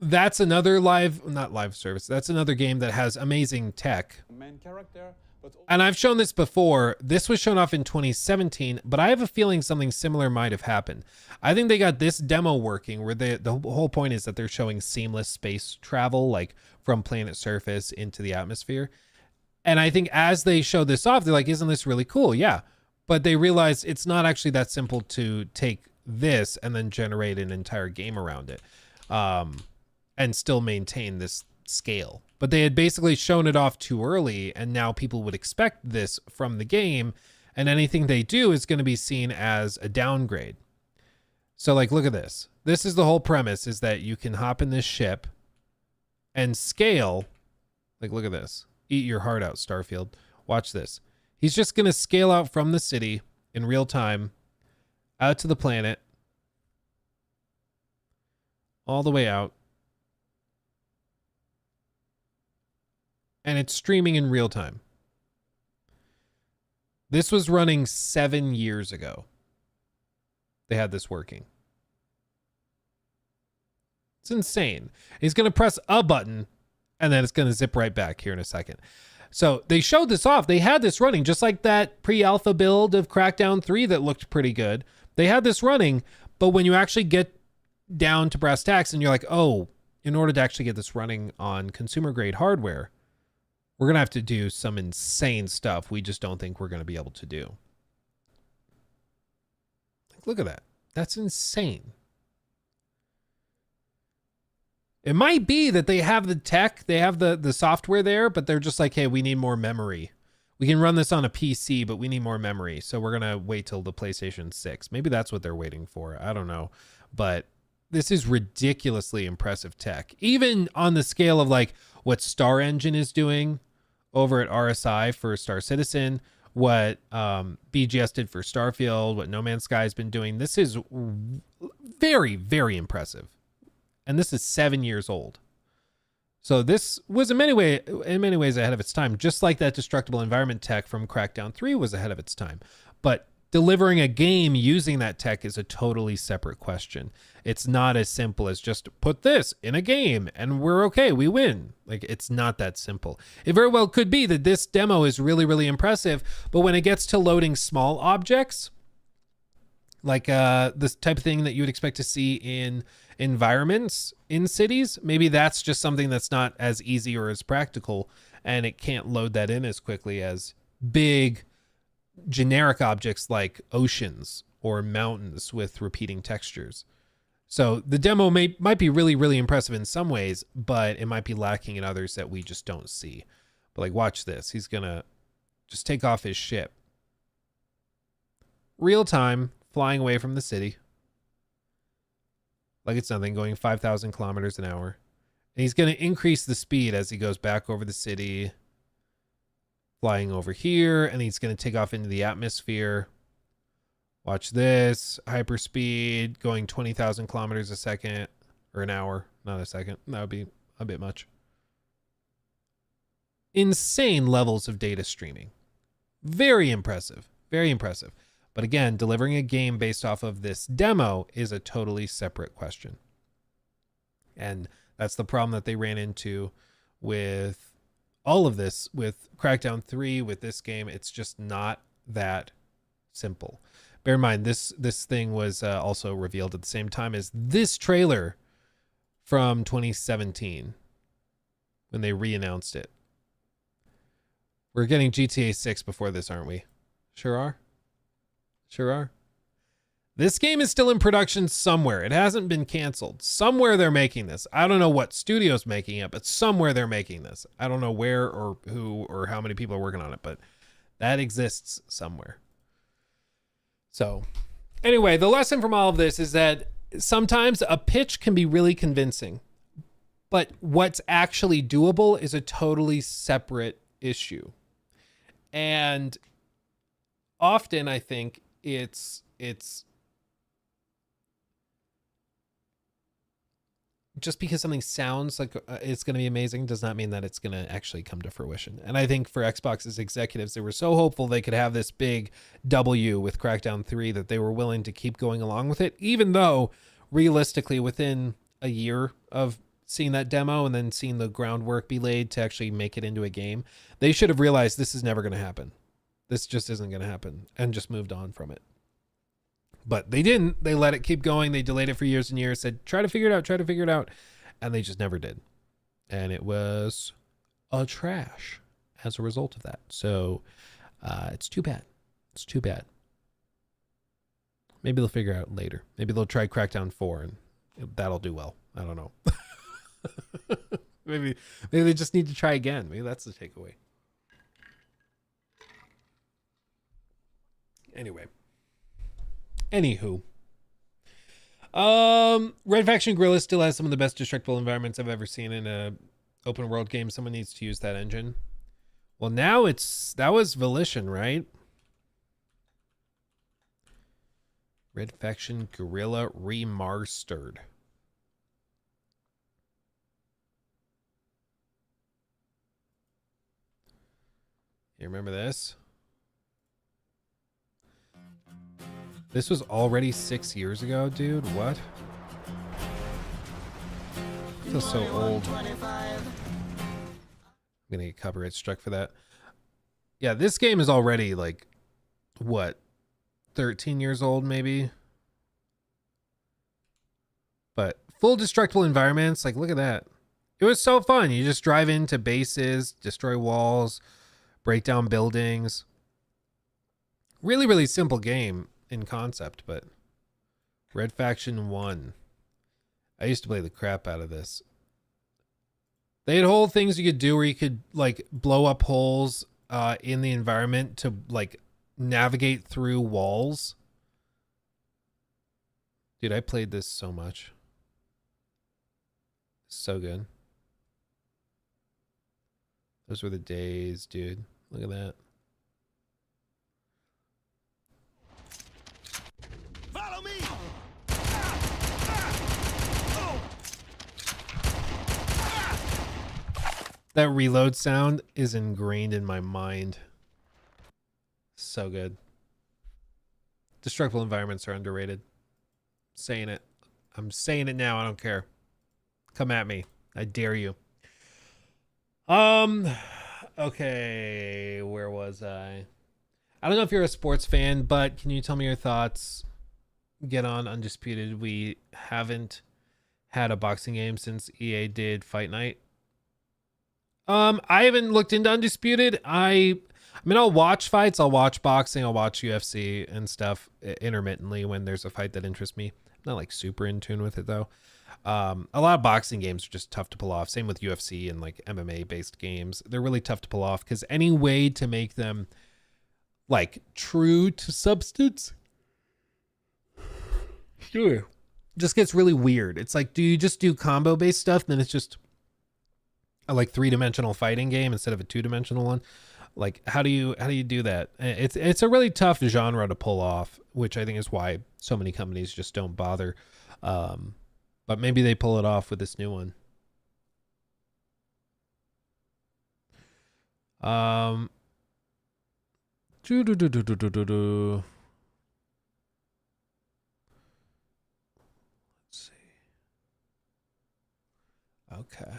that's another not live service. That's another game that has amazing tech. Main character, but And I've shown this before. This was shown off in 2017, but I have a feeling something similar might have happened. I think they got this demo working where the whole point is that they're showing seamless space travel, like from planet surface into the atmosphere. And I think as they showed this off, they're like, isn't this really cool? Yeah. But they realized it's not actually that simple to take this and then generate an entire game around it, and still maintain this scale. But they had basically shown it off too early, and now people would expect this from the game, and anything they do is going to be seen as a downgrade. So like, look at this. This is the whole premise, is that you can hop in this ship and scale. Like, look at this. Eat your heart out, Starfield. Watch this. He's just going to scale out from the city in real time out to the planet, all the way out. And it's streaming in real time. This was running 7 years ago. They had this working. It's insane. He's going to press a button, and then it's going to zip right back here in a second. So they showed this off. They had this running, just like that pre-alpha build of Crackdown 3 that looked pretty good. They had this running, but when you actually get down to brass tacks and you're like, oh, in order to actually get this running on consumer grade hardware, we're going to have to do some insane stuff we just don't think we're going to be able to do. Look at that. That's insane. It might be that they have the tech, they have the software there, but they're just like, hey, we need more memory. We can run this on a PC, but we need more memory. So we're going to wait till the PlayStation 6. Maybe that's what they're waiting for. I don't know. But this is ridiculously impressive tech. Even on the scale of like what Star Engine is doing over at RSI for Star Citizen, what BGS did for Starfield, what No Man's Sky has been doing. This is very, very impressive. And this is 7 years old. So this was in many ways ahead of its time, just like that destructible environment tech from Crackdown 3 was ahead of its time. But delivering a game using that tech is a totally separate question. It's not as simple as just put this in a game and we're okay, we win. Like, it's not that simple. It very well could be that this demo is really, really impressive, but when it gets to loading small objects, like this type of thing that you would expect to see in environments in cities, maybe that's just something that's not as easy or as practical, and it can't load that in as quickly as big generic objects like oceans or mountains with repeating textures. So the demo might be really, really impressive in some ways, but it might be lacking in others that we just don't see. But like, watch this. He's gonna just take off his ship. Real time, flying away from the city. Like it's nothing, going 5,000 kilometers an hour. And he's going to increase the speed as he goes back over the city, flying over here, and he's going to take off into the atmosphere. Watch this, hyperspeed, going 20,000 kilometers a second, or an hour, not a second. That would be a bit much. Insane levels of data streaming. Very impressive, very impressive. But again, delivering a game based off of this demo is a totally separate question. And that's the problem that they ran into with all of this, with Crackdown 3, with this game. It's just not that simple. Bear in mind, this thing was also revealed at the same time as this trailer from 2017 when they re-announced it. We're getting GTA 6 before this, aren't we? Sure are. Sure are. This game is still in production somewhere. It hasn't been canceled. Somewhere they're making this. I don't know what studio's making it, but somewhere they're making this. I don't know where or who or how many people are working on it, but that exists somewhere. So anyway, the lesson from all of this is that sometimes a pitch can be really convincing, but what's actually doable is a totally separate issue. And often I think it's just because something sounds like it's going to be amazing does not mean that it's going to actually come to fruition. And I think for Xbox's executives, they were so hopeful they could have this big W with Crackdown 3 that they were willing to keep going along with it, even though realistically within a year of seeing that demo and then seeing the groundwork be laid to actually make it into a game, they should have realized this is never going to happen. This just isn't going to happen, and just moved on from it. But they didn't. They let it keep going. They delayed it for years and years, said, try to figure it out. And they just never did. And it was a trash as a result of that. So it's too bad. It's too bad. Maybe they'll figure it out later. Maybe they'll try Crackdown 4 and that'll do well. I don't know. maybe they just need to try again. Maybe that's the takeaway. Anyway. Anywho. Red Faction Guerrilla still has some of the best destructible environments I've ever seen in a open world game. Someone needs to use that engine. Well, now that was Volition, right? Red Faction Guerrilla Remastered. You remember this? This was already 6 years ago, dude. What? I feel so old. I'm gonna get copyright struck for that. Yeah, this game is already like, what, 13 years old maybe? But full destructible environments, like look at that. It was so fun. You just drive into bases, destroy walls, break down buildings. Really, really simple game in concept, but Red Faction 1. I used to play the crap out of this. They had whole things you could do where you could like blow up holes in the environment to like navigate through walls. Dude, I played this so much. So good. Those were the days, dude. Look at that. Follow me! That reload sound is ingrained in my mind. So good. Destructible environments are underrated. Saying it. I'm saying it now. I don't care. Come at me. I dare you. Okay. Where was I? I don't know if you're a sports fan, but can you tell me your thoughts? Get on Undisputed. We haven't had a boxing game since EA did Fight Night. I haven't looked into Undisputed. I mean, I'll watch fights. I'll watch boxing. I'll watch UFC and stuff intermittently when there's a fight that interests me. I'm not like super in tune with it though. A lot of boxing games are just tough to pull off. Same with UFC and like MMA based games. They're really tough to pull off because any way to make them like true to substance, sure, just gets really weird. It's like, do you just do combo based stuff? Then it's just a like 3-dimensional fighting game instead of a 2-dimensional one. Like, how do you do that? It's a really tough genre to pull off, which I think is why so many companies just don't bother. But maybe they pull it off with this new one. Let's see. Okay.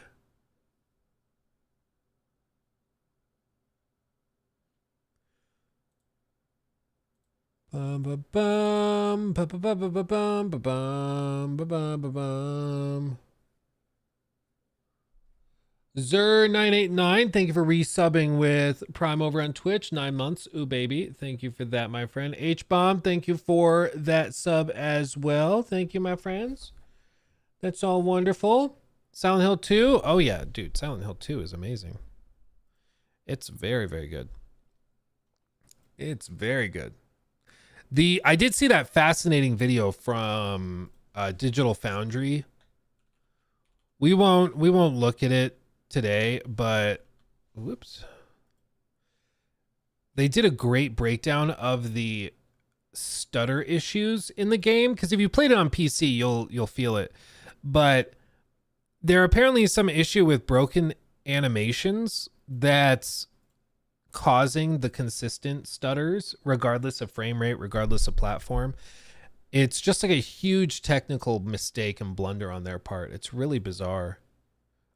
Bum, bum, bum, bum, bum, bum, bum, bum, bum, bum, bum, bum. Zer989, thank you for resubbing with Prime over on Twitch. 9 months. Ooh, baby. Thank you for that, my friend. H-Bomb, thank you for that sub as well. Thank you, my friends. That's all wonderful. Silent Hill 2. Oh, yeah, dude. Silent Hill 2 is amazing. It's very, very good. It's very good. I did see that fascinating video from Digital Foundry. We won't look at it today, but whoops. They did a great breakdown of the stutter issues in the game, because if you played it on PC, you'll feel it. But there apparently is some issue with broken animations that's causing the consistent stutters, regardless of frame rate, regardless of platform. It's just like a huge technical mistake and blunder on their part. It's really bizarre,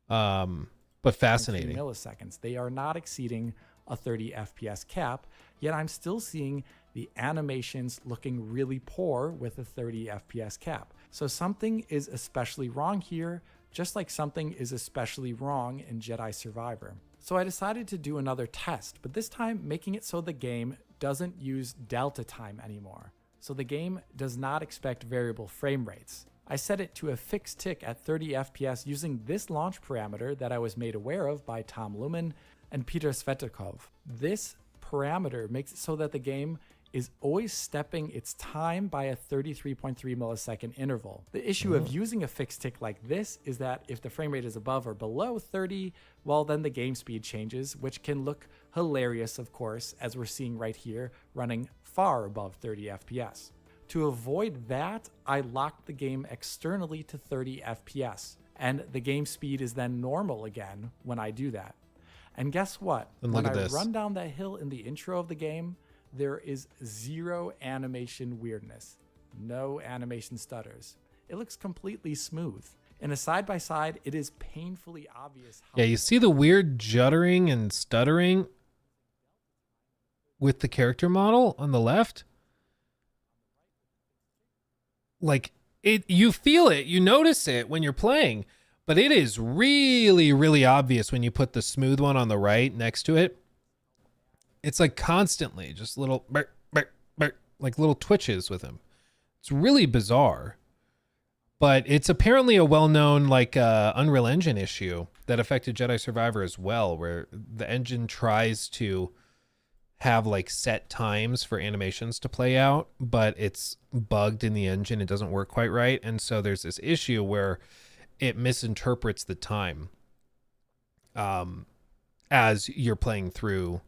but fascinating. Milliseconds. They are not exceeding a 30 FPS cap, yet I'm still seeing the animations looking really poor with a 30 FPS cap. So something is especially wrong here, just like something is especially wrong in Jedi Survivor. So I decided to do another test, but this time making it so the game doesn't use delta time anymore. So the game does not expect variable frame rates. I set it to a fixed tick at 30 FPS using this launch parameter that I was made aware of by Tom Lumen and Peter Svetikov. This parameter makes it so that the game is always stepping its time by a 33.3 millisecond interval. The issue of using a fixed tick like this is that if the frame rate is above or below 30, well, then the game speed changes, which can look hilarious, of course, as we're seeing right here, running far above 30 FPS. To avoid that, I locked the game externally to 30 FPS, and the game speed is then normal again when I do that. And guess what? And when look at I this. run down that hill in the intro of the game, there is zero animation weirdness, no animation stutters. It looks completely smooth. In a side-by-side, it is painfully obvious how Yeah, you see the weird juddering and stuttering with the character model on the left? Like, you feel it, you notice it when you're playing, but it is really, really obvious when you put the smooth one on the right next to it. It's like constantly just little like little twitches with him. It's really bizarre, but it's apparently a well-known like Unreal Engine issue that affected Jedi Survivor as well, where the engine tries to have like set times for animations to play out, but it's bugged in the engine. It doesn't work quite right. And so there's this issue where it misinterprets the time as you're playing through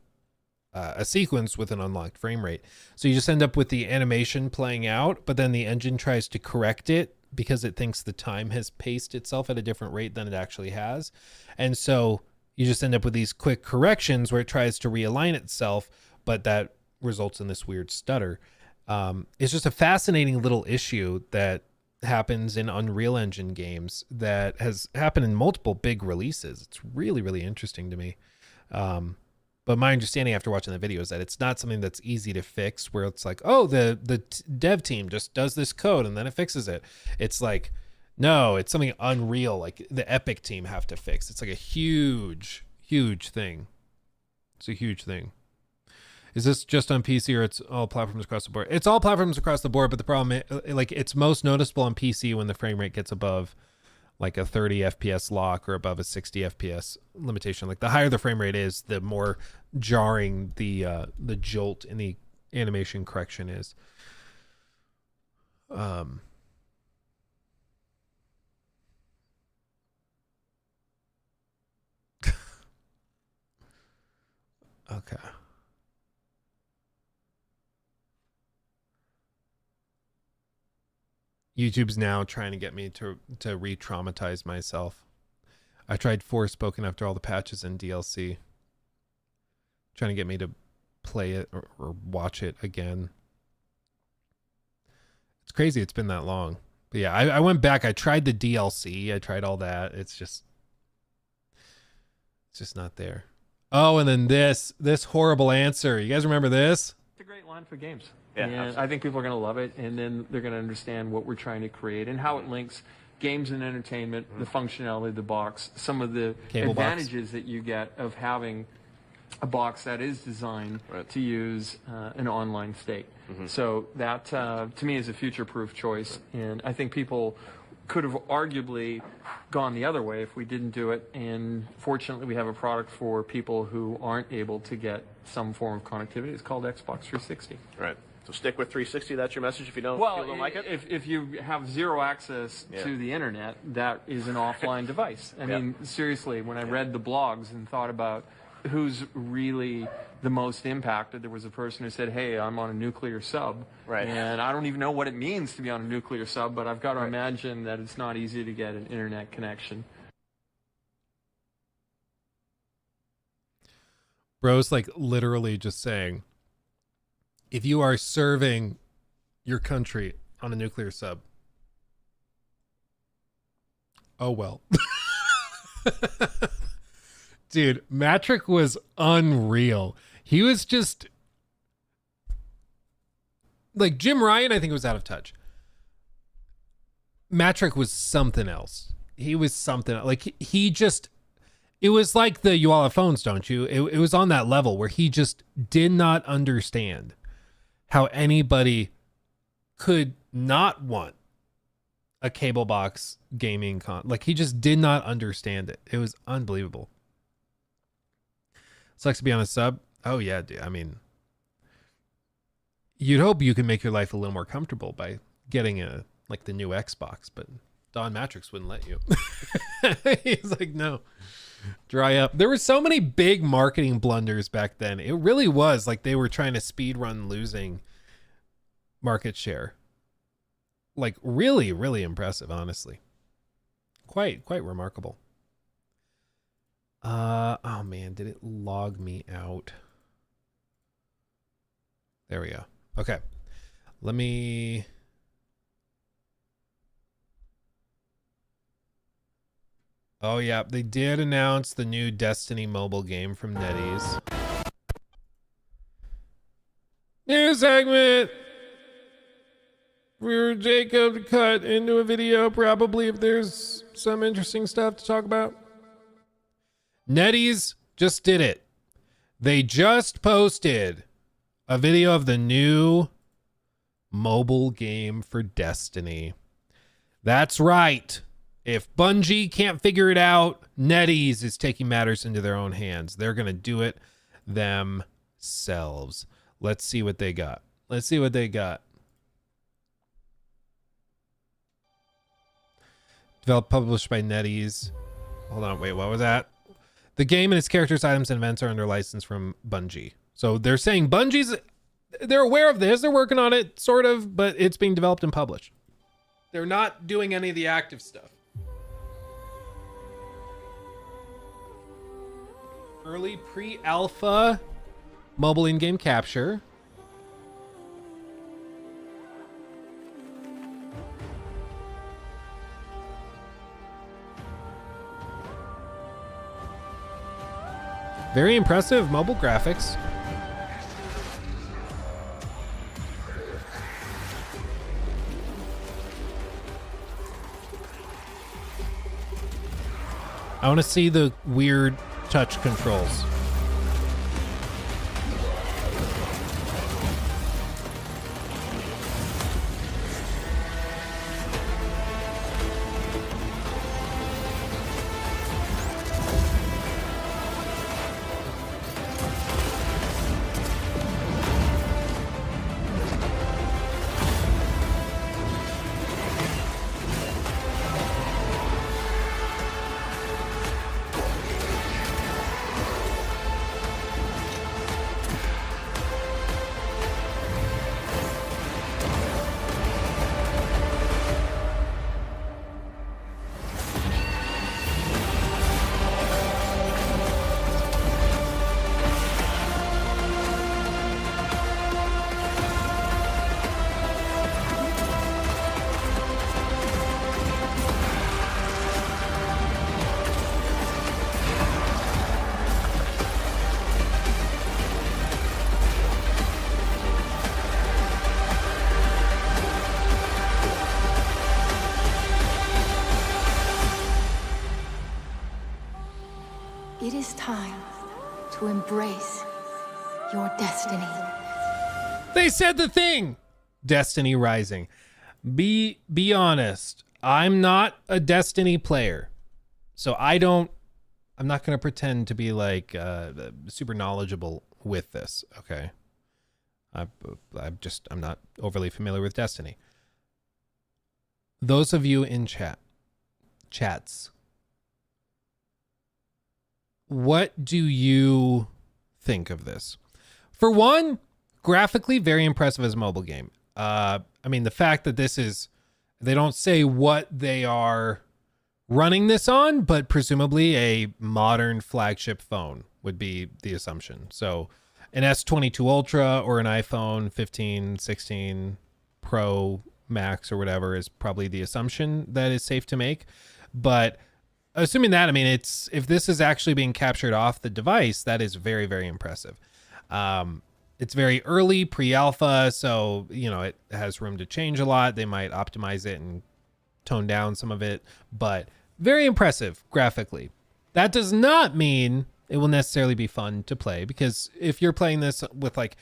a sequence with an unlocked frame rate. So you just end up with the animation playing out, but then the engine tries to correct it because it thinks the time has paced itself at a different rate than it actually has. And so you just end up with these quick corrections where it tries to realign itself, but that results in this weird stutter. It's just a fascinating little issue that happens in Unreal Engine games that has happened in multiple big releases. It's really, really interesting to me. But my understanding after watching the video is that it's not something that's easy to fix, where it's like, oh, the dev team just does this code and then it fixes it. It's like, no, it's something Unreal, like the Epic team have to fix. It's like a huge, huge thing. It's a huge thing. Is this just on PC or it's all platforms across the board? It's all platforms across the board, but the problem is, like, it's most noticeable on PC when the frame rate gets above like a 30 FPS lock or above a 60 FPS limitation. Like the higher the frame rate is, the more jarring the jolt in the animation correction is. Okay. YouTube's now trying to get me to re-traumatize myself. I tried Forspoken after all the patches and DLC. Trying to get me to play it or watch it again. It's crazy it's been that long. But yeah, I went back. I tried the DLC. I tried all that. It's just not there. Oh, and then this horrible answer. You guys remember this? It's a great line for games. Yeah, and absolutely. I think people are going to love it, and then they're going to understand what we're trying to create and how it links games and entertainment, the functionality of the box, some of the Cable box. advantages that you get of having a box that is designed to use an online state. So that, to me, is a future-proof choice, and I think people could have arguably gone the other way if we didn't do it, and fortunately we have a product for people who aren't able to get some form of connectivity. It's called Xbox 360. Right. So stick with 360. That's your message. If you don't, like it. If you have zero access to the internet, that is an offline device. I mean, seriously, when I read the blogs and thought about who's really the most impacted, there was a person who said, hey, I'm on a nuclear sub, and I don't even know what it means to be on a nuclear sub, but I've got to imagine that it's not easy to get an internet connection. Bro's like literally just saying, if you are serving your country on a nuclear sub, oh well. Dude, Matrick was unreal. He was just like Jim Ryan, I think was out of touch. Matrick was something else. He was something like he just, it was like the you all have phones, don't you? It was on that level where he just did not understand how anybody could not want a cable box gaming like he just did not understand it. It was unbelievable. Sucks to be on a sub. Oh yeah, dude. I mean, you'd hope you can make your life a little more comfortable by getting a like the new Xbox, but Don Matrix wouldn't let you. He's like, no, dry up. There were so many big marketing blunders back then. It really was like they were trying to speed run losing market share. Like really, really impressive, honestly. Quite remarkable. Oh man, did it log me out? There we go. Okay. Let me... Oh yeah, they did announce the new Destiny mobile game from NetEase. New segment for Jacob to cut into a video, probably if there's some interesting stuff to talk about. NetEase just did it. They just posted a video of the new mobile game for Destiny. That's right. If Bungie can't figure it out, NetEase is taking matters into their own hands. They're going to do it themselves. Let's see what they got. Let's see what they got. Developed, published by NetEase. Hold on, wait, what was that? The game and its characters, items, and events are under license from Bungie. So they're saying Bungie's, they're aware of this, they're working on it, sort of, but it's being developed and published. They're not doing any of the active stuff. Early pre-alpha mobile in-game capture. Very impressive mobile graphics. I want to see the weird touch controls. It is time to embrace your destiny. They said the thing. Destiny Rising. Be honest. I'm not a Destiny player. So I'm not going to pretend to be like super knowledgeable with this, okay? I'm not overly familiar with Destiny. Those of you in chats, what do you think of this? For one, graphically very impressive as a mobile game. I mean, the fact that this is, they don't say what they are running this on, but presumably a modern flagship phone would be the assumption. So an S22 Ultra or an iPhone 15, 16 Pro Max or whatever is probably the assumption that is safe to make. But assuming that, I mean, if this is actually being captured off the device, that is very, very impressive. It's very early, pre-alpha, so, you know, it has room to change a lot. They might optimize it and tone down some of it, but very impressive graphically. That does not mean it will necessarily be fun to play, because if you're playing this with like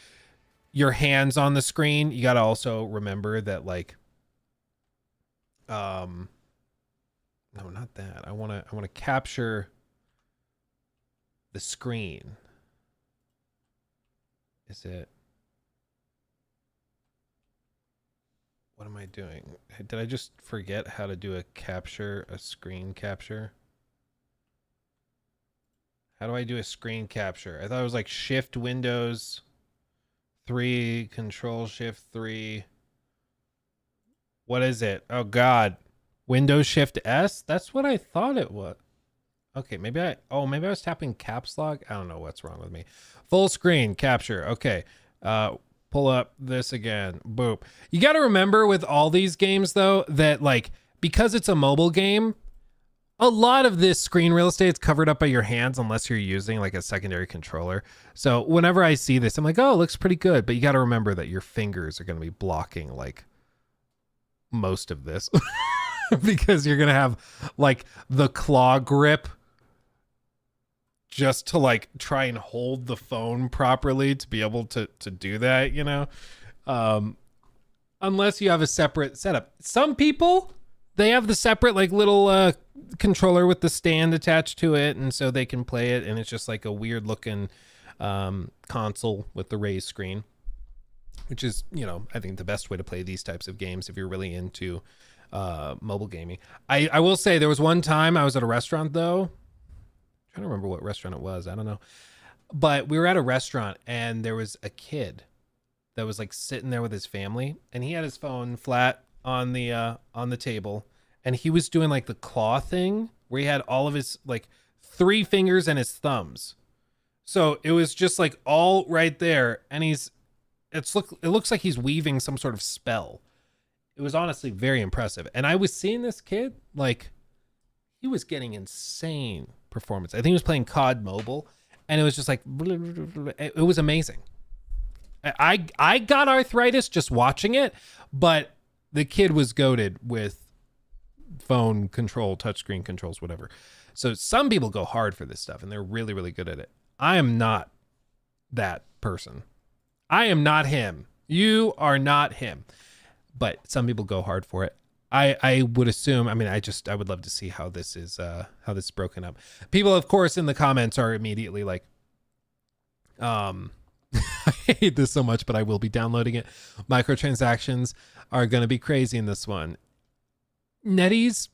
your hands on the screen, you got to also remember that like, no, not that. I want to capture the screen. Is it? What am I doing? Did I just forget how to do a screen capture? How do I do a screen capture? I thought it was like Shift Windows 3, Control Shift 3. What is it? Oh God. Windows Shift S? That's what I thought it was. Okay, maybe I was tapping caps lock. I don't know what's wrong with me. Full screen capture. Okay. Pull up this again. Boop. You got to remember with all these games though, that like, because it's a mobile game, a lot of this screen real estate is covered up by your hands unless you're using like a secondary controller. So whenever I see this, I'm like, oh, it looks pretty good. But you got to remember that your fingers are going to be blocking like most of this because you're going to have like the claw grip just to like try and hold the phone properly to be able to do that, you know, unless you have a separate setup. Some people, they have the separate like little controller with the stand attached to it, and so they can play it, and it's just like a weird looking console with the raised screen, which is, you know, I think the best way to play these types of games if you're really into mobile gaming. I will say there was one time I was at a restaurant though. I'm trying to remember what restaurant it was. I don't know. But we were at a restaurant and there was a kid that was like sitting there with his family, and he had his phone flat on the table, and he was doing like the claw thing where he had all of his like 3 fingers and his thumbs. So it was just like all right there, and it looks like he's weaving some sort of spell. It was honestly very impressive. And I was seeing this kid, like, he was getting insane performance. I think he was playing COD Mobile, and it was just like, it was amazing. I got arthritis just watching it, but the kid was goated with phone control, touchscreen controls, whatever. So some people go hard for this stuff, and they're really, really good at it. I am not that person. I am not him. You are not him. But some people go hard for it. I would assume, I mean, I would love to see how this is broken up. People, of course, in the comments are immediately like, I hate this so much, but I will be downloading it. Microtransactions are going to be crazy in this one. NetEase,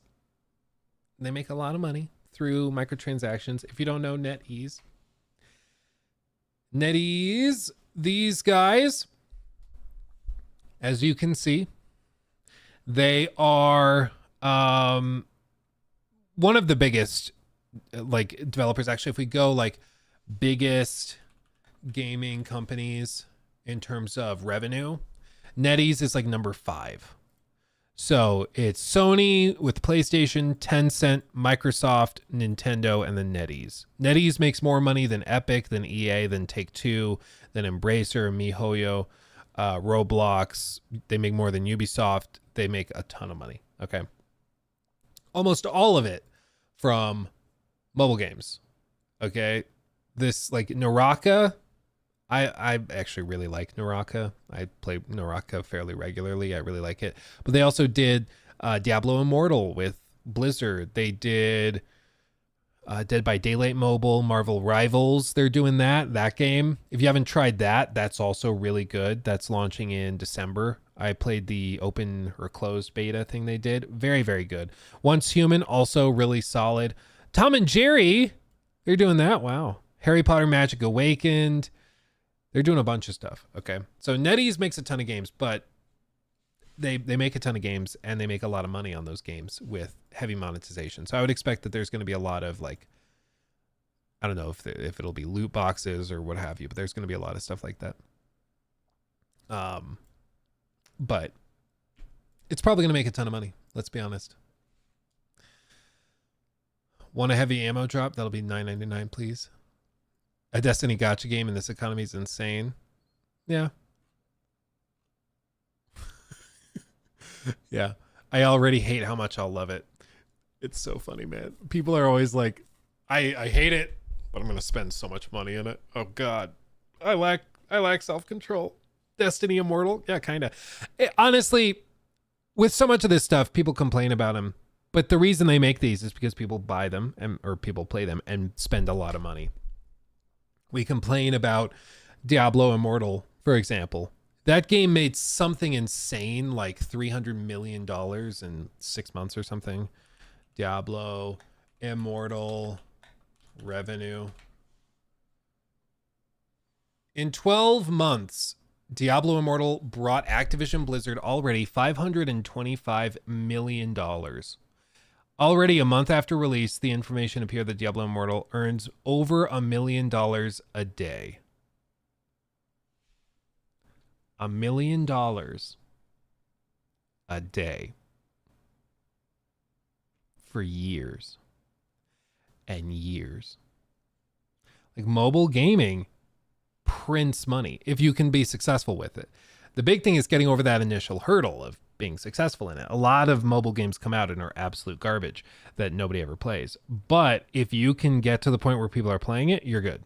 they make a lot of money through microtransactions. If you don't know NetEase, these guys, as you can see, they are one of the biggest like developers. Actually, if we go like biggest gaming companies in terms of revenue, NetEase is like number 5. So it's Sony with PlayStation, Tencent, Microsoft, Nintendo, and then NetEase. NetEase makes more money than Epic, than EA, than Take-Two, than Embracer, MiHoYo, Roblox. They make more than Ubisoft. They make a ton of money. Okay. Almost all of it from mobile games. Okay. This like Naraka. I actually really like Naraka. I play Naraka fairly regularly. I really like it. But they also did Diablo Immortal with Blizzard. They did Dead by Daylight Mobile, Marvel Rivals. They're doing that game. If you haven't tried that, that's also really good. That's launching in December. I played the open or closed beta thing they did. Very, very good. Once Human, also really solid. Tom and Jerry, they're doing that. Wow. Harry Potter Magic Awakened. They're doing a bunch of stuff. Okay. So NetEase makes a ton of games, but they make a ton of games, and they make a lot of money on those games with heavy monetization. So I would expect that there's going to be a lot of like I don't know if it'll be loot boxes or what have you, but there's going to be a lot of stuff like that. But it's probably going to make a ton of money. Let's be honest. Want a heavy ammo drop? That'll be $9.99, please. A Destiny gacha game in this economy is insane. Yeah. Yeah. I already hate how much I'll love it. It's so funny, man. People are always like, I hate it, but I'm going to spend so much money in it. Oh God. I lack self-control. Destiny Immortal? Yeah, kind of. Honestly, with so much of this stuff, people complain about them. But the reason they make these is because people buy them or people play them and spend a lot of money. We complain about Diablo Immortal, for example. That game made something insane, like $300 million in 6 months or something. Diablo Immortal revenue. In 12 months, Diablo Immortal brought Activision Blizzard already $525 million. Already a month after release, the information appeared that Diablo Immortal earns over $1 million a day. $1 million a day. For years. And years. Like, mobile gaming prints money if you can be successful with it. The big thing is getting over that initial hurdle of being successful in it. A lot of mobile games come out and are absolute garbage that nobody ever plays. But if you can get to the point where people are playing it, you're good.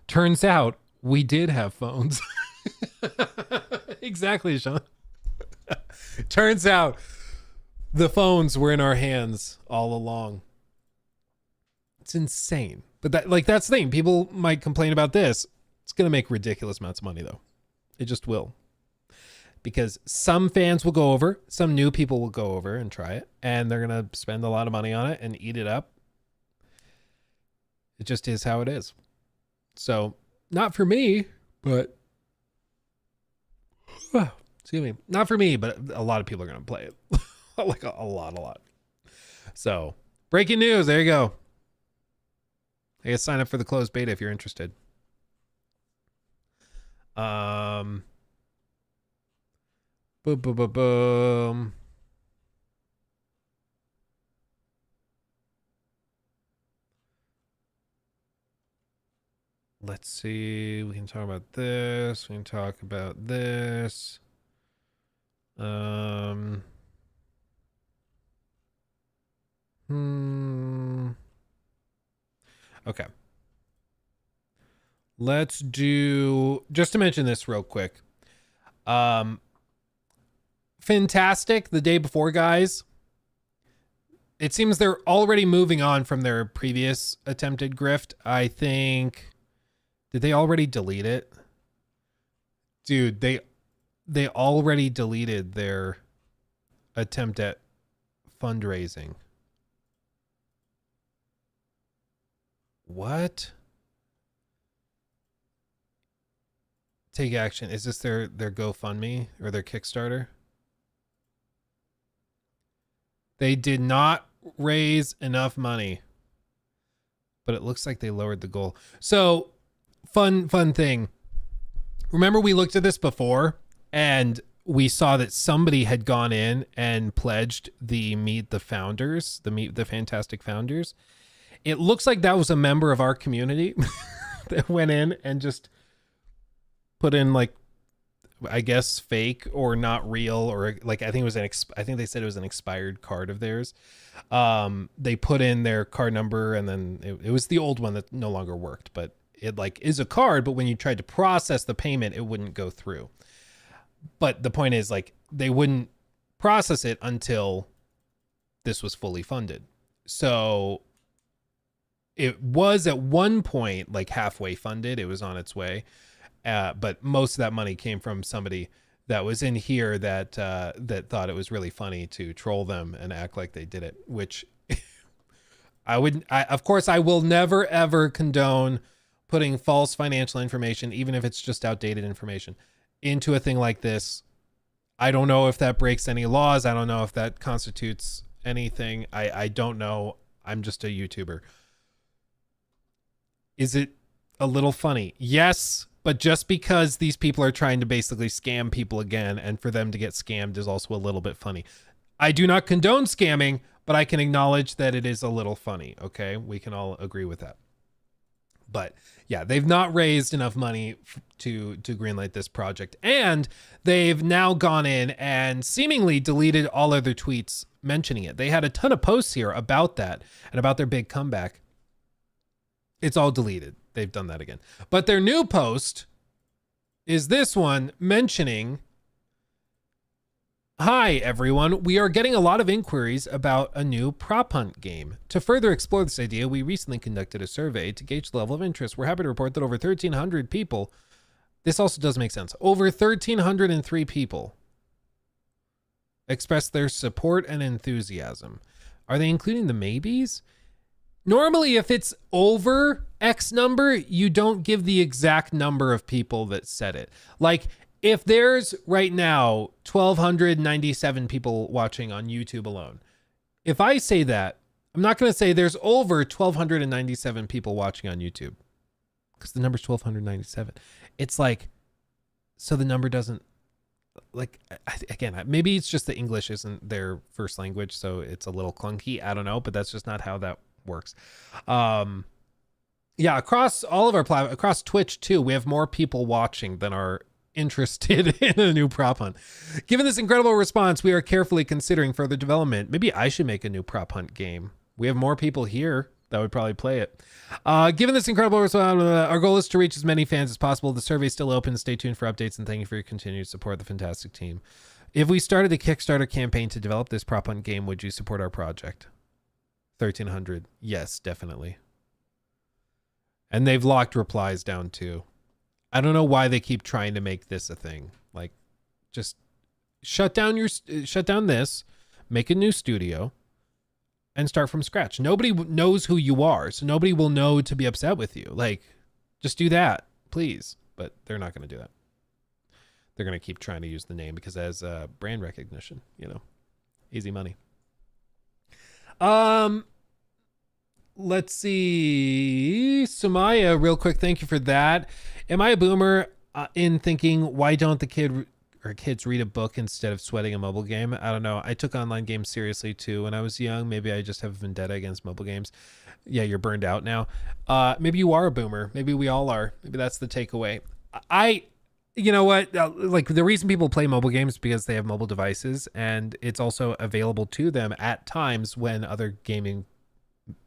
Turns out we did have phones. Exactly, Sean. Turns out the phones were in our hands all along. It's insane. But that's the thing. People might complain about this. It's going to make ridiculous amounts of money, though. It just will. Because some fans will go over, some new people will go over and try it, and they're going to spend a lot of money on it and eat it up. It just is how it is. So, not for me, but... excuse me. Not for me, but a lot of people are going to play it. Like a lot. So, breaking news. There you go. I guess sign up for the closed beta if you're interested. Boom. Let's see. We can talk about this. We can talk about this. Okay. Let's do, just to mention this real quick. Fantastic, the day before, guys. It seems they're already moving on from their previous attempted grift. I think, did they already delete it? Dude, they already deleted their attempt at fundraising. What? Take action. Is this their GoFundMe or their Kickstarter? They did not raise enough money, but it looks like they lowered the goal. So, fun thing. Remember we looked at this before and we saw that somebody had gone in and pledged the Meet the Founders, the Fantastic Founders. It looks like that was a member of our community that went in and just put in, like, I guess fake or not real, or like I think it was I think they said it was an expired card of theirs. They put in their card number and then it was the old one that no longer worked, but it like is a card, but when you tried to process the payment, it wouldn't go through. But the point is, like, they wouldn't process it until this was fully funded. So it was at one point like halfway funded. It was on its way. But most of that money came from somebody that was in here that thought it was really funny to troll them and act like they did it, which of course I will never ever condone putting false financial information, even if it's just outdated information, into a thing like this. I don't know if that breaks any laws. I don't know if that constitutes anything. I don't know. I'm just a YouTuber. Is it a little funny? Yes, but just because these people are trying to basically scam people again, and for them to get scammed is also a little bit funny. I do not condone scamming, but I can acknowledge that it is a little funny. Okay, we can all agree with that. But yeah, they've not raised enough money to greenlight this project, and they've now gone in and seemingly deleted all other tweets mentioning it. They had a ton of posts here about that and about their big comeback. It's all deleted. They've done that again. But their new post is this one mentioning, "Hi, everyone. We are getting a lot of inquiries about a new prop hunt game. To further explore this idea, we recently conducted a survey to gauge the level of interest. We're happy to report that over 1,300 people," this also doesn't make sense, "over 1,303 people expressed their support and enthusiasm." Are they including the maybes? Normally, if it's over X number, you don't give the exact number of people that said it. Like, if there's right now 1,297 people watching on YouTube alone, if I say that, I'm not going to say there's over 1,297 people watching on YouTube, because the number's 1,297. It's like, so the number doesn't, like, again, maybe it's just the English isn't their first language, so it's a little clunky. I don't know, but that's just not how that works. Yeah, across all of our platforms, across Twitch too, we have more people watching than are interested in a new prop hunt. Given this incredible response, we are carefully considering further development. Maybe I should make a new prop hunt game. We have more people here that would probably play it. Given this incredible response, our goal is to reach as many fans as possible. The survey is still open. Stay tuned for updates, and thank you for your continued support of the fantastic team. If we started a Kickstarter campaign to develop this prop hunt game, would you support our project? 1,300. Yes, definitely. And they've locked replies down too. I don't know why they keep trying to make this a thing. Like, just shut down this, make a new studio, and start from scratch. Nobody knows who you are, so nobody will know to be upset with you. Like, just do that, please. But they're not going to do that. They're going to keep trying to use the name because it has brand recognition, you know, easy money. Let's see. Sumaya, real quick, thank you for that. Am I a boomer in thinking, why don't the kids read a book instead of sweating a mobile game? I don't know. I took online games seriously too when I was young. Maybe I just have a vendetta against mobile games. Yeah, you're burned out now. Maybe you are a boomer. Maybe we all are. Maybe that's the takeaway. You know what? Like, the reason people play mobile games is because they have mobile devices, and it's also available to them at times when other gaming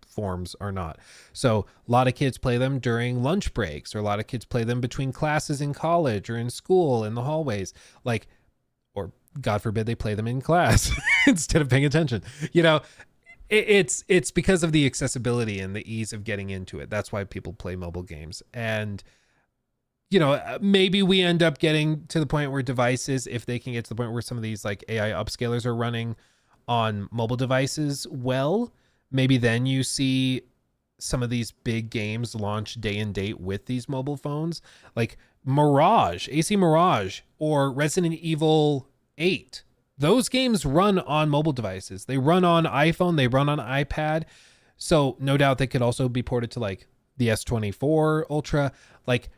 forms are not. So a lot of kids play them during lunch breaks, or a lot of kids play them between classes in college or in school in the hallways, like, or God forbid they play them in class instead of paying attention. You know, it's because of the accessibility and the ease of getting into it. That's why people play mobile games. And you know, maybe we end up getting to the point where devices, if they can get to the point where some of these like AI upscalers are running on mobile devices, well, maybe then you see some of these big games launch day and date with these mobile phones, like Mirage, AC Mirage, or Resident Evil 8. Those games run on mobile devices. They run on iPhone, they run on iPad. So no doubt they could also be ported to like the S24 Ultra. Like,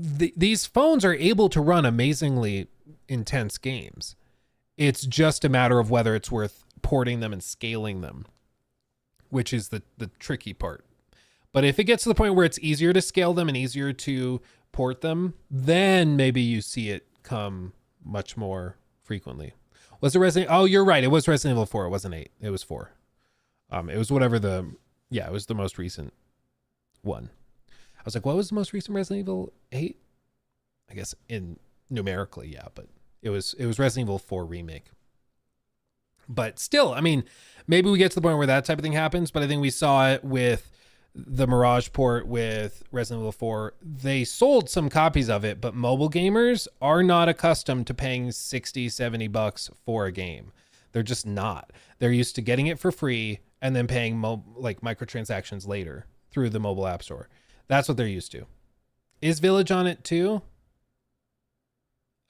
these phones are able to run amazingly intense games. It's just a matter of whether it's worth porting them and scaling them, which is the tricky part. But if it gets to the point where it's easier to scale them and easier to port them, then maybe you see it come much more frequently. Was it Resident? Oh, you're right. It was Resident Evil 4. It wasn't 8. It was 4. It was whatever it was the most recent one. I was like, what was the most recent Resident Evil 8? I guess in numerically, yeah, but it was Resident Evil 4 remake. But still, I mean, maybe we get to the point where that type of thing happens, but I think we saw it with the Mirage port with Resident Evil 4. They sold some copies of it, but mobile gamers are not accustomed to paying $60-$70 for a game. They're just not. They're used to getting it for free and then paying like microtransactions later through the mobile app store. That's what they're used to. Is Village on it too?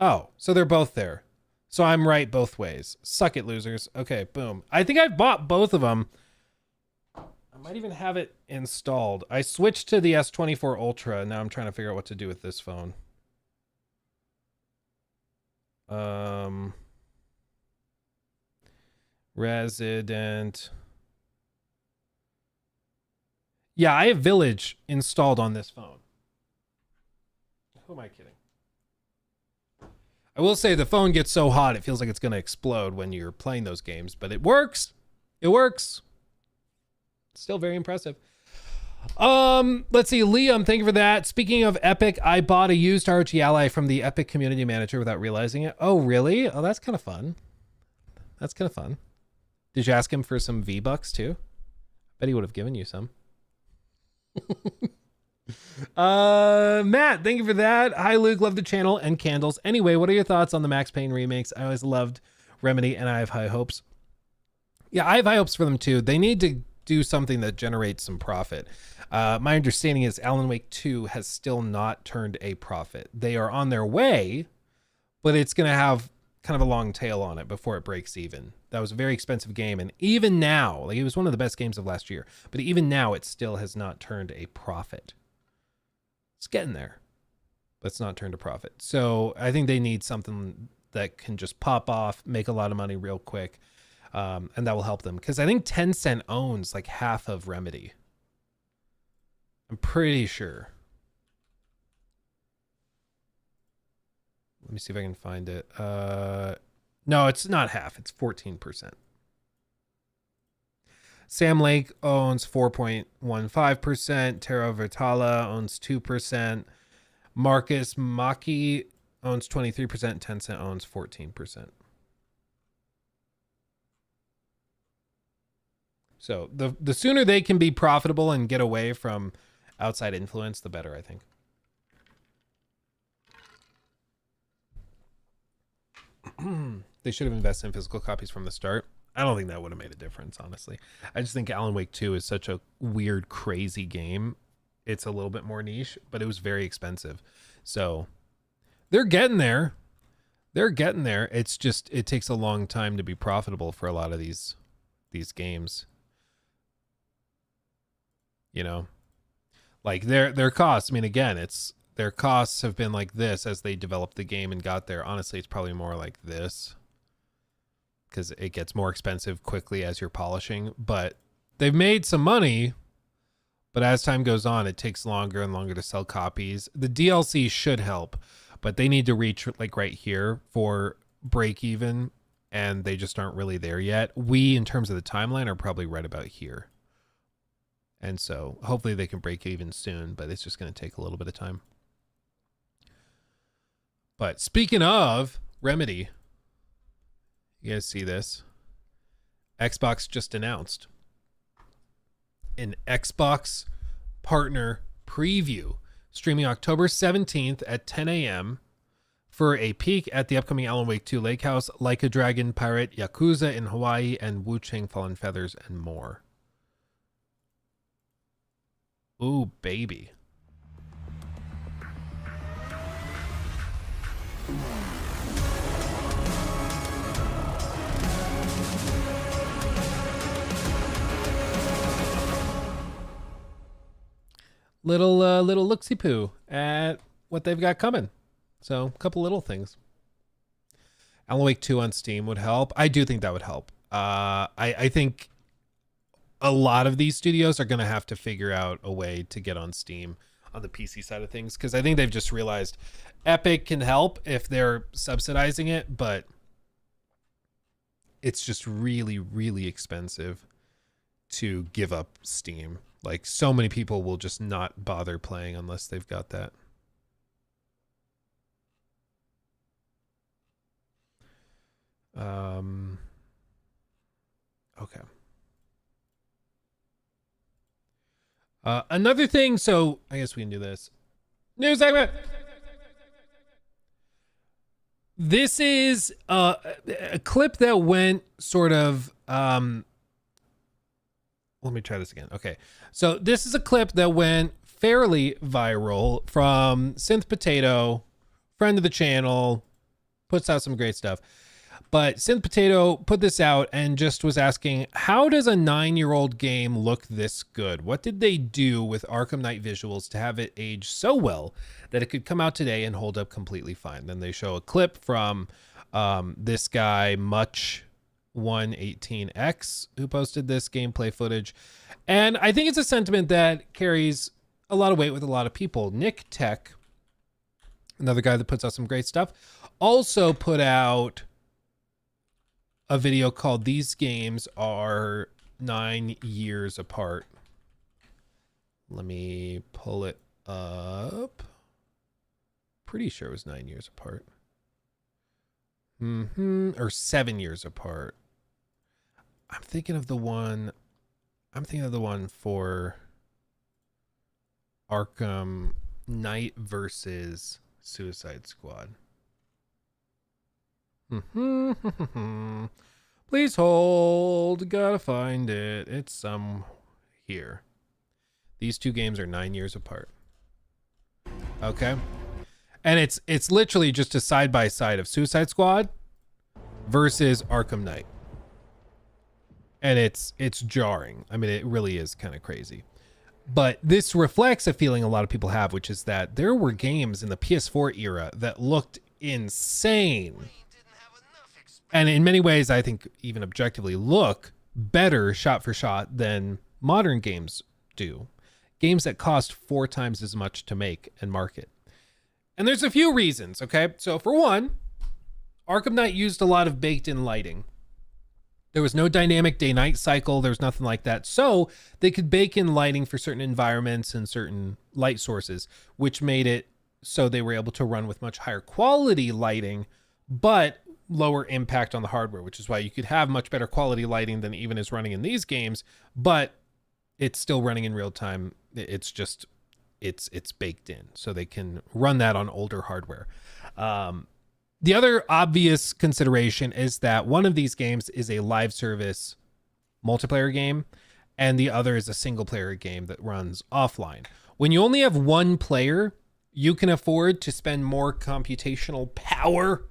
Oh, so they're both there. So I'm right both ways. Suck it, losers. Okay, boom. I think I've bought both of them. I might even have it installed. I switched to the S24 Ultra. Now I'm trying to figure out what to do with this phone. Resident. Yeah, I have Village installed on this phone. Who am I kidding? I will say the phone gets so hot it feels like it's going to explode when you're playing those games, but it works. It works. Still very impressive. Let's see, Liam, thank you for that. Speaking of Epic, I bought a used ROG Ally from the Epic community manager without realizing it. Oh, really? Oh, that's kind of fun. That's kind of fun. Did you ask him for some V-Bucks too? Bet he would have given you some. Matt, thank you for that. Hi, Luke. Love the channel and candles. Anyway, what are your thoughts on the Max Payne remakes? I always loved Remedy and I have high hopes. Yeah, I have high hopes for them too. They need to do something that generates some profit. My understanding is Alan Wake 2 has still not turned a profit. They are on their way, but it's going to have kind of a long tail on it before it breaks even. That was a very expensive game, and even now, like, it was one of the best games of last year, but even now it still has not turned a profit. It's getting there, but it's not turned a profit. So I think they need something that can just pop off, make a lot of money real quick, and that will help them. Because I think Tencent owns like half of Remedy. I'm pretty sure. Let me see if I can find it. No, it's not half. It's 14%. Sam Lake owns 4.15%. Terra Vitala owns 2%. Marcus Maki owns 23%. Tencent owns 14%. So the sooner they can be profitable and get away from outside influence, the better, I think. They should have invested in physical copies from the start. I don't think that would have made a difference, honestly. I just think Alan Wake 2 is such a weird, crazy game. It's a little bit more niche, but it was very expensive. So they're getting there. They're getting there. It's just, it takes a long time to be profitable for a lot of these games. You know, like their costs. I mean, again, their costs have been like this as they developed the game and got there. Honestly, it's probably more like this because it gets more expensive quickly as you're polishing, but they've made some money. But as time goes on, it takes longer and longer to sell copies. The DLC should help, but they need to reach like right here for break even, and they just aren't really there yet. We, in terms of the timeline, are probably right about here. And so hopefully they can break even soon, but it's just going to take a little bit of time. But speaking of Remedy, you guys see this? Xbox just announced an Xbox partner preview streaming October 17th at 10 a.m. for a peek at the upcoming Alan Wake 2 Lake House, Like a Dragon, Pirate, Yakuza in Hawaii, and Wu Chang Fallen Feathers, and more. Ooh, baby. Little looksy poo at what they've got coming. So a couple little things. Alan Wake 2 on Steam would help. I do think that would help. I think a lot of these studios are going to have to figure out a way to get on Steam on the PC side of things, because I think they've just realized Epic can help if they're subsidizing it, but it's just really, really expensive to give up Steam. Like, so many people will just not bother playing unless they've got that. Okay. Another thing, so I guess we can do this. News segment. This is a clip that went sort of let me try this again. Okay. So this is a clip that went fairly viral from Synth Potato, friend of the channel, puts out some great stuff. But Synth Potato put this out and just was asking, how does a 9-year-old game look this good? What did they do with Arkham Knight visuals to have it age so well that it could come out today and hold up completely fine? Then they show a clip from this guy, Much118X, who posted this gameplay footage. And I think it's a sentiment that carries a lot of weight with a lot of people. Nick Tech, another guy that puts out some great stuff, also put out a video called "These Games Are 9 Years Apart." Let me pull it up. Pretty sure it was 9 years apart. Or 7 years apart. I'm thinking of the one for Arkham Knight versus Suicide Squad. Please hold. Gotta find it. It's some here. These two games are 9 years apart. Okay. And it's literally just a side by side of Suicide Squad versus Arkham Knight. And it's jarring. I mean, it really is kind of crazy. But this reflects a feeling a lot of people have, which is that there were games in the PS4 era that looked insane. And in many ways, I think even objectively look better shot for shot than modern games do. Games that cost 4 times as much to make and market. And there's a few reasons, okay? So for one, Arkham Knight used a lot of baked-in lighting. There was no dynamic day-night cycle. There was nothing like that. So they could bake in lighting for certain environments and certain light sources, which made it so they were able to run with much higher quality lighting, but lower impact on the hardware, which is why you could have much better quality lighting than even is running in these games, but it's still running in real time. It's just, it's baked in, so they can run that on older hardware. The other obvious consideration is that one of these games is a live service multiplayer game, and the other is a single player game that runs offline. When you only have one player, you can afford to spend more computational power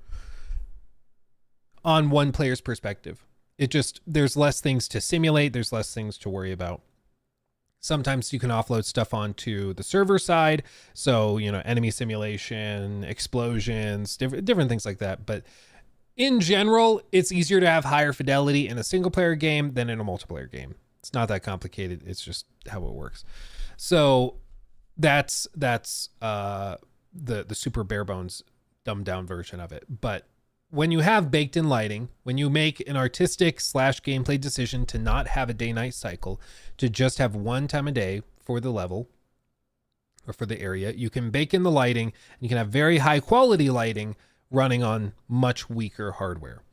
on one player's perspective. There's less things to simulate. There's less things to worry about. Sometimes you can offload stuff onto the server side. So, enemy simulation, explosions, different things like that. But in general, it's easier to have higher fidelity in a single player game than in a multiplayer game. It's not that complicated. It's just how it works. So that's the super bare bones dumbed down version of it. But when you have baked in lighting, when you make an artistic / gameplay decision to not have a day-night cycle, to just have one time a day for the level or for the area, you can bake in the lighting, and you can have very high quality lighting running on much weaker hardware.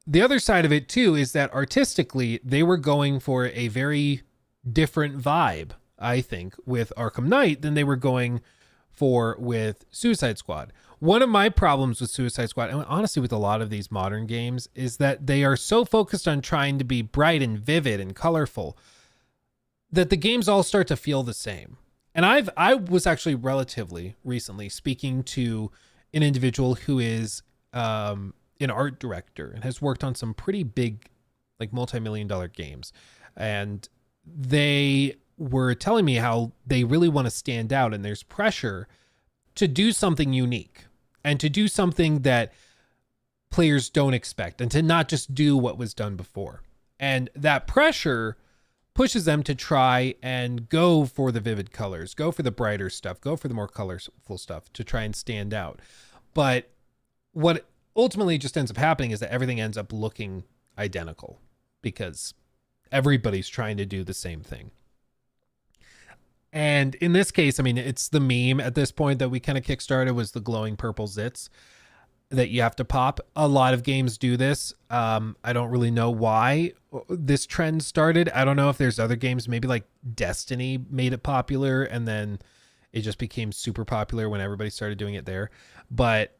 The other side of it too is that artistically, they were going for a very different vibe, I think, with Arkham Knight than they were going for with Suicide Squad. One of my problems with Suicide Squad, and honestly with a lot of these modern games, is that they are so focused on trying to be bright and vivid and colorful that the games all start to feel the same. And I was actually relatively recently speaking to an individual who is an art director and has worked on some pretty big, like multi-million-dollar games. And they were telling me how they really want to stand out, and there's pressure to do something unique and to do something that players don't expect, and to not just do what was done before. And that pressure pushes them to try and go for the vivid colors, go for the brighter stuff, go for the more colorful stuff to try and stand out. But what ultimately just ends up happening is that everything ends up looking identical because everybody's trying to do the same thing. And in this case, I mean, it's the meme at this point that we kind of kickstarted was the glowing purple zits that you have to pop. A lot of games do this. I don't really know why this trend started. I don't know if there's other games, maybe like Destiny made it popular and then it just became super popular when everybody started doing it there. But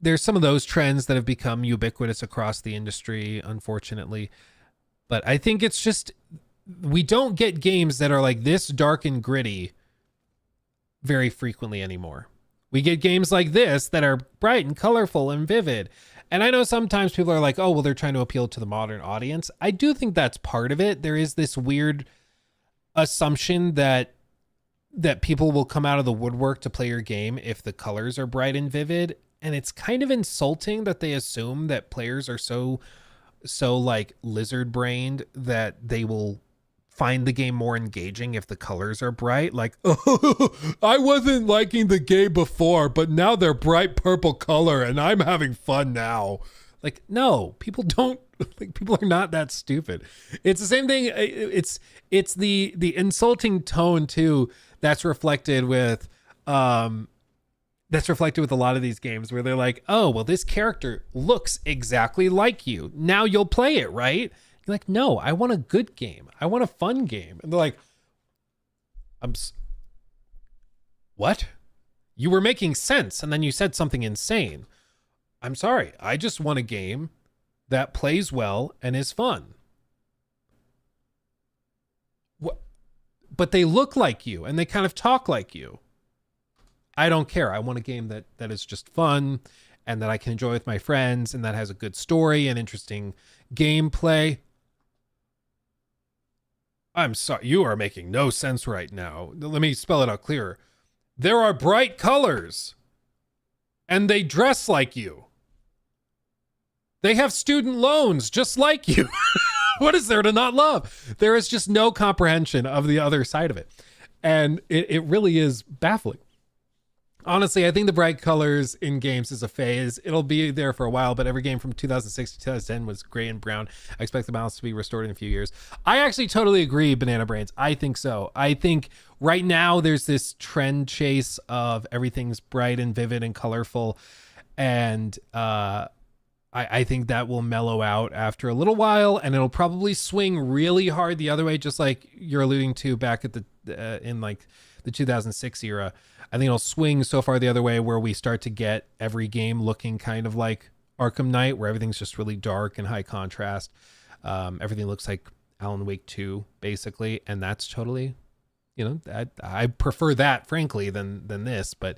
there's some of those trends that have become ubiquitous across the industry, unfortunately. But I think it's just, we don't get games that are like this dark and gritty very frequently anymore. We get games like this that are bright and colorful and vivid. And I know sometimes people are like, oh, well, they're trying to appeal to the modern audience. I do think that's part of it. There is this weird assumption that people will come out of the woodwork to play your game if the colors are bright and vivid. And it's kind of insulting that they assume that players are so like lizard brained that they will find the game more engaging if the colors are bright. Like, oh, I wasn't liking the game before, but now they're bright purple color and I'm having fun now. Like, no, people don't, like, people are not that stupid. It's the same thing. It's the insulting tone too that's reflected with a lot of these games where they're like, oh, well, this character looks exactly like you. Now you'll play it, right? You're like, no, I want a good game. I want a fun game. And they're like, what? You were making sense, and then you said something insane. I'm sorry. I just want a game that plays well and is fun. What? But they look like you, and they kind of talk like you. I don't care. I want a game that is just fun and that I can enjoy with my friends and that has a good story and interesting gameplay. I'm sorry. You are making no sense right now. Let me spell it out clearer. There are bright colors and they dress like you. They have student loans just like you. What is there to not love? There is just no comprehension of the other side of it. And it really is baffling. Honestly, I think the bright colors in games is a phase. It'll be there for a while, but every game from 2006 to 2010 was gray and brown. I expect the balance to be restored in a few years. I actually totally agree, Banana Brains. I think so. I think right now there's this trend chase of everything's bright and vivid and colorful. And I think that will mellow out after a little while, and it'll probably swing really hard the other way, just like you're alluding to back at in like the 2006 era. I think it'll swing so far the other way where we start to get every game looking kind of like Arkham Knight, where everything's just really dark and high contrast. Everything looks like Alan Wake 2, basically. And that's totally, I prefer that, frankly, than this. But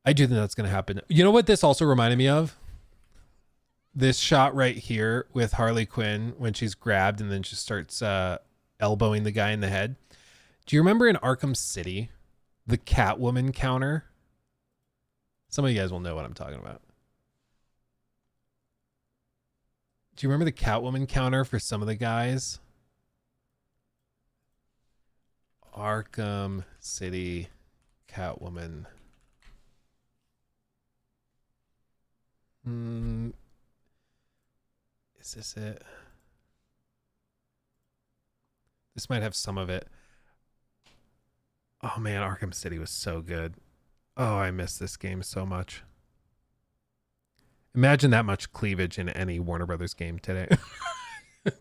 I do think that's going to happen. You know what this also reminded me of? This shot right here with Harley Quinn when she's grabbed and then she starts elbowing the guy in the head. Do you remember in Arkham City, the Catwoman counter? Some of you guys will know what I'm talking about. Do you remember the Catwoman counter for some of the guys? Arkham City Catwoman. Is this it? This might have some of it. Oh man, Arkham City was so good. Oh, I miss this game so much. Imagine that much cleavage in any Warner Brothers game today.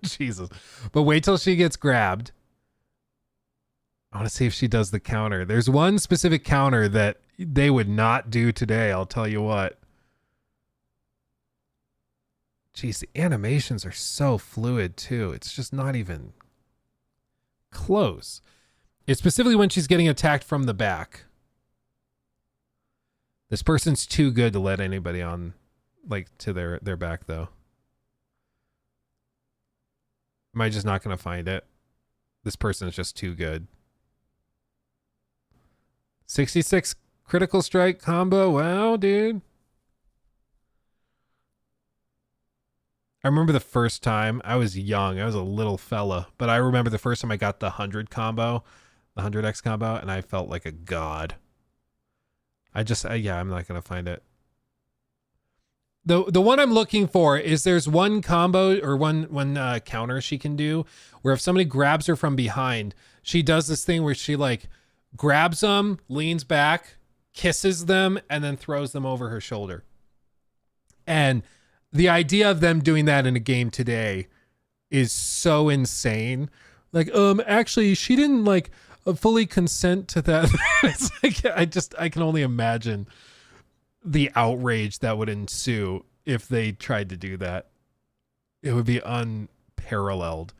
Jesus. But wait till she gets grabbed. I want to see if she does the counter. There's one specific counter that they would not do today, I'll tell you what. Jeez, the animations are so fluid too. It's just not even close. It's specifically when she's getting attacked from the back. This person's too good to let anybody on, like, to their back, though. Am I just not going to find it? This person is just too good. 66 critical strike combo. Wow, dude. I remember the first time. I was young. I was a little fella. But I remember the first time I got the 100 combo. The 100x combo, and I felt like a god. I'm not gonna find it. The one I'm looking for is there's one combo or one counter she can do where if somebody grabs her from behind, she does this thing where she like grabs them, leans back, kisses them, and then throws them over her shoulder. And the idea of them doing that in a game today is so insane. Like, actually, she didn't like fully consent to that. It's like I can only imagine the outrage that would ensue if they tried to do that. It would be unparalleled.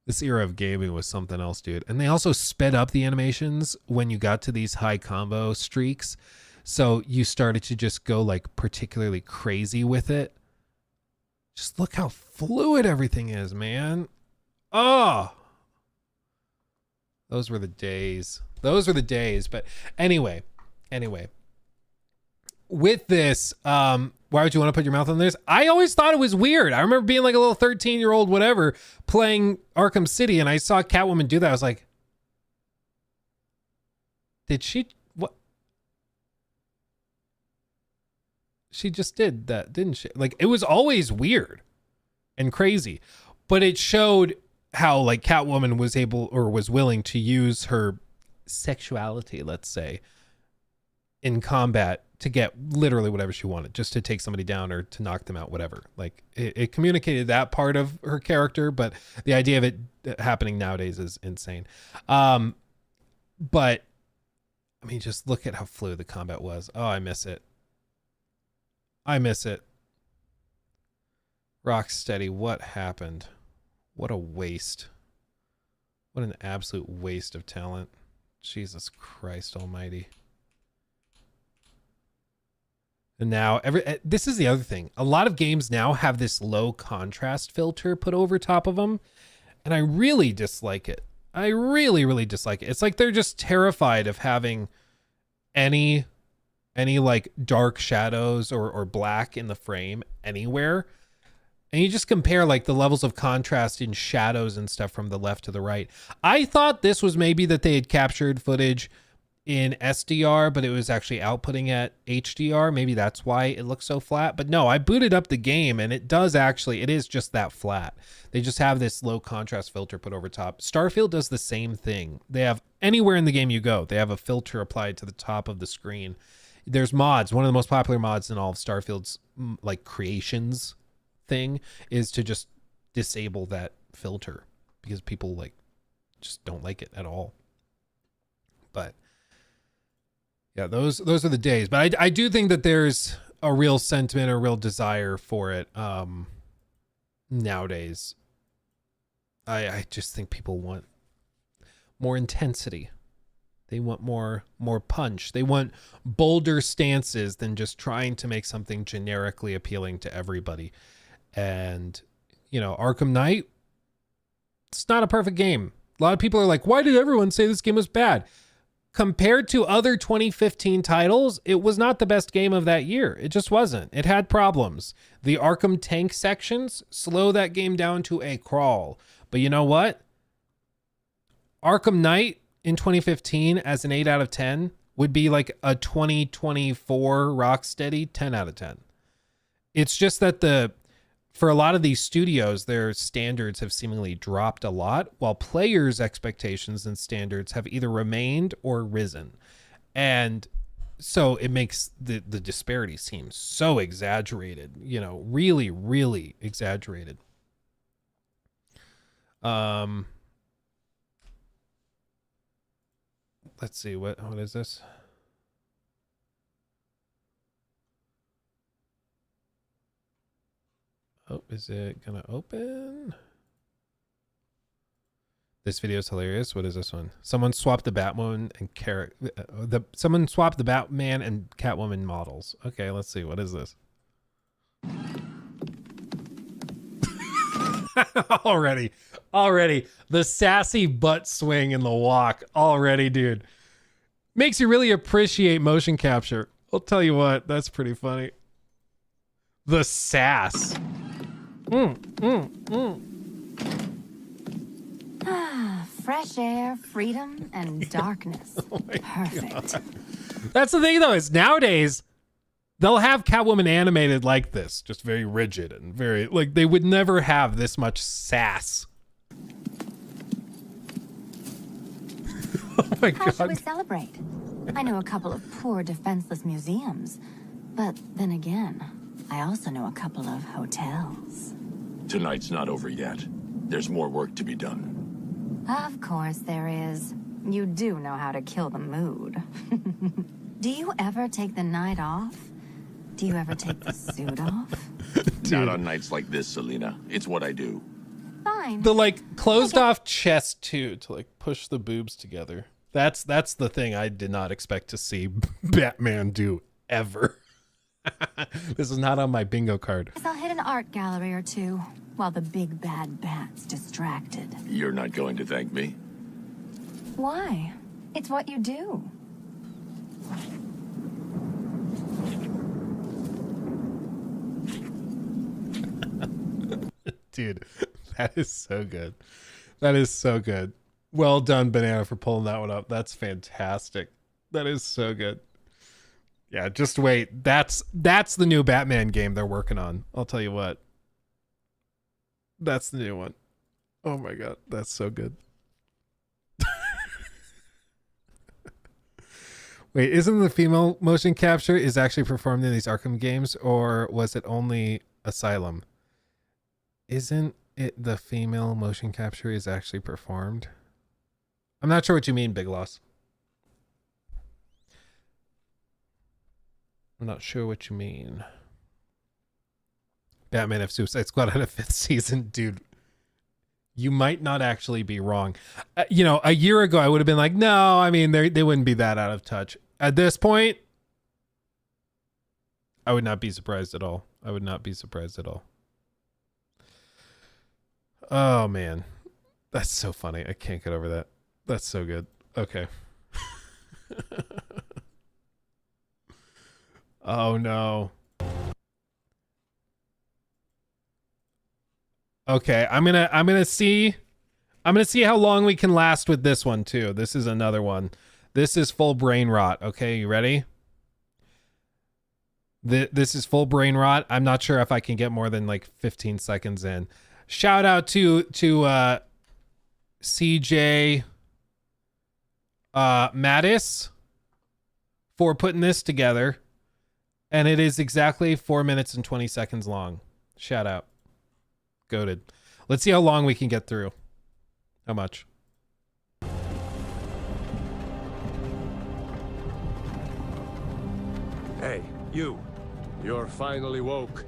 This era of gaming was something else, dude. And they also sped up the animations when you got to these high combo streaks. So you started to just go like particularly crazy with it. Just look how fluid everything is, man. Oh, those were the days. Those were the days. But anyway, with this, why would you want to put your mouth on this? I always thought it was weird. I remember being like a little 13-year-old, whatever, playing Arkham City, and I saw Catwoman do that. I was like, did she? What? She just did that, didn't she? Like, it was always weird and crazy, but it showed how like Catwoman was able or was willing to use her sexuality, let's say, in combat to get literally whatever she wanted, just to take somebody down or to knock them out, whatever. Like it communicated that part of her character, but the idea of it happening nowadays is insane. But I mean, just look at how fluid the combat was. Oh, I miss it. I miss it. Rocksteady, what happened? What a waste. What an absolute waste of talent. Jesus Christ almighty. And now this is the other thing. A lot of games now have this low contrast filter put over top of them, and I really dislike it. I really, really dislike it. It's like they're just terrified of having any like dark shadows or black in the frame anywhere. And you just compare like the levels of contrast in shadows and stuff from the left to the right. I thought this was maybe that they had captured footage in SDR, but it was actually outputting at HDR. Maybe that's why it looks so flat. But no, I booted up the game and it is just that flat. They just have this low contrast filter put over top. Starfield does the same thing. They have anywhere in the game you go, they have a filter applied to the top of the screen. There's mods. One of the most popular mods in all of Starfield's like creations thing is to just disable that filter because people like just don't like it at all. But yeah, those are the days. But I do think that there's a real sentiment, a real desire for it nowadays. I just think people want more intensity. They want more punch. They want bolder stances than just trying to make something generically appealing to everybody. And, you know, Arkham Knight, it's not a perfect game. A lot of people are like, why did everyone say this game was bad? Compared to other 2015 titles, it was not the best game of that year. It just wasn't. It had problems. The Arkham tank sections slow that game down to a crawl. But you know what? Arkham Knight in 2015 as an 8 out of 10 would be like a 2024 Rocksteady 10 out of 10. It's just that for a lot of these studios, their standards have seemingly dropped a lot, while players' expectations and standards have either remained or risen. And so it makes the disparity seem so exaggerated, you know, really, really exaggerated. Let's see, what is this? Oh, is it gonna open? This video is hilarious. What is this one? Someone swapped the Batwoman and someone swapped the Batman and Catwoman models. Okay, let's see. What is this? Already the sassy butt swing and the walk already, dude, makes you really appreciate motion capture. I'll tell you what, that's pretty funny. The sass. Fresh air, freedom, and darkness. Perfect. God. That's the thing though, is nowadays they'll have Catwoman animated like this, just very rigid and very like they would never have this much sass. Oh my God. How should we celebrate? I know a couple of poor, defenseless museums, but then again, I also know a couple of hotels. Tonight's not over yet. There's more work to be done. Of course there is. You do know how to kill the mood. Do you ever take the night off? Do you ever take the suit off? Not on nights like this, Selena. It's what I do. Fine. The like closed off chest too to like push the boobs together. That's the thing I did not expect to see Batman do ever. This is not on my bingo card. I'll hit an art gallery or two while the big bad bat's distracted. You're not going to thank me? Why? It's what you do. Dude, that is so good. That is so good. Well done, Banana, for pulling that one up. That's fantastic. That is so good. Yeah, just wait. That's the new Batman game they're working on. I'll tell you what. That's the new one. Oh my god, that's so good. Wait, isn't the female motion capture is actually performed in these Arkham games, or was it only Asylum? Isn't it the female motion capture is actually performed? I'm not sure what you mean, Big Loss. I'm not sure what you mean. Batman of Suicide Squad had a 5th season, dude. You might not actually be wrong. You know, a year ago I would have been like, no, I mean they wouldn't be that out of touch. At this point, I would not be surprised at all. I would not be surprised at all. Oh man, that's so funny. I can't get over that. That's so good. Okay. Oh no. Okay, I'm gonna see how long we can last with this one too. This is another one. This is full brain rot. Okay, you ready? This is full brain rot. I'm not sure if I can get more than like 15 seconds in. Shout out to CJ Mattis for putting this together. And it is exactly 4 minutes and 20 seconds long. Shout out. Goated. Let's see how long we can get through. How much? Hey, you. You're finally woke.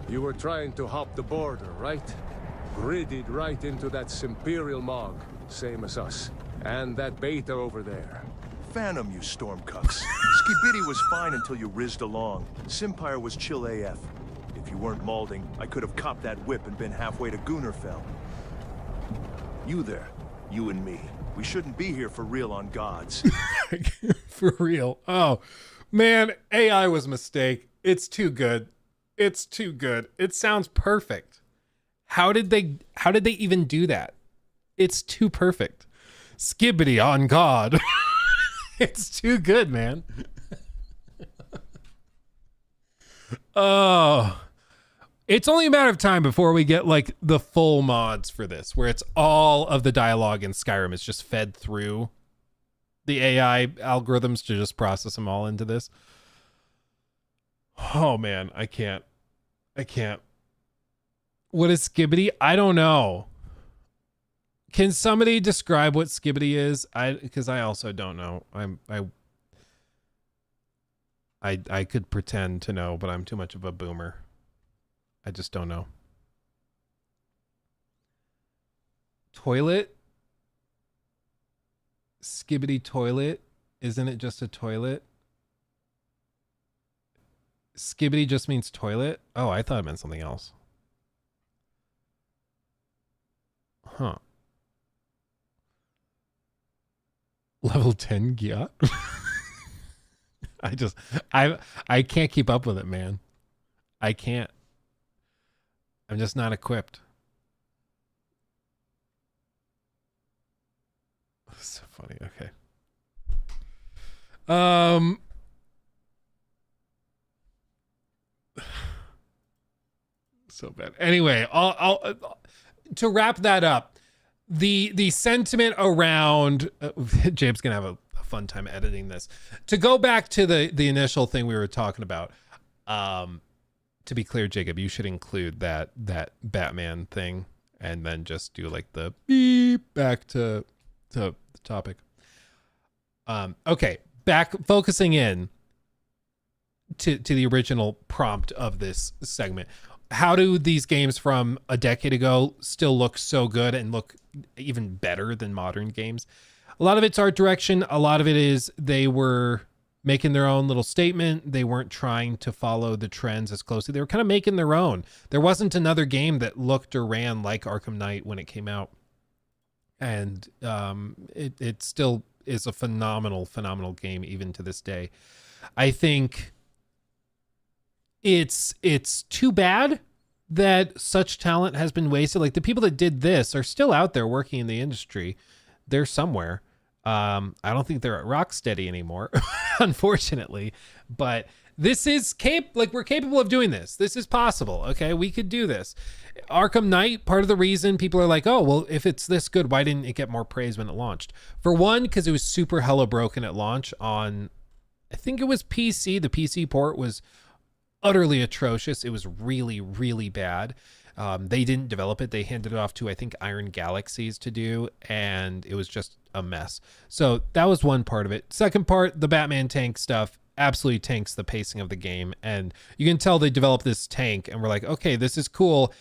You were trying to hop the border, right? Gridded right into that Simperial Mog, same as us. And that beta over there. Phantom, you stormcucks. Skibidi was fine until you rizzed along. Simpire was chill AF. If you weren't malding, I could have copped that whip and been halfway to Gunnerfell. You there, you and me. We shouldn't be here for real on gods. For real. Oh, man, AI was a mistake. It's too good. It's too good. It sounds perfect. How did they even do that? It's too perfect. Skibbity on God. It's too good, man. Oh, it's only a matter of time before we get like the full mods for this, where it's all of the dialogue in Skyrim is just fed through the AI algorithms to just process them all into this. Oh man, I can't. What is Skibbity? I don't know. Can somebody describe what Skibbity is? Because I also don't know. I could pretend to know, but I'm too much of a boomer. I just don't know. Toilet? Skibbity toilet? Isn't it just a toilet? Skibbity just means toilet? Oh, I thought it meant something else. Huh. Level 10 Gyat? I can't keep up with it, man. I can't. I'm just not equipped. That's so funny. Okay. So bad. Anyway, I'll to wrap that up, the sentiment around James gonna have a fun time editing this. To go back to the initial thing we were talking about, to be clear, Jacob, you should include that Batman thing and then just do like the beep back to the topic. Okay, back focusing in to the original prompt of this segment. How do these games from a decade ago still look so good and look even better than modern games? A lot of it's art direction. A lot of it is they were making their own little statement. They weren't trying to follow the trends as closely. They were kind of making their own. There wasn't another game that looked or ran like Arkham Knight when it came out. And it still is a phenomenal game even to this day. I think it's too bad that such talent has been wasted. Like, the people that did this are still out there working in the industry. They're somewhere. I don't think they're at Rocksteady anymore, unfortunately, but this is we're capable of doing this. This is possible. Okay. We could do this. Arkham Knight, part of the reason people are like, oh, well, if it's this good, why didn't it get more praise when it launched? For one, because it was super hella broken at launch on, I think it was PC. The PC port was utterly atrocious. It was really, really bad. They didn't develop it. They handed it off to, I think, Iron Galaxies to do, and it was just a mess. So that was one part of it. Second part, the Batman tank stuff absolutely tanks the pacing of the game. And you can tell they developed this tank and we're like, okay, this is cool.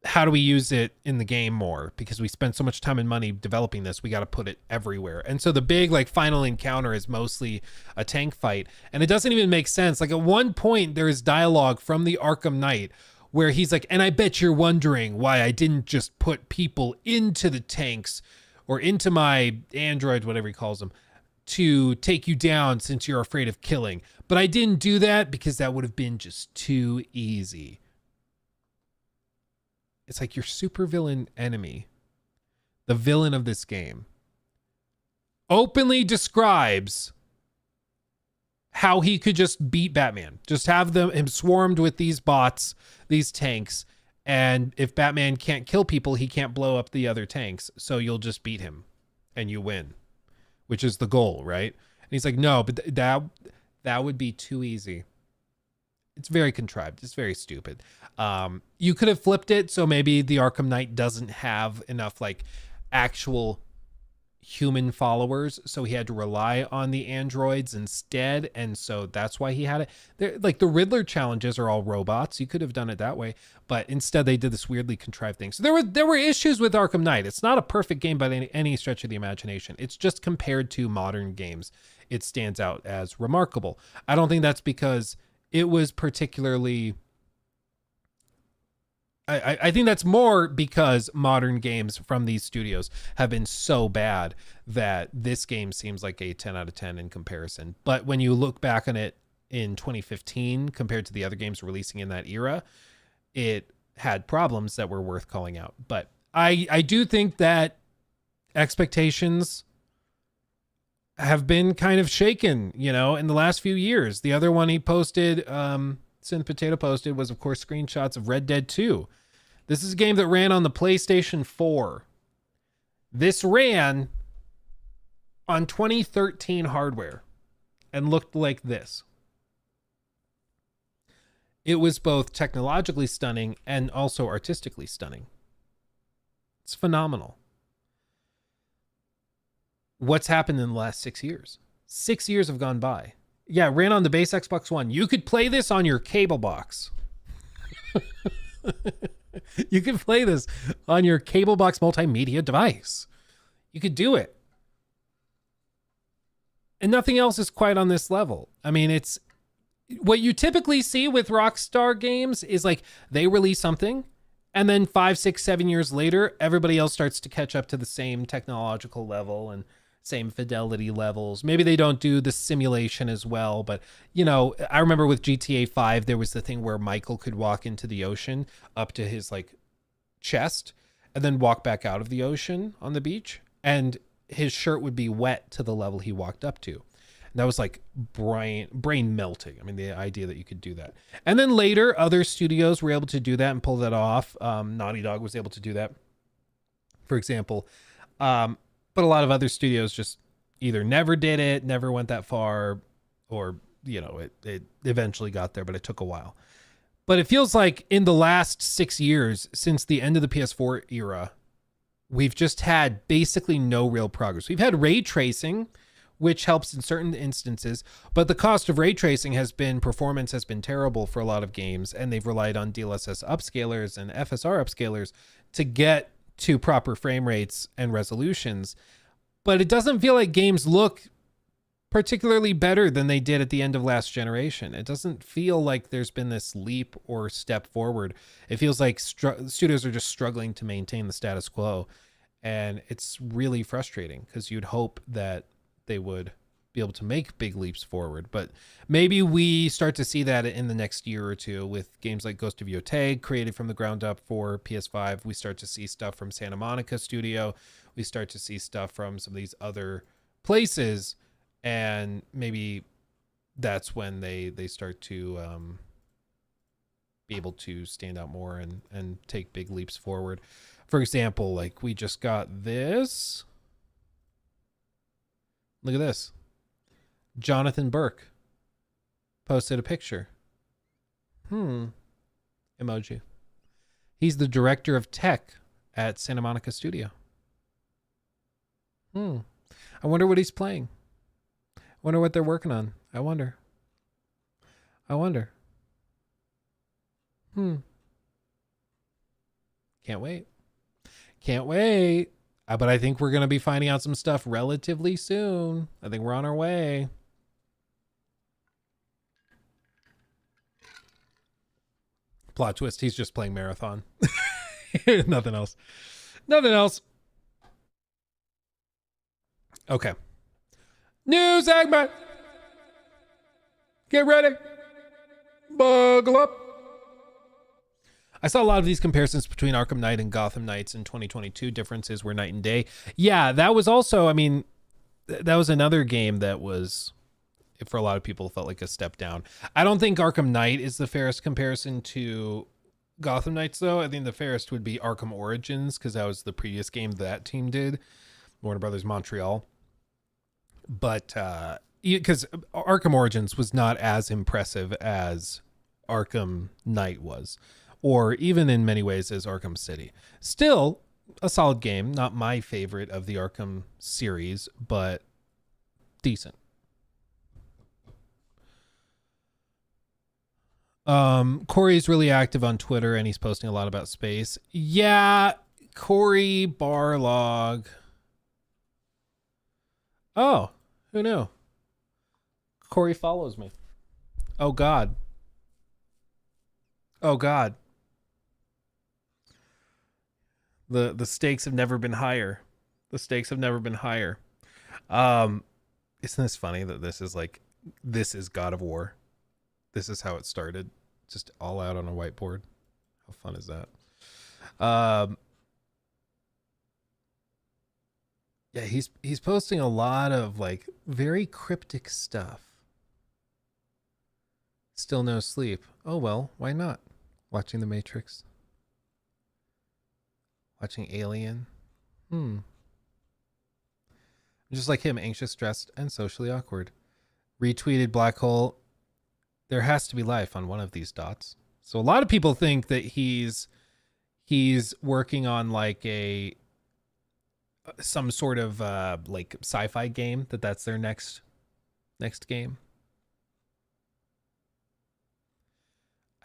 How do we use it in the game more? Because we spent so much time and money developing this, we got to put it everywhere. And so the big final encounter is mostly a tank fight. And it doesn't even make sense. Like, at one point there is dialogue from the Arkham Knight where he's like, and I bet you're wondering why I didn't just put people into the tanks or into my android, whatever he calls them, to take you down since you're afraid of killing. But I didn't do that because that would have been just too easy. It's like your supervillain enemy, the villain of this game, openly describes how he could just beat Batman. Just have him swarmed with these bots, these tanks, and if Batman can't kill people, he can't blow up the other tanks. So you'll just beat him and you win, which is the goal, right? And he's like, no, but that would be too easy. It's very contrived. It's very stupid. You could have flipped it so maybe the Arkham Knight doesn't have enough actual human followers, so he had to rely on the androids instead, and so that's why he had it. The Riddler challenges are all robots. You could have done it that way, but instead they did this weirdly contrived thing. So there were issues with Arkham Knight. It's not a perfect game by any stretch of the imagination. It's just compared to modern games, it stands out as remarkable. I don't think that's because it was particularly... I think that's more because modern games from these studios have been so bad that this game seems like a 10 out of 10 in comparison. But when you look back on it in 2015 compared to the other games releasing in that era, it had problems that were worth calling out. But I do think that expectations have been kind of shaken, in the last few years. The other one he posted, Synth Potato posted, was of course screenshots of Red Dead 2. This is a game that ran on the PlayStation 4. This ran on 2013 hardware and looked like this. It was both technologically stunning and also artistically stunning. It's phenomenal. What's happened in the last 6 years? 6 years have gone by. Yeah, it ran on the base Xbox One. You could play this on your cable box. You could play this on your cable box multimedia device. You could do it. And nothing else is quite on this level. I mean, it's what you typically see with Rockstar games is they release something and then 5, 6, 7 years later, everybody else starts to catch up to the same technological level and same fidelity levels. Maybe they don't do the simulation as well, but I remember with GTA 5, there was the thing where Michael could walk into the ocean up to his chest and then walk back out of the ocean on the beach, and his shirt would be wet to the level he walked up to. And that was brain melting. I mean, the idea that you could do that. And then later, other studios were able to do that and pull that off. Naughty Dog was able to do that, for example. But a lot of other studios just either never did it, never went that far, or, it eventually got there, but it took a while. But it feels like in the last 6 years, since the end of the PS4 era, we've just had basically no real progress. We've had ray tracing, which helps in certain instances, but the cost of ray tracing performance has been terrible for a lot of games, and they've relied on DLSS upscalers and FSR upscalers to get to proper frame rates and resolutions. but it doesn't feel like games look particularly better than they did at the end of last generation. It doesn't feel like there's been this leap or step forward. It feels like studios are just struggling to maintain the status quo. And it's really frustrating because you'd hope that they would be able to make big leaps forward. But maybe we start to see that in the next year or two with games like Ghost of Yotei, created from the ground up for PS5. We start to see stuff from Santa Monica Studio. We start to see stuff from some of these other places. And maybe that's when they start to be able to stand out more and take big leaps forward. For example, like we just got this. Look at this. Jonathan Burke posted a picture. Emoji. He's the director of tech at Santa Monica Studio. I wonder what he's playing. Wonder what they're working on. I wonder. Can't wait. But I think we're going to be finding out some stuff relatively soon. I think we're on our way. Plot twist. He's just playing Marathon. Nothing else. Okay. New segment. Get ready. Buckle up. I saw a lot of these comparisons between Arkham Knight and Gotham Knights in 2022. Differences were night and day. Yeah, that was also, I mean, that was another game that was, for a lot of people, felt like a step down. I don't think Arkham Knight is the fairest comparison to Gotham Knights, though. I think the fairest would be Arkham Origins, because that was the previous game that team did, Warner Brothers Montreal. But because Arkham Origins was not as impressive as Arkham Knight was, or even in many ways as Arkham City. Still a solid game, not my favorite of the Arkham series, but decent. Corey's really active on Twitter and he's posting a lot about space. Yeah, Corey Barlog. Oh, who knew? Corey follows me. Oh God. The stakes have never been higher. Isn't this funny that this is God of War? This is how it started. Just all out on a whiteboard. How fun is that? Yeah, he's posting a lot of like very cryptic stuff. Still no sleep. Oh well, why not? Watching The Matrix. Watching Alien. Just like him, anxious, stressed, and socially awkward. Retweeted Black Hole. There has to be life on one of these dots. So a lot of people think that he's working on like some sort of like sci-fi game, that's their next game.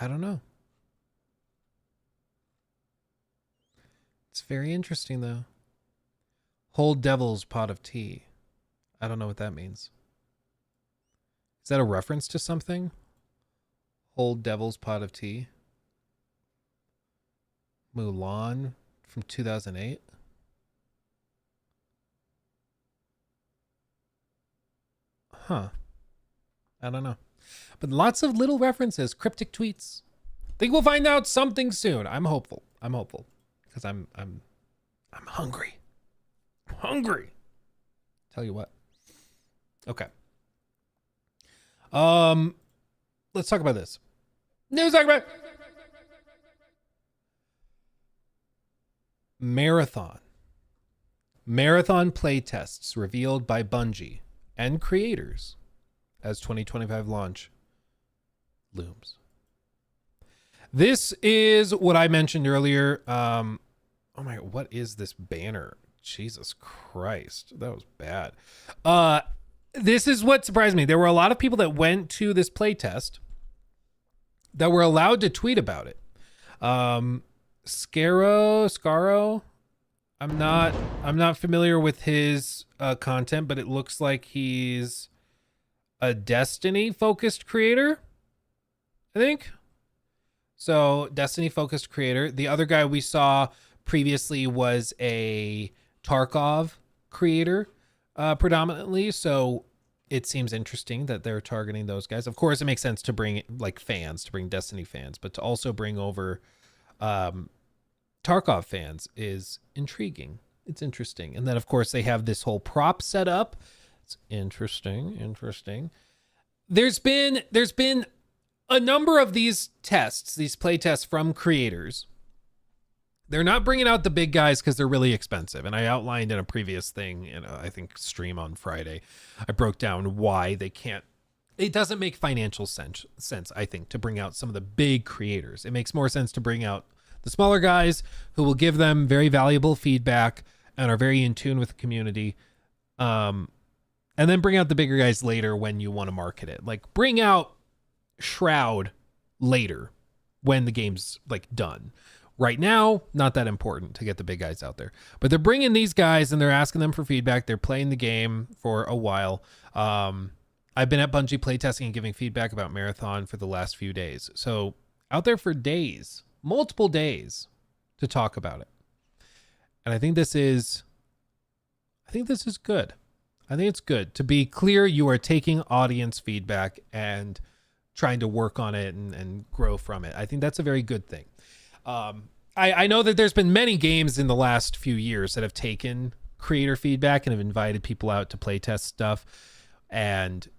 I don't know. It's very interesting though. Whole devil's pot of tea. I don't know what that means. Is that a reference to something? Whole devil's pot of tea. Mulan from 2008. Huh. I don't know. But lots of little references, cryptic tweets. Think we'll find out something soon. I'm hopeful. Because I'm hungry. Tell you what. Okay. Let's talk about this. News segment. Marathon playtests revealed by Bungie and creators as 2025 launch looms. This is what I mentioned earlier. Oh my God, what is this banner? Jesus Christ, that was bad. This is what surprised me. There were a lot of people that went to this playtest that were allowed to tweet about it. Scaro, I'm not familiar with his content, but it looks like he's a Destiny focused creator, I think. So Destiny focused creator. The other guy we saw previously was a Tarkov creator, predominantly. So it seems interesting that they're targeting those guys. Of course, it makes sense to bring like fans, to bring Destiny fans, but to also bring over Tarkov fans is intriguing. It's interesting. And then of course they have this whole prop set up. It's interesting. There's been a number of these tests, these play tests from creators. They're not bringing out the big guys because they're really expensive. And I outlined in a previous thing, I think stream on Friday, I broke down why they can't. It doesn't make financial sense, I think, to bring out some of the big creators. It makes more sense to bring out the smaller guys who will give them very valuable feedback and are very in tune with the community. And then bring out the bigger guys later when you want to market it. Like bring out Shroud later when the game's like done. Right now, not that important to get the big guys out there. But they're bringing these guys and they're asking them for feedback. They're playing the game for a while. I've been at Bungie playtesting and giving feedback about Marathon for the last few days. So out there for days, multiple days to talk about it. And I think this is good. I think it's good. To be clear, you are taking audience feedback and trying to work on it and grow from it. I think that's a very good thing. I know that there's been many games in the last few years that have taken creator feedback and have invited people out to play test stuff and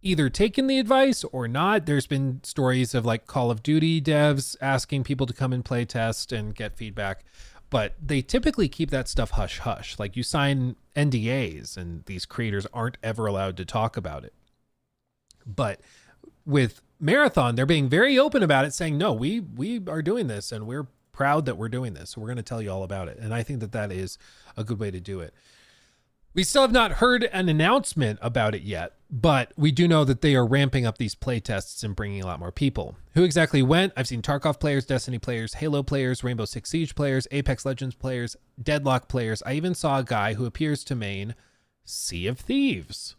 either taken the advice or not. There's been stories of like Call of Duty devs asking people to come and play test and get feedback, but they typically keep that stuff hush hush. Like you sign NDAs and these creators aren't ever allowed to talk about it. But with Marathon, they're being very open about it, saying, no, we are doing this and we're proud that we're doing this. So we're going to tell you all about it. And I think that that is a good way to do it. We still have not heard an announcement about it yet, but we do know that they are ramping up these play tests and bringing a lot more people. Who exactly went? I've seen Tarkov players, Destiny players, Halo players, Rainbow Six Siege players, Apex Legends players, Deadlock players. I even saw a guy who appears to main Sea of Thieves.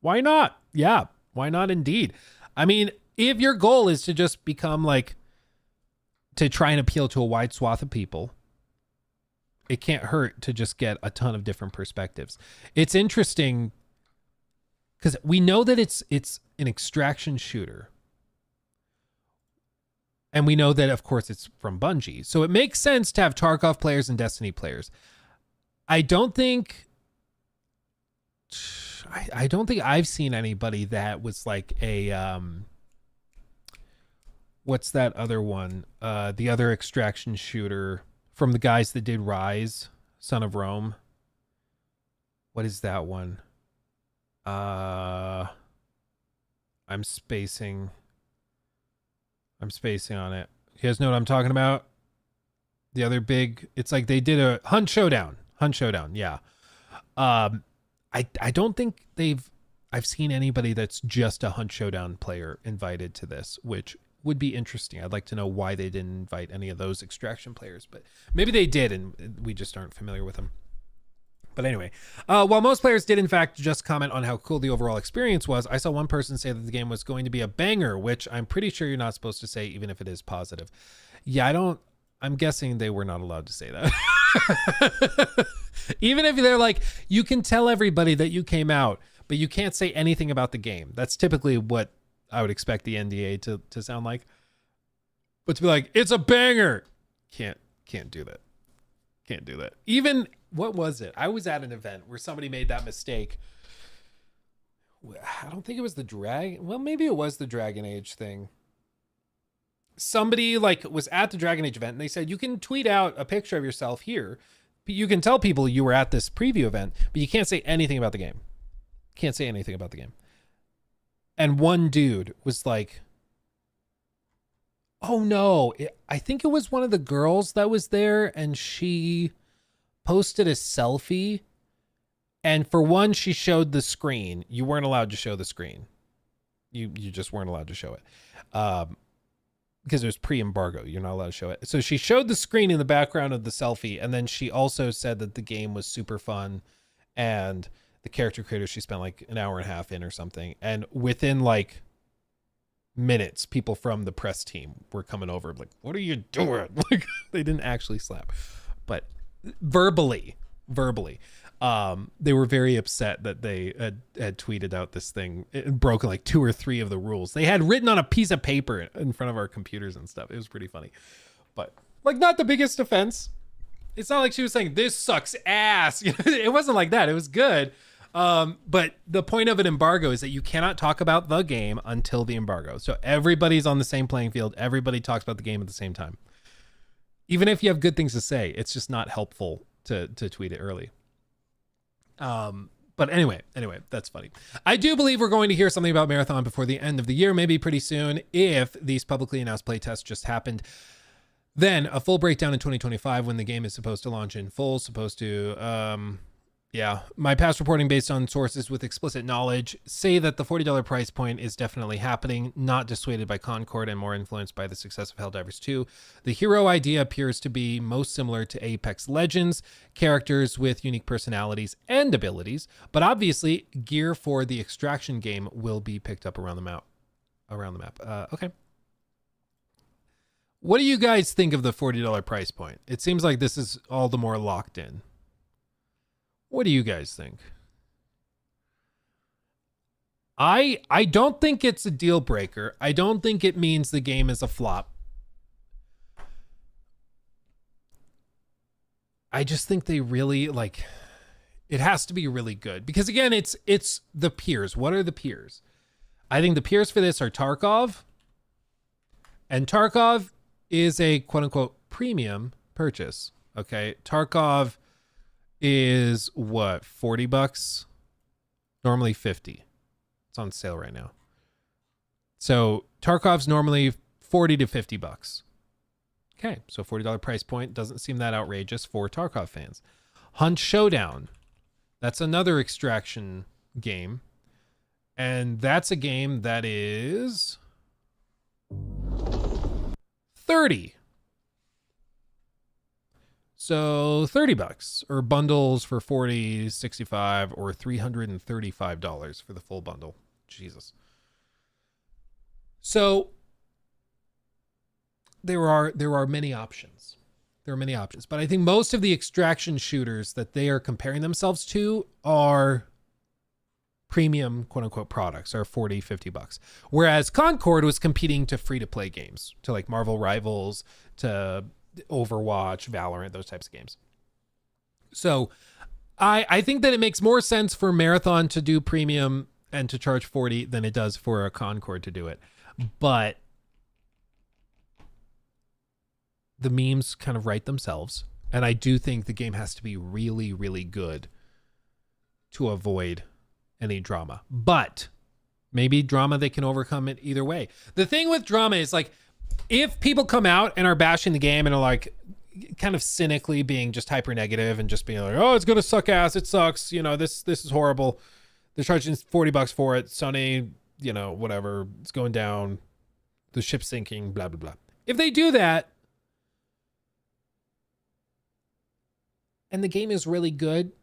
Why not? Yeah, why not indeed? I mean, if your goal is to just become like, to try and appeal to a wide swath of people, it can't hurt to just get a ton of different perspectives. It's interesting because we know that it's an extraction shooter. And we know that, of course, it's from Bungie. So it makes sense to have Tarkov players and Destiny players. I don't think I've seen anybody that was like a what's that other one? The other extraction shooter from the guys that did Rise, Son of Rome. What is that one? I'm spacing on it. You guys know what I'm talking about? The other big, it's like they did a Hunt Showdown. Yeah. I don't think I've seen anybody that's just a Hunt Showdown player invited to this, which would be interesting. I'd like to know why they didn't invite any of those extraction players, but maybe they did and we just aren't familiar with them. But anyway, while most players did in fact just comment on how cool the overall experience was, I saw one person say that the game was going to be a banger, which I'm pretty sure you're not supposed to say even if it is positive. Yeah, I'm guessing they were not allowed to say that. Even if they're like, you can tell everybody that you came out, but you can't say anything about the game. That's typically what I would expect the NDA to sound like. But to be like, it's a banger. Can't do that. Can't do that. Even, what was it? I was at an event where somebody made that mistake. I don't think it was the well, maybe it was the Dragon Age thing. Somebody like was at the Dragon Age event and they said, you can tweet out a picture of yourself here. But you can tell people you were at this preview event, but you can't say anything about the game. Can't say anything about the game. And one dude was like, oh no, I think it was one of the girls that was there and she posted a selfie. And for one, she showed the screen. You weren't allowed to show the screen. You just weren't allowed to show it. because it was pre-embargo. You're not allowed to show it. So she showed the screen in the background of the selfie, and then she also said that the game was super fun, and the character creator, she spent like an hour and a half in or something, and within like minutes, people from the press team were coming over like, what are you doing? Like, they didn't actually slap, but verbally, they were very upset that they had tweeted out this thing. It broken like 2 or 3 of the rules they had written on a piece of paper in front of our computers and stuff. It was pretty funny, but like not the biggest offense. It's not like she was saying this sucks ass. It wasn't like that. It was good. But the point of an embargo is that you cannot talk about the game until the embargo. So everybody's on the same playing field. Everybody talks about the game at the same time. Even if you have good things to say, it's just not helpful to tweet it early. But anyway, that's funny. I do believe we're going to hear something about Marathon before the end of the year, maybe pretty soon, if these publicly announced playtests just happened. Then a full breakdown in 2025 when the game is supposed to launch in full, my past reporting based on sources with explicit knowledge say that the $40 price point is definitely happening, not dissuaded by Concord and more influenced by the success of Helldivers 2. The hero idea appears to be most similar to Apex Legends, characters with unique personalities and abilities, but obviously gear for the extraction game will be picked up around the map. Okay. What do you guys think of the $40 price point? It seems like this is all the more locked in. What do you guys think? I don't think it's a deal breaker. I don't think it means the game is a flop. I just think they really it has to be really good because again, it's the peers. What are the peers? I think the peers for this are Tarkov, and Tarkov is a quote unquote premium purchase. Okay. Tarkov is what, $40? Normally 50. It's on sale right now. So Tarkov's normally 40 to $50. Okay, so $40 price point doesn't seem that outrageous for Tarkov fans. Hunt Showdown, that's another extraction game, and that's a game that is $30. So $30 or bundles for $40, $65, or $335 for the full bundle. Jesus. So there are many options. There are many options, but I think most of the extraction shooters that they are comparing themselves to are premium quote unquote products, are $40, $50. Whereas Concord was competing to free to play games, to like Marvel Rivals, to Overwatch, Valorant, those types of games. So I think that it makes more sense for Marathon to do premium and to charge 40 than it does for a Concord to do it. But the memes kind of write themselves. And I do think the game has to be really, really good to avoid any drama. But maybe drama, they can overcome it either way. The thing with drama is like, if people come out and are bashing the game and are like kind of cynically being just hyper negative and just being like, oh, it's going to suck ass. It sucks. This is horrible. They're charging $40 for it. Sony, whatever. It's going down. The ship's sinking, blah, blah, blah. If they do that and the game is really good,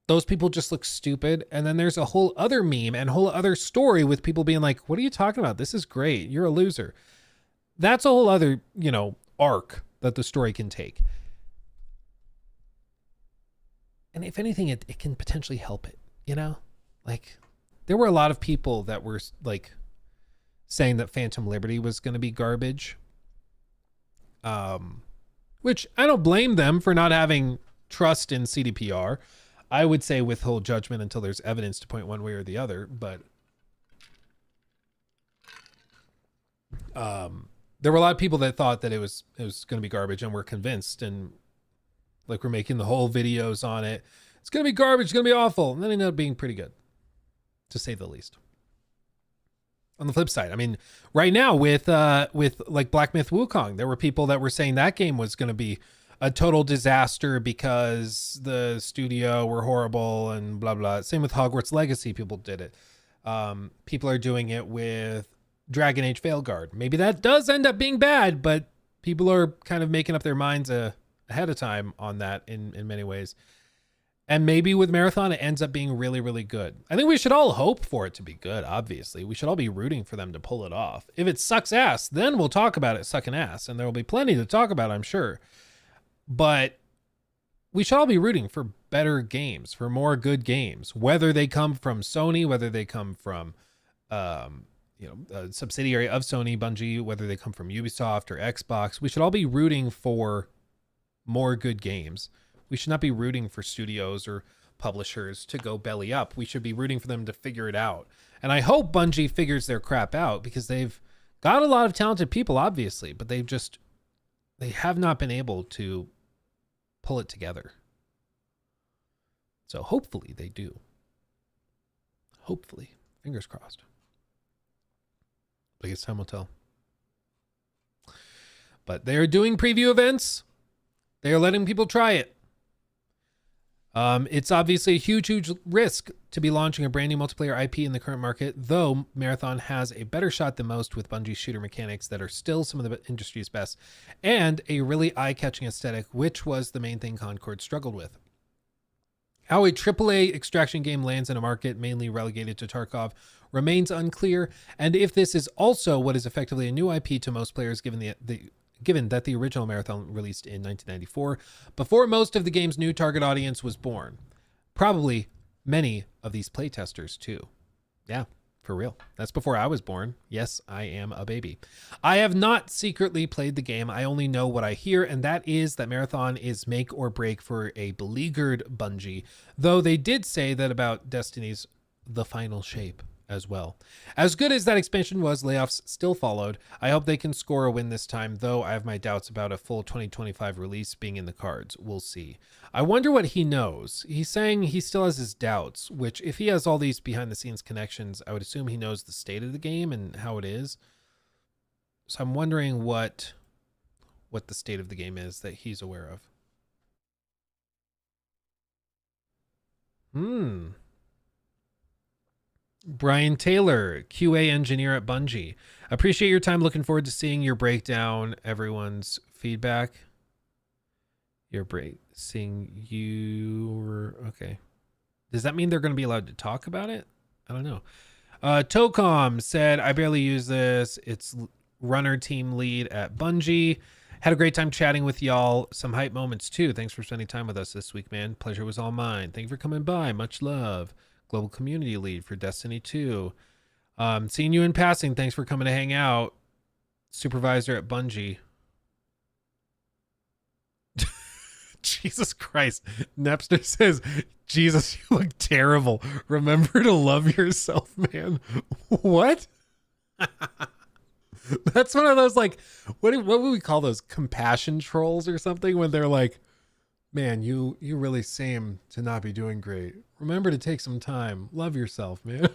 those people just look stupid. And then there's a whole other meme and whole other story with people being like, what are you talking about? This is great. You're a loser. That's a whole other, arc that the story can take. And if anything, it can potentially help it, Like, there were a lot of people that were, like, saying that Phantom Liberty was going to be garbage. Which I don't blame them for not having trust in CDPR. I would say withhold judgment until there's evidence to point one way or the other, but there were a lot of people that thought that it was going to be garbage and were convinced, and like we're making the whole videos on it. It's going to be garbage. It's going to be awful. And then it ended up being pretty good, to say the least. On the flip side, I mean, right now with like Black Myth Wukong, there were people that were saying that game was going to be a total disaster because the studio were horrible and blah, blah. Same with Hogwarts Legacy. People did it. People are doing it with Dragon Age Veilguard. Maybe that does end up being bad, but people are kind of making up their minds ahead of time on that in many ways. And maybe with Marathon, it ends up being really, really good. I think we should all hope for it to be good, obviously. We should all be rooting for them to pull it off. If it sucks ass, then we'll talk about it sucking ass, and there will be plenty to talk about, I'm sure. But we should all be rooting for better games, for more good games, whether they come from Sony, whether they come from a subsidiary of Sony, Bungie, whether they come from Ubisoft or Xbox. We should all be rooting for more good games. We should not be rooting for studios or publishers to go belly up. We should be rooting for them to figure it out. And I hope Bungie figures their crap out, because they've got a lot of talented people, obviously, but they have not been able to pull it together. So hopefully they do. Hopefully. Fingers crossed. I guess time will tell. But they're doing preview events. They are letting people try it. It's obviously a huge, huge risk to be launching a brand new multiplayer IP in the current market, though Marathon has a better shot than most with Bungie's shooter mechanics that are still some of the industry's best, and a really eye-catching aesthetic, which was the main thing Concord struggled with. How a AAA extraction game lands in a market mainly relegated to Tarkov remains unclear, and if this is also what is effectively a new IP to most players, given that the original Marathon released in 1994, before most of the game's new target audience was born. Probably many of these playtesters too. Yeah, for real. That's before I was born. Yes, I am a baby. I have not secretly played the game. I only know what I hear, and that is that Marathon is make or break for a beleaguered Bungie, though they did say that about Destiny's The Final Shape as well. As good as that expansion was, layoffs still followed. I hope they can score a win this time, though I have my doubts about a full 2025 release being in the cards. We'll see. I wonder what he knows. He's saying he still has his doubts, which if he has all these behind the scenes connections, I would assume he knows the state of the game and how it is. So I'm wondering what the state of the game is that he's aware of. Brian Taylor, QA engineer at Bungie. Appreciate your time. Looking forward to seeing your breakdown. Everyone's feedback. Okay. Does that mean they're going to be allowed to talk about it? I don't know. Tocom said, I barely use this. It's runner team lead at Bungie. Had a great time chatting with y'all. Some hype moments too. Thanks for spending time with us this week, man. Pleasure was all mine. Thank you for coming by. Much love. Global community lead for Destiny 2. Seeing you in passing. Thanks for coming to hang out. Supervisor at Bungie. Jesus Christ. Nepster says, Jesus, you look terrible. Remember to love yourself, man. What? That's one of those, like, what would we call those? Compassion trolls or something, when they're like, man, you really seem to not be doing great. Remember to take some time. Love yourself, man.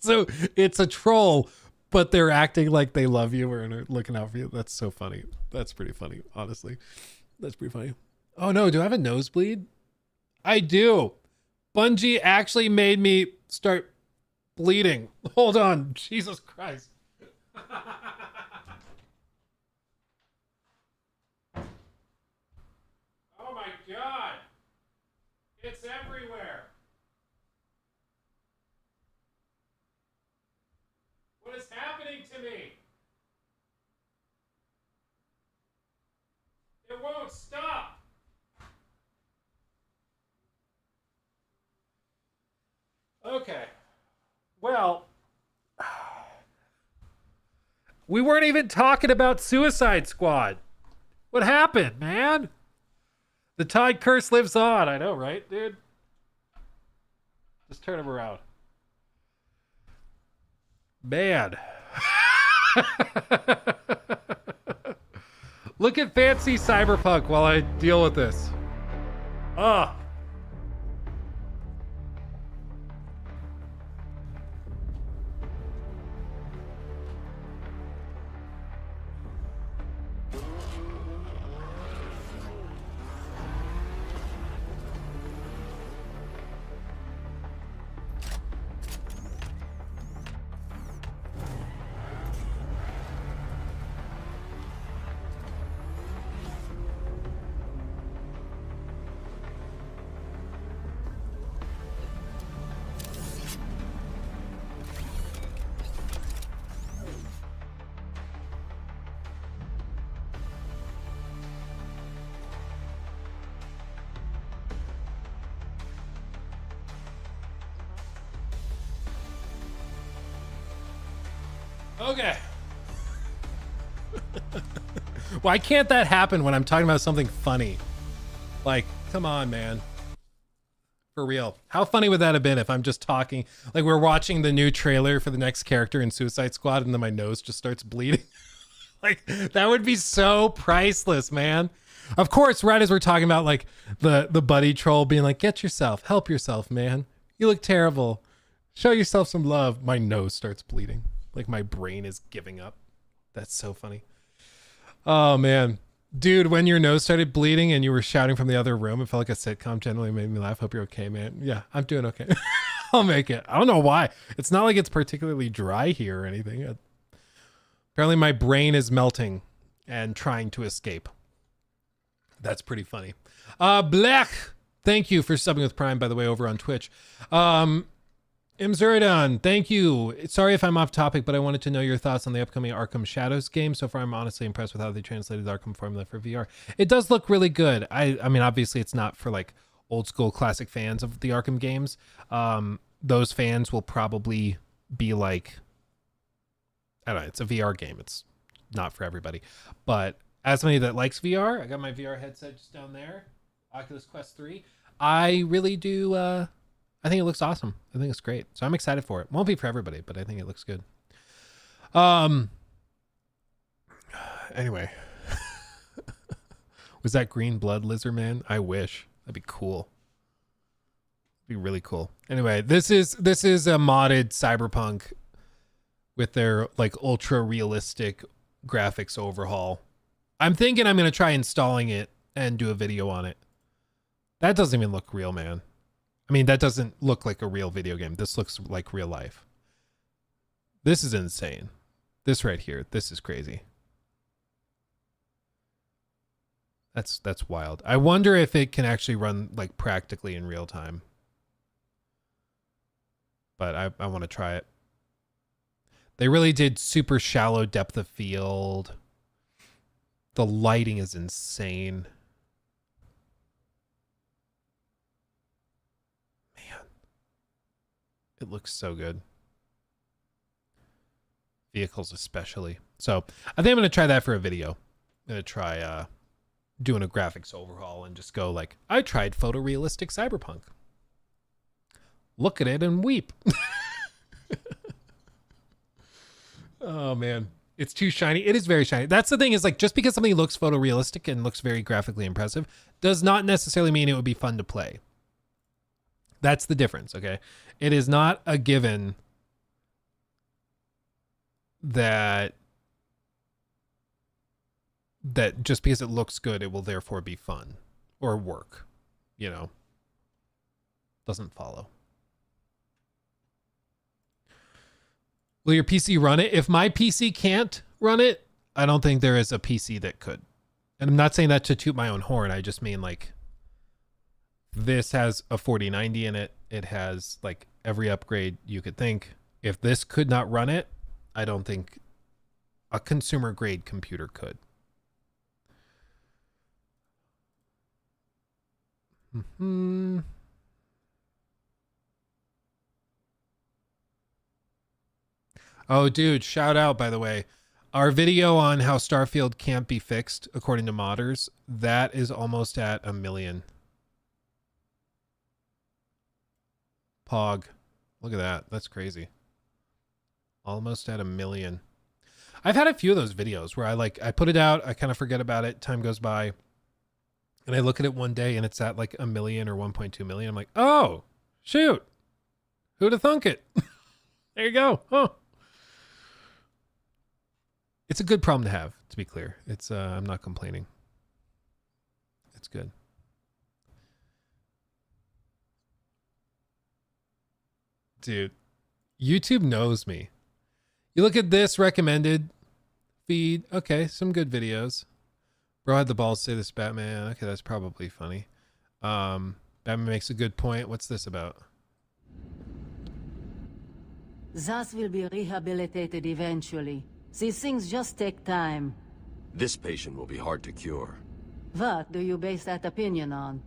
So it's a troll, but they're acting like they love you or are looking out for you. That's so funny. That's pretty funny, honestly. That's pretty funny. Oh no, do I have a nosebleed? I do. Bungie actually made me start bleeding. Hold on. Jesus Christ. Oh my God. It's everywhere. What is happening to me? It won't stop. Okay. Well, we weren't even talking about Suicide Squad. What happened, man? The Tide curse lives on. I know, right, dude? Just turn him around. Man. Look at fancy cyberpunk while I deal with this. Ugh. Okay. Why can't that happen when I'm talking about something funny? Like, come on, man. For real. How funny would that have been if I'm just talking, like we're watching the new trailer for the next character in Suicide Squad and then my nose just starts bleeding? Like, that would be so priceless, man. Of course, right as we're talking about like the buddy troll being like, get yourself, help yourself, man. You look terrible. Show yourself some love. My nose starts bleeding. Like my brain is giving up. That's so funny. Oh, man. Dude, when your nose started bleeding and you were shouting from the other room, it felt like a sitcom. Generally made me laugh. Hope you're okay, man. Yeah, I'm doing okay. I'll make it. I don't know why. It's not like it's particularly dry here or anything. Apparently my brain is melting and trying to escape. That's pretty funny. Black, thank you for subbing with Prime, by the way, over on Twitch. Imzuridan, thank you. Sorry if I'm off topic, but I wanted to know your thoughts on the upcoming Arkham Shadows game. So far, I'm honestly impressed with how they translated the Arkham formula for VR. It does look really good. I mean, obviously, it's not for like old school classic fans of the Arkham games. Those fans will probably be like, I don't know, it's a VR game. It's not for everybody. But as somebody that likes VR, I got my VR headset just down there, Oculus Quest 3. I really do... I think it looks awesome. I think it's great. So I'm excited for it. Won't be for everybody, but I think it looks good. Anyway. Was that green blood lizard man? I wish. That'd be cool. Be really cool. Anyway, this is a modded Cyberpunk with their like ultra realistic graphics overhaul. I'm thinking I'm going to try installing it and do a video on it. That doesn't even look real, man. I mean, that doesn't look like a real video game. This looks like real life. This is insane. This right here. This is crazy. That's wild. I wonder if it can actually run like practically in real time. But I want to try it. They really did super shallow depth of field. The lighting is insane. It looks so good. Vehicles especially. So I think I'm going to try that for a video. I'm going to try doing a graphics overhaul and just go like, I tried photorealistic cyberpunk. Look at it and weep. Oh, man. It's too shiny. It is very shiny. That's the thing is like, just because something looks photorealistic and looks very graphically impressive does not necessarily mean it would be fun to play. That's the difference, okay? It is not a given that just because it looks good, it will therefore be fun or work, you know? Doesn't follow. Will your PC run it? If my PC can't run it, I don't think there is a PC that could. And I'm not saying that to toot my own horn. I just mean like, this has a 4090 in it. It has like every upgrade you could think. If this could not run it, I don't think a consumer grade computer could. Oh, dude, shout out, by the way. Our video on how Starfield can't be fixed, according to modders, that is almost at 1 million. Pog. Look at that. That's crazy. Almost at 1 million. I've had a few of those videos where I put it out, I kind of forget about it, time goes by, and I look at it one day and it's at like 1 million or 1.2 million. I'm like, oh, shoot. Who'd have thunk it? There you go. Oh. It's a good problem to have, to be clear. It's I'm not complaining. It's good. Dude, YouTube knows me. You look at this recommended feed. Okay, some good videos. Bro had the balls to say this Batman. Okay, that's probably funny. Batman makes a good point. What's this about? Zas will be rehabilitated eventually. These things just take time. This patient will be hard to cure. What do you base that opinion on?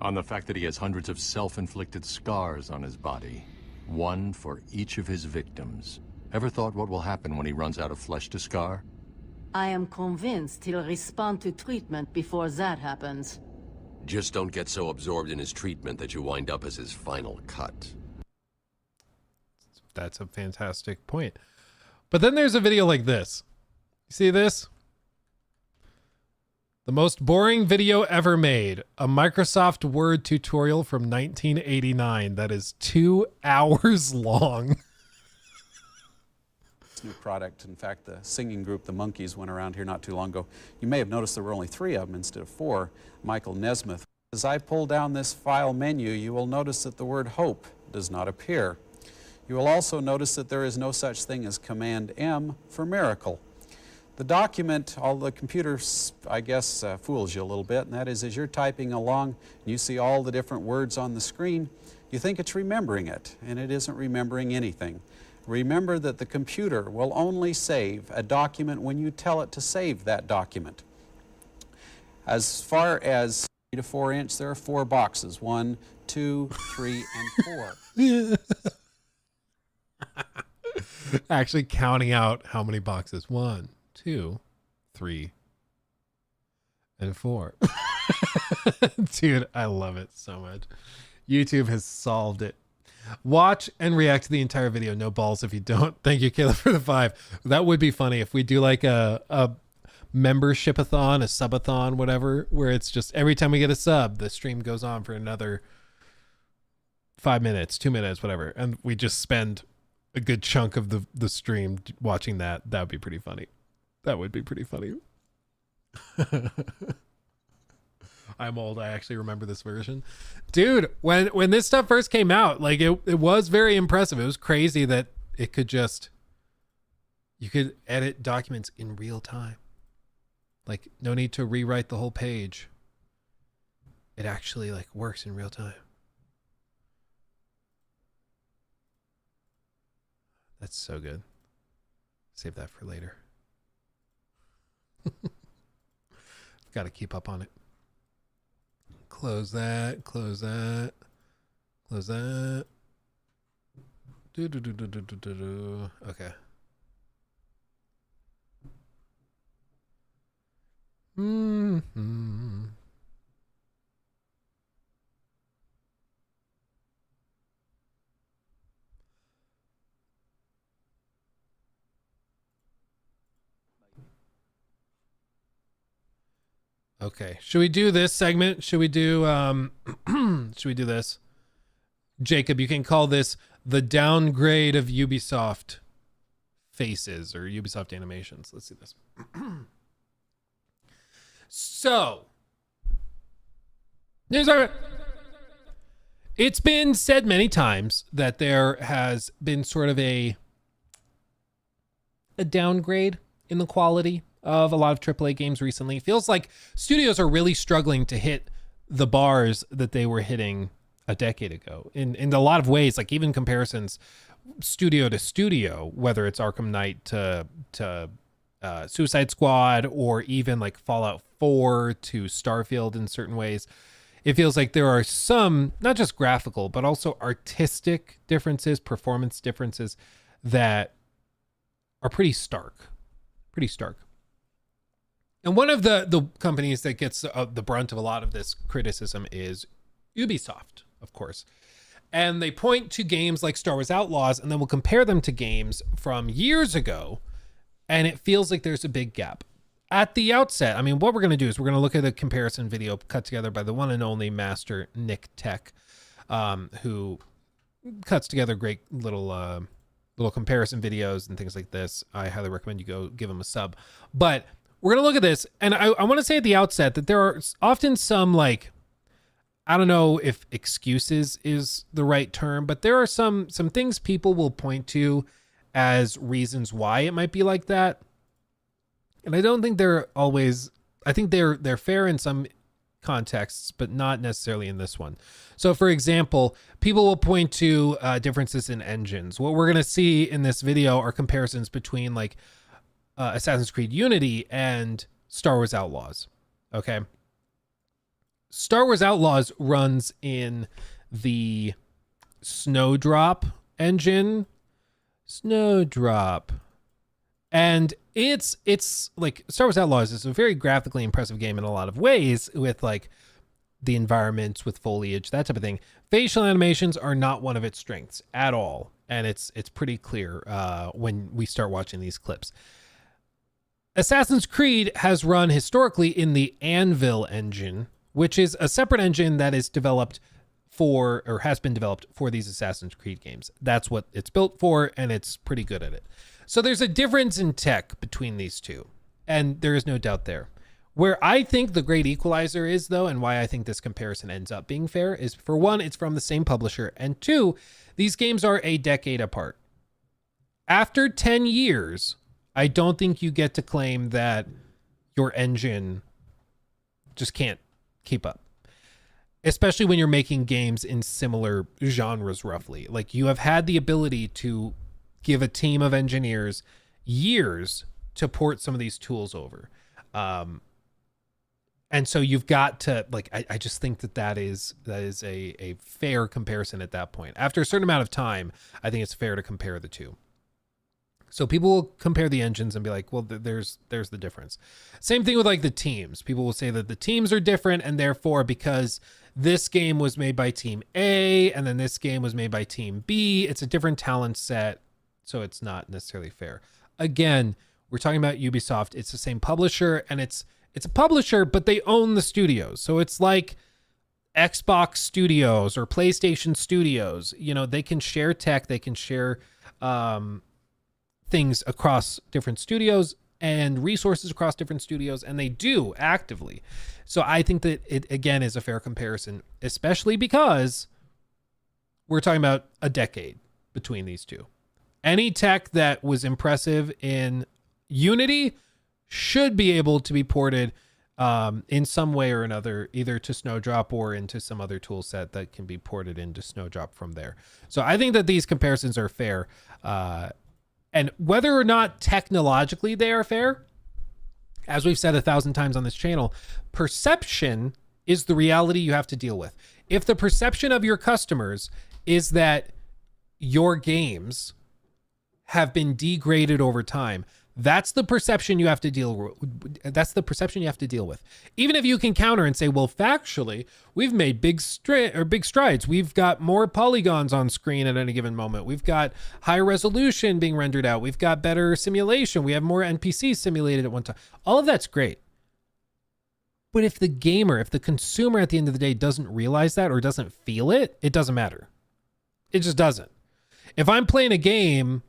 On the fact that he has hundreds of self-inflicted scars on his body. One for each of his victims. Ever thought what will happen when he runs out of flesh to scar? I am convinced he'll respond to treatment before that happens. Just don't get so absorbed in his treatment that you wind up as his final cut. That's a fantastic point. But then there's a video like this. You see this? The most boring video ever made. A Microsoft Word tutorial from 1989 that is 2 hours long. New product. In fact, the singing group, the Monkees, went around here not too long ago. You may have noticed there were only 3 of them instead of 4. Michael Nesmith. As I pull down this file menu, you will notice that the word hope does not appear. You will also notice that there is no such thing as Command M for miracle. The document, all the computer, I guess, fools you a little bit, and that is as you're typing along and you see all the different words on the screen, you think it's remembering it, and it isn't remembering anything. Remember that the computer will only save a document when you tell it to save that document. As far as 3 to 4 inch, there are 4 boxes. 1, 2, 3, and 4. Actually counting out how many boxes. 1, 2, 3, and 4. Dude, I love it so much. YouTube has solved it. Watch and react to the entire video. No balls if you don't. Thank you, Caleb, for the 5. That would be funny if we do like a membership-a-thon, a subathon, whatever, where it's just every time we get a sub, the stream goes on for another 5 minutes, 2 minutes, whatever. And we just spend a good chunk of the stream watching that. That would be pretty funny. That would be pretty funny. I'm old. I actually remember this version. Dude, when this stuff first came out, like it was very impressive. It was crazy that it could just, you could edit documents in real time. Like no need to rewrite the whole page. It actually like works in real time. That's so good. Save that for later. Got to keep up on it. Close that, close that, close that. Okay. Okay. Should we do this segment? Should we do should we do this? Jacob, you can call this the downgrade of Ubisoft faces or Ubisoft animations. Let's see this. So, it's been said many times that there has been sort of a downgrade in the quality of a lot of AAA games recently. It feels like studios are really struggling to hit the bars that they were hitting a decade ago in a lot of ways, like even comparisons studio to studio, whether it's Arkham Knight to Suicide Squad or even like Fallout 4 to Starfield in certain ways. It feels like there are some, not just graphical, but also artistic differences, performance differences that are pretty stark. And one of the companies that gets the brunt of a lot of this criticism is Ubisoft, of course. And they point to games like Star Wars Outlaws, and then we'll compare them to games from years ago, and it feels like there's a big gap. At the outset, I mean, what we're going to do is we're going to look at a comparison video cut together by the one and only master Nick Tech, who cuts together great little comparison videos and things like this. I highly recommend you go give him a sub. But we're going to look at this, and I want to say at the outset that there are often some, like, I don't know if excuses is the right term, but there are some things people will point to as reasons why it might be like that. And I don't think they're always, I think they're fair in some contexts, but not necessarily in this one. So for example, people will point to differences in engines. What we're going to see in this video are comparisons between like Assassin's Creed Unity and Star Wars Outlaws. Okay. Star Wars Outlaws runs in the Snowdrop engine. Snowdrop. And it's like Star Wars Outlaws is a very graphically impressive game in a lot of ways, with like the environments, with foliage, that type of thing. Facial animations are not one of its strengths at all, and it's pretty clear when we start watching these clips. Assassin's Creed has run historically in the Anvil engine, which is a separate engine that is developed for, or has been developed for, these Assassin's Creed games. That's what it's built for, and it's pretty good at it. So there's a difference in tech between these two, and there is no doubt there. Where I think the great equalizer is, though, and why I think this comparison ends up being fair, is, for one, it's from the same publisher, and two, these games are a decade apart. After 10 years, I don't think you get to claim that your engine just can't keep up. Especially when you're making games in similar genres, roughly. Like, you have had the ability to give a team of engineers years to port some of these tools over. And so you've got to, like, I just think that is a fair comparison at that point. After a certain amount of time, I think it's fair to compare the two. So people will compare the engines and be like, well, there's the difference. Same thing with like the teams. People will say that the teams are different, and therefore, because this game was made by team A and then this game was made by team B, it's a different talent set, so it's not necessarily fair. Again, we're talking about Ubisoft. It's the same publisher, and it's a publisher, but they own the studios. So it's like Xbox Studios or PlayStation Studios. You know, they can share tech, they can share things across different studios and resources across different studios, and they do actively. So I think that it, again, is a fair comparison, especially because we're talking about a decade between these two. Any tech that was impressive in Unity should be able to be ported in some way or another, either to Snowdrop or into some other tool set that can be ported into Snowdrop from there. So I think that these comparisons are fair. And whether or not technologically they are fair, as we've said 1,000 times on this channel, perception is the reality you have to deal with. If the perception of your customers is that your games have been degraded over time, that's the perception you have to deal with. That's the perception you have to deal with. Even if you can counter and say, well, factually, we've made big strides. We've got more polygons on screen at any given moment. We've got higher resolution being rendered out. We've got better simulation. We have more NPCs simulated at one time. All of that's great. But if the gamer, if the consumer at the end of the day doesn't realize that or doesn't feel it, it doesn't matter. It just doesn't. If I'm playing a game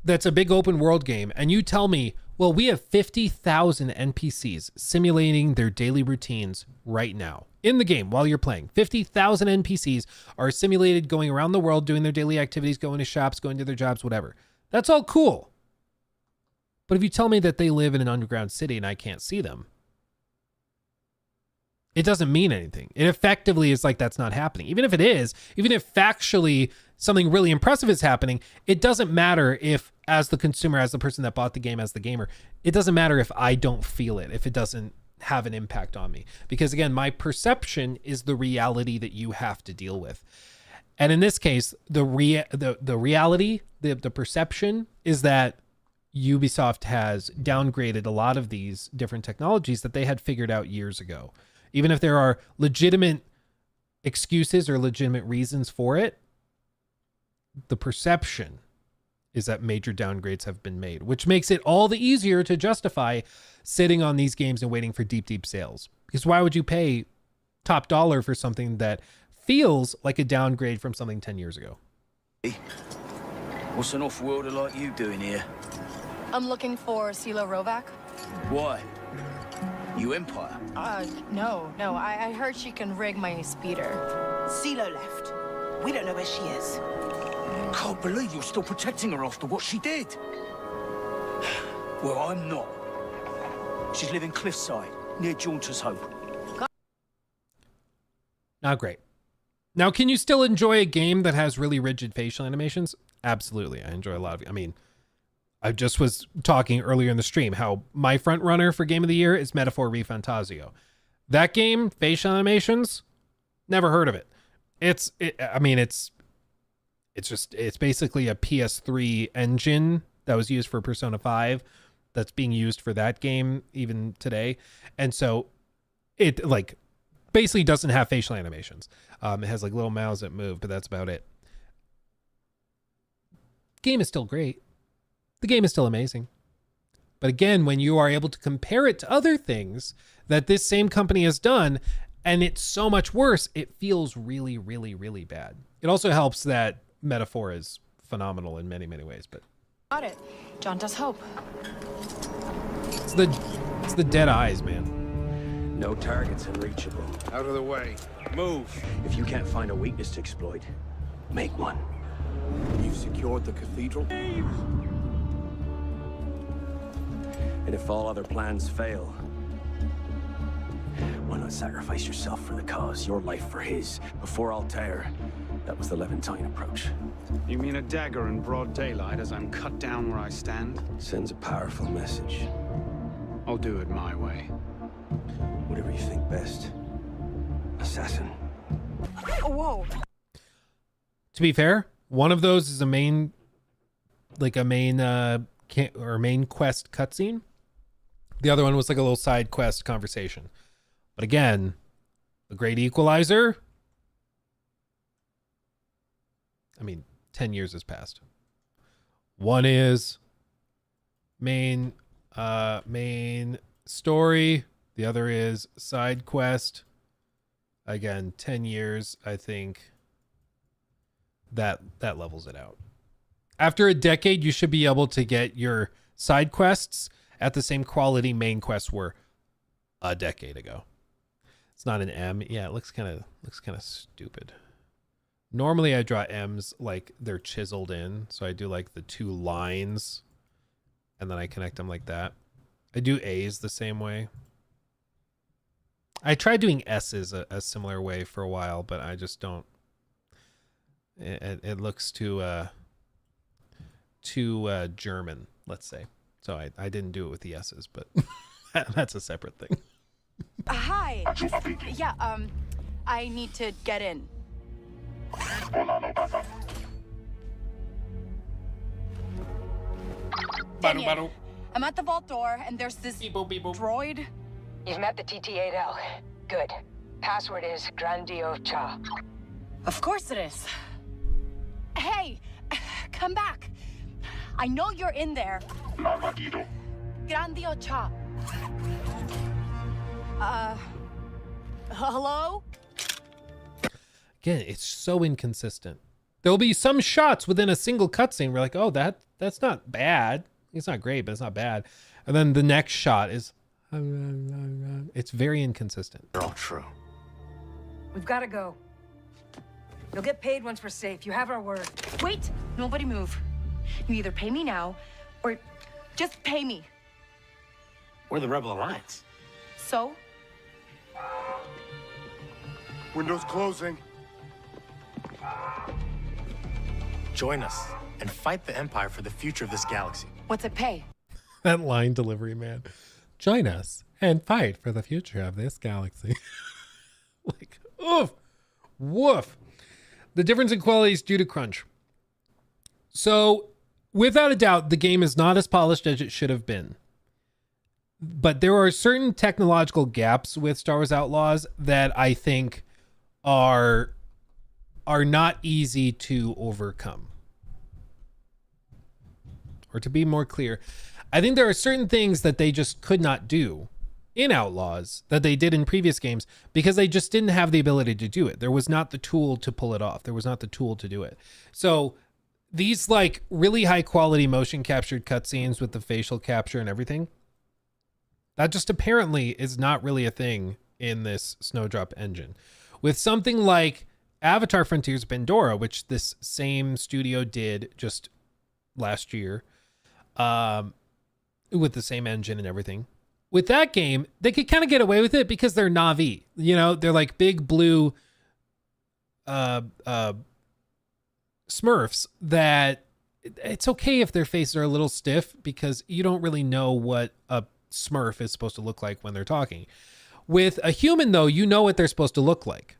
that's a big open world game, and you tell me, well, we have 50,000 NPCs simulating their daily routines right now in the game while you're playing. 50,000 NPCs are simulated going around the world, doing their daily activities, going to shops, going to their jobs, whatever. That's all cool. But if you tell me that they live in an underground city and I can't see them, it doesn't mean anything. It effectively is like that's not happening. Even if it is, even if factually something really impressive is happening, it doesn't matter if, as the consumer, as the person that bought the game, as the gamer, it doesn't matter if I don't feel it, if it doesn't have an impact on me. Because again, my perception is the reality that you have to deal with. And in this case, the reality, the perception is that Ubisoft has downgraded a lot of these different technologies that they had figured out years ago. Even if there are legitimate excuses or legitimate reasons for it, the perception is that major downgrades have been made, which makes it all the easier to justify sitting on these games and waiting for deep sales. Because why would you pay top dollar for something that feels like a downgrade from something 10 years ago? What's an off-worlder like you doing here? I'm looking for Silo Rovac. Why? You Empire? No. I heard she can rig my speeder. Silo left. We don't know where she is. Can't believe you're still protecting her after what she did. Well, I'm not. She's living cliffside, near Jaunters Hope. Not great. Now, can you still enjoy a game that has really rigid facial animations? Absolutely. I enjoy a lot of it. I mean, I just was talking earlier in the stream how my front runner for Game of the Year is Metaphor ReFantazio. That game, facial animations, never heard of it. It's It's basically a PS3 engine that was used for Persona 5 that's being used for that game even today. And so it like basically doesn't have facial animations. It has like little mouths that move, but that's about it. Game is still great. The game is still amazing. But again, when you are able to compare it to other things that this same company has done, and it's so much worse, it feels really, really, really bad. It also helps that Metaphor is phenomenal in many, many ways, but Got it. John does hope. it's the dead eyes, man. No targets unreachable. Out of the way. Move. If you can't find a weakness to exploit, make one. You've secured the cathedral? And if all other plans fail, why not sacrifice yourself for the cause, your life for his? Before Altair, that was the Levantine approach. You mean a dagger in broad daylight as I'm cut down where I stand? Sends a powerful message. I'll do it my way. Whatever you think best, assassin. Whoa. To be fair, one of those is a main quest cutscene. The other one was like a little side quest conversation. But again, the great equalizer. I mean, 10 years has passed. One is main story. The other is side quest. Again, 10 years, I think that levels it out. After a decade, you should be able to get your side quests at the same quality main quests were a decade ago. It's not an M. Yeah, it looks kind of stupid. Normally I draw M's like they're chiseled in. So I do like the two lines and then I connect them like that. I do A's the same way. I tried doing S's a similar way for a while, but I just don't. It looks too German, let's say. So I didn't do it with the S's, but that's a separate thing. Hi. Yeah, I need to get in. Daniel, I'm at the vault door, and there's this droid. You've met the TT-8L. Good. Password is Grandio Cha. Of course it is. Hey, come back. I know you're in there. Grandio Cha. Hello? Again, it's so inconsistent. There'll be some shots within a single cutscene. We're like, oh, that's not bad. It's not great, but it's not bad. And then the next shot is, it's very inconsistent. They're all true. We've got to go. You'll get paid once we're safe. You have our word. Wait, nobody move. You either pay me now, or just pay me. We're the Rebel Alliance. So? Windows closing. Join us and fight the Empire for the future of this galaxy. What's it pay? That line delivery, man. Join us and fight for the future of this galaxy. Like, oof, woof. The difference in quality is due to crunch. So, without a doubt, the game is not as polished as it should have been. But there are certain technological gaps with Star Wars Outlaws that I think are not easy to overcome. Or to be more clear, I think there are certain things that they just could not do in Outlaws that they did in previous games because they just didn't have the ability to do it. There was not the tool to pull it off. There was not the tool to do it. So these like really high quality motion captured cutscenes with the facial capture and everything, that just apparently is not really a thing in this Snowdrop engine. With something like Avatar Frontiers of Pandora, which this same studio did just last year, with the same engine and everything. With that game, they could kind of get away with it because they're Na'vi. You know, they're like big blue Smurfs that it's okay if their faces are a little stiff because you don't really know what a Smurf is supposed to look like when they're talking. With a human, though, you know what they're supposed to look like.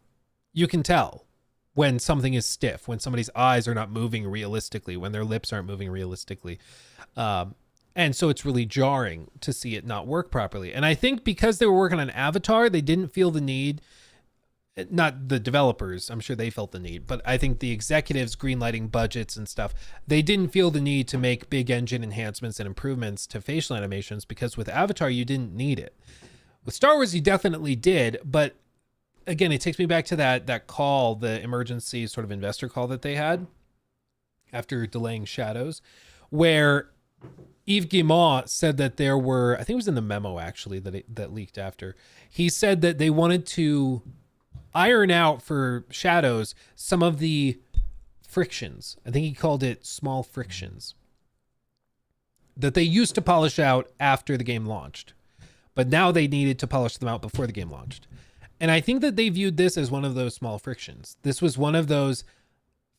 You can tell. when something is stiff, when somebody's eyes are not moving realistically, when their lips aren't moving realistically. And so it's really jarring to see it not work properly. And I think because they were working on Avatar, they didn't feel the need, not the developers, I'm sure they felt the need, but I think the executives greenlighting budgets and stuff, they didn't feel the need to make big engine enhancements and improvements to facial animations, because with Avatar, you didn't need it. With Star Wars, you definitely did, but again, it takes me back to that call, the emergency sort of investor call that they had after delaying Shadows, where Yves Guillemot said that there were, I think it was in the memo actually that leaked after, he said that they wanted to iron out for Shadows some of the frictions. I think he called it small frictions that they used to polish out after the game launched, but now they needed to polish them out before the game launched. And I think that they viewed this as one of those small frictions. This was one of those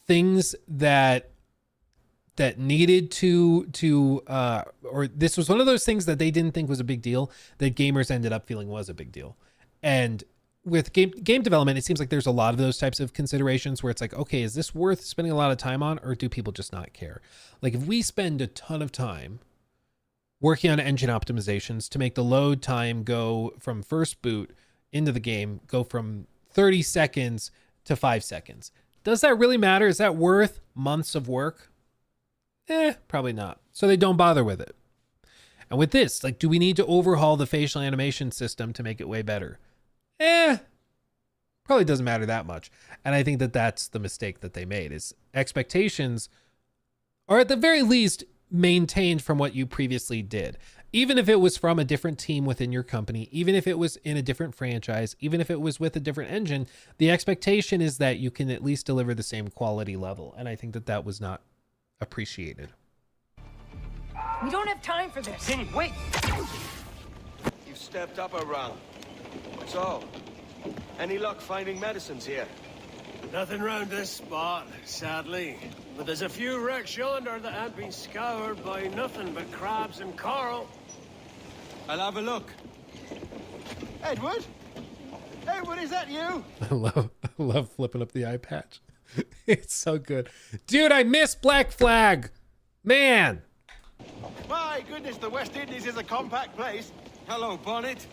things that needed or this was one of those things that they didn't think was a big deal that gamers ended up feeling was a big deal. And with game development, it seems like there's a lot of those types of considerations where it's like, okay, is this worth spending a lot of time on, or do people just not care? Like if we spend a ton of time working on engine optimizations to make the load time go from first boot into the game, go from 30 seconds to 5 seconds, does that really matter? Is that worth months of work? Probably not. So they don't bother with it. And with this, like, do we need to overhaul the facial animation system to make it way better? Probably doesn't matter that much. And I think that that's the mistake that they made, is expectations are at the very least maintained from what you previously did. Even if it was from a different team within your company, even if it was in a different franchise, even if it was with a different engine, the expectation is that you can at least deliver the same quality level. And I think that that was not appreciated. We don't have time for this. Hey, wait! You've stepped up a rung. So, any luck finding medicines here? Nothing round this spot, sadly. But there's a few wrecks yonder that ain't been scoured by nothing but crabs and coral. I'll have a look. Edward? Edward, is that you? I love flipping up the eye patch. It's so good. Dude, I miss Black Flag. Man. My goodness, the West Indies is a compact place. Hello, Bonnet.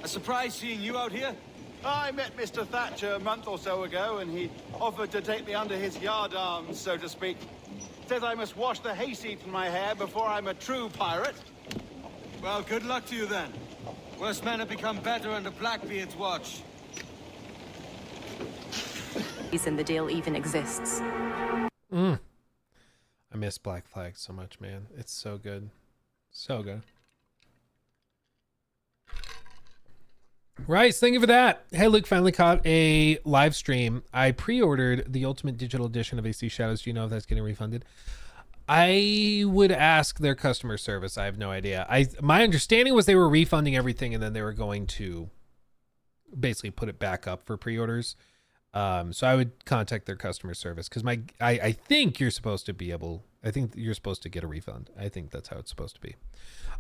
A surprise seeing you out here? I met Mr. Thatcher a month or so ago, and he offered to take me under his yardarms, so to speak. Says I must wash the hayseed from my hair before I'm a true pirate. Well, good luck to you then. Worse men have become better under Blackbeard's watch. Reason the deal even exists. I miss Black Flag so much, man. It's so good. So good. Right, thank you for that. Hey, Luke, finally caught a live stream. I pre-ordered the Ultimate Digital Edition of AC Shadows. Do you know if that's getting refunded? I would ask their customer service. I have no idea. My understanding was they were refunding everything and then they were going to basically put it back up for pre-orders. So I would contact their customer service, because I think you're supposed to be able, I think you're supposed to get a refund. I think that's how it's supposed to be.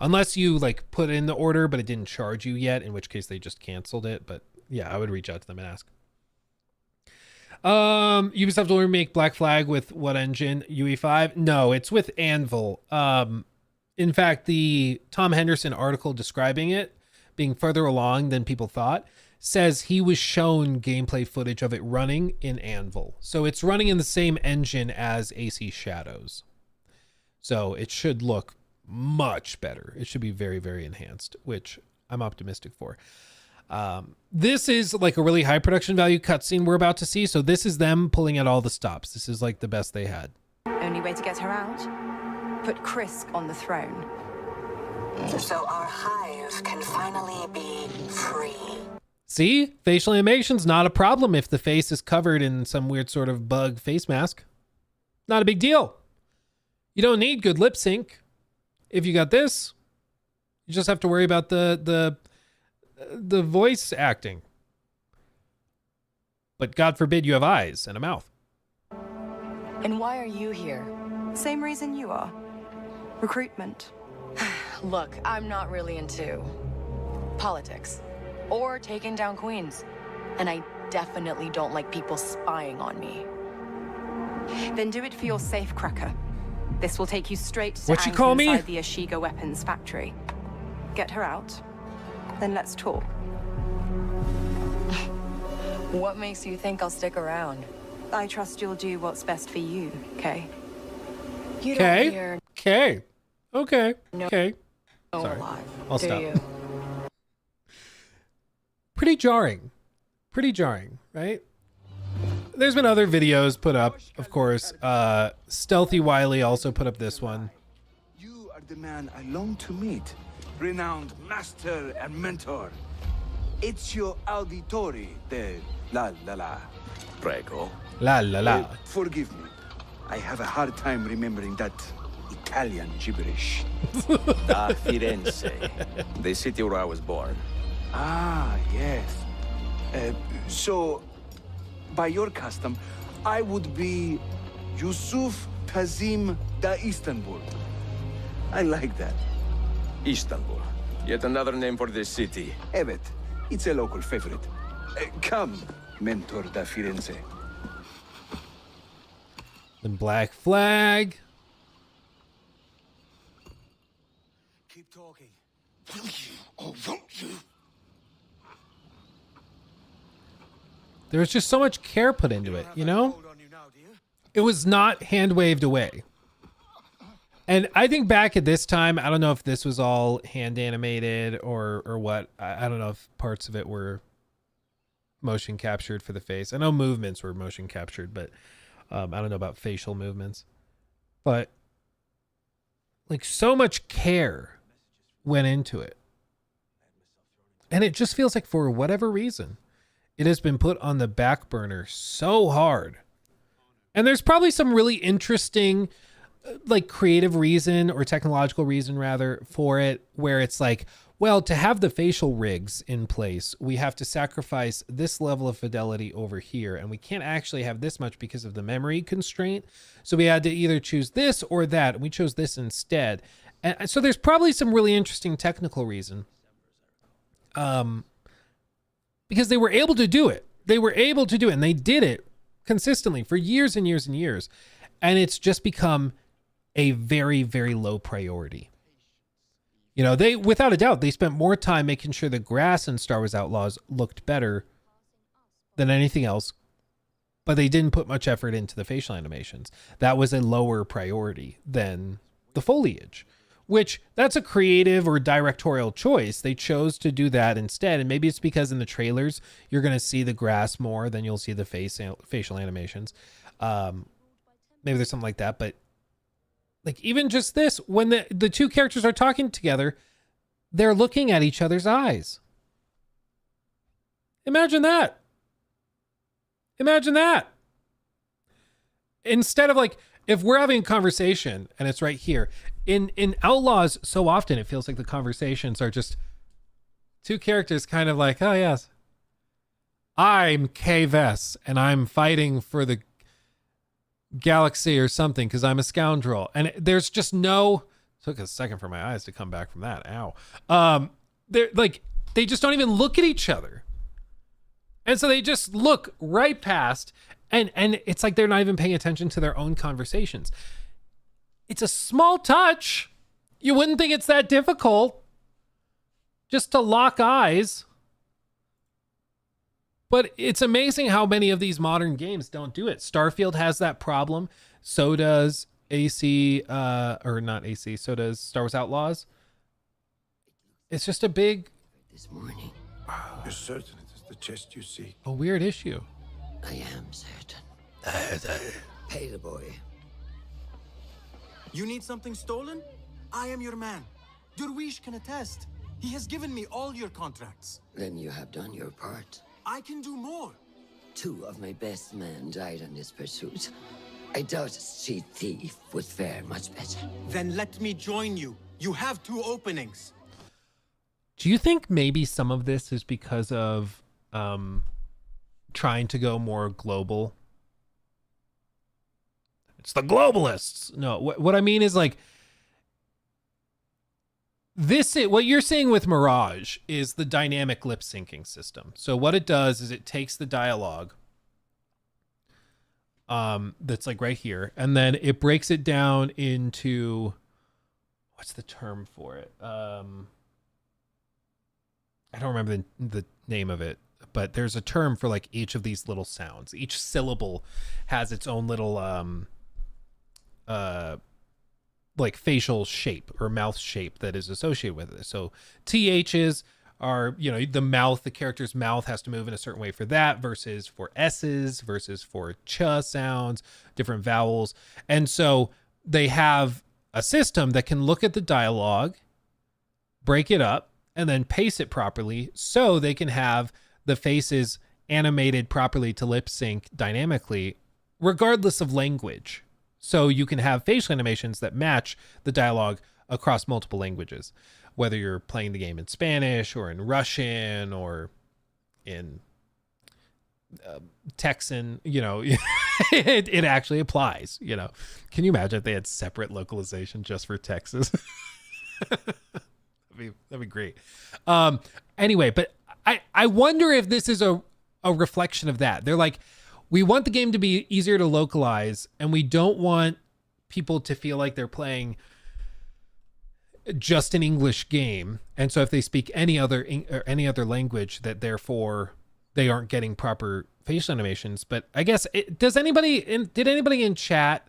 Unless you like put in the order, but it didn't charge you yet, in which case they just canceled it. But yeah, I would reach out to them and ask. Ubisoft will remake Black Flag with what engine? UE5? No, it's with Anvil. In fact, the Tom Henderson article describing it being further along than people thought says he was shown gameplay footage of it running in Anvil. So it's running in the same engine as AC Shadows. So it should look much better. It should be very, very enhanced, which I'm optimistic for. This is like a really high production value cutscene we're about to see. So this is them pulling out all the stops. This is like the best they had. Only way to get her out? Put Krisk on the throne. So our hive can finally be free. See, facial animation's not a problem if the face is covered in some weird sort of bug face mask. Not a big deal. You don't need good lip sync. If you got this, you just have to worry about the voice acting. But God forbid you have eyes and a mouth. And why are you here? Same reason you are. Recruitment. Look, I'm not really into politics or taking down queens. And I definitely don't like people spying on me. Then do it for your safe cracker. This will take you straight to What'd she Ank call me? inside the Ashiga weapons factory. Get her out, then let's talk. What makes you think I'll stick around? I trust you'll do what's best for you, Kay? You don't hear Okay. Okay. No. Okay. no Sorry. alive, I'll do stop. you? Pretty jarring. Pretty jarring, right? There's been other videos put up, of course. Stealthy Wiley also put up this one. You are the man I long to meet. Renowned master and mentor. Ezio Auditore de la la la. Prego. La la la. Forgive me. I have a hard time remembering that Italian gibberish. Da Firenze, the city where I was born. Ah, yes. So, by your custom, I would be Yusuf Kazim da Istanbul. I like that. Istanbul, yet another name for this city. Evet, it's a local favorite. Come, Mentor da Firenze. The Black Flag. Keep talking. Will you or won't you? There was just so much care put into it, you know? It was not hand waved away. And I think back at this time, I don't know if this was all hand animated or what. I don't know if parts of it were motion captured for the face. I know movements were motion captured, but I don't know about facial movements. But like so much care went into it. And it just feels like for whatever reason, it has been put on the back burner so hard. And there's probably some really interesting, like creative reason or technological reason rather for it, where it's like, well, to have the facial rigs in place, we have to sacrifice this level of fidelity over here. And we can't actually have this much because of the memory constraint. So we had to either choose this or that. And we chose this instead. And so there's probably some really interesting technical reason. Because they were able to do it. They were able to do it, and they did it consistently for years and years and years. And it's just become a very, very low priority. You know, they, without a doubt, they spent more time making sure the grass in Star Wars Outlaws looked better than anything else, but they didn't put much effort into the facial animations. That was a lower priority than the foliage. Which, that's a creative or directorial choice. They chose to do that instead. And maybe it's because in the trailers, you're going to see the grass more than you'll see the facial animations. Maybe there's something like that. But like even just this, when the two characters are talking together, they're looking at each other's eyes. Imagine that. Imagine that. Instead of like, if we're having a conversation and it's right here, in Outlaws, so often it feels like the conversations are just two characters kind of like, oh yes, I'm Kay Vess and I'm fighting for the galaxy or something because I'm a scoundrel. And there's just no, took a second for my eyes to come back from that. Ow. They're like, they just don't even look at each other. And so they just look right past and it's like they're not even paying attention to their own conversations. It's a small touch. You wouldn't think it's that difficult just to lock eyes. But it's amazing how many of these modern games don't do it. Starfield has that problem. So does AC, or not AC, so does Star Wars Outlaws. It's just a big... This morning. You're certain it is the chest you seek? A weird issue. I am certain. Pay the boy. You need something stolen? I am your man. Durwish can attest. He has given me all your contracts. Then you have done your part. I can do more. 2 of my best men died on this pursuit. I doubt a cheat thief would fare much better. Then let me join you. You have 2 openings. Do you think maybe some of this is because of trying to go more global? It's the globalists. No, what I mean is like this is what you're seeing with Mirage is the dynamic lip syncing system. So what it does is it takes the dialogue that's like right here, and then it breaks it down into, what's the term for it? I don't remember the name of it, but there's a term for like each of these little sounds. Each syllable has its own little like facial shape or mouth shape that is associated with it. So THs are, you know, the mouth, the character's mouth has to move in a certain way for that, versus for S's, versus for ch sounds, different vowels. And so they have a system that can look at the dialogue, break it up, and then pace it properly so they can have the faces animated properly to lip sync dynamically, regardless of language. So you can have facial animations that match the dialogue across multiple languages, whether you're playing the game in Spanish or in Russian or in Texan, you know, it actually applies, you know. Can you imagine if they had separate localization just for Texas? That'd be great. Anyway, but I wonder if this is a reflection of that. They're like, we want the game to be easier to localize, and we don't want people to feel like they're playing just an English game. And so if they speak any other language, that therefore they aren't getting proper facial animations. But I guess did anybody in chat,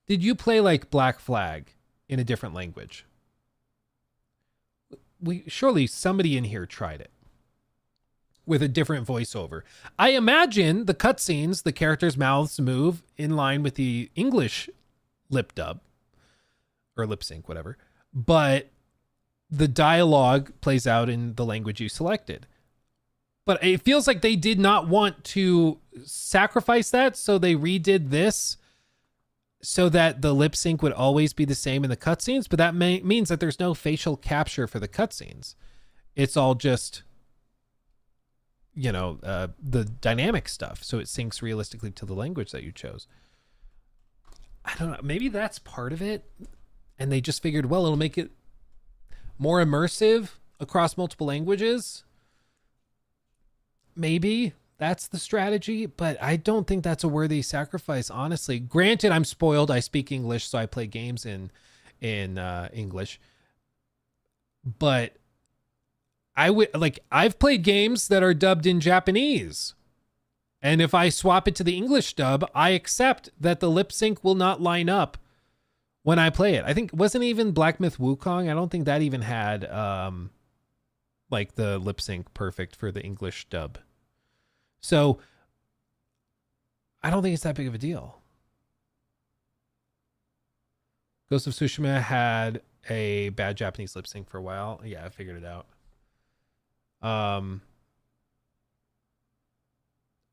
did you play like Black Flag in a different language? Surely somebody in here tried it with a different voiceover. I imagine the cutscenes, the characters' mouths move in line with the English lip dub or lip sync, whatever, but the dialogue plays out in the language you selected. But it feels like they did not want to sacrifice that, so they redid this so that the lip sync would always be the same in the cutscenes. But that means that there's no facial capture for the cutscenes. It's all just, you know, the dynamic stuff, so it syncs realistically to the language that you chose. I don't know, maybe that's part of it, and they just figured, well, it'll make it more immersive across multiple languages. Maybe that's the strategy, but I don't think that's a worthy sacrifice, honestly. Granted, I'm spoiled. I speak English, so I play games in English, but I've played games that are dubbed in Japanese. And if I swap it to the English dub, I accept that the lip sync will not line up when I play it. I think, wasn't even Black Myth Wukong? I don't think that even had like the lip sync perfect for the English dub. So I don't think it's that big of a deal. Ghost of Tsushima had a bad Japanese lip sync for a while. Yeah, I figured it out.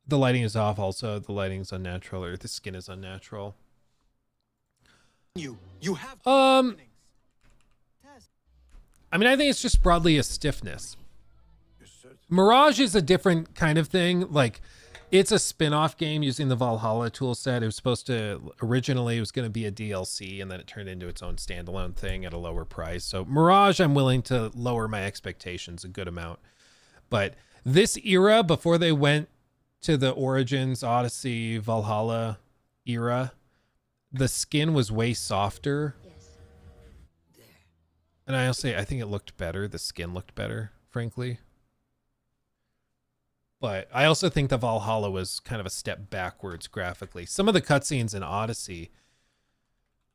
The lighting is off also. The lighting's unnatural, or the skin is unnatural. You have I mean, I think it's just broadly a stiffness. Mirage is a different kind of thing. Like, it's a spin-off game using the Valhalla toolset. It was supposed to, originally it was going to be a DLC, and then it turned into its own standalone thing at a lower price. So Mirage, I'm willing to lower my expectations a good amount. But this era, before they went to the Origins, Odyssey, Valhalla era, the skin was way softer. And I think it looked better. The skin looked better, frankly. But I also think the Valhalla was kind of a step backwards graphically. Some of the cutscenes in Odyssey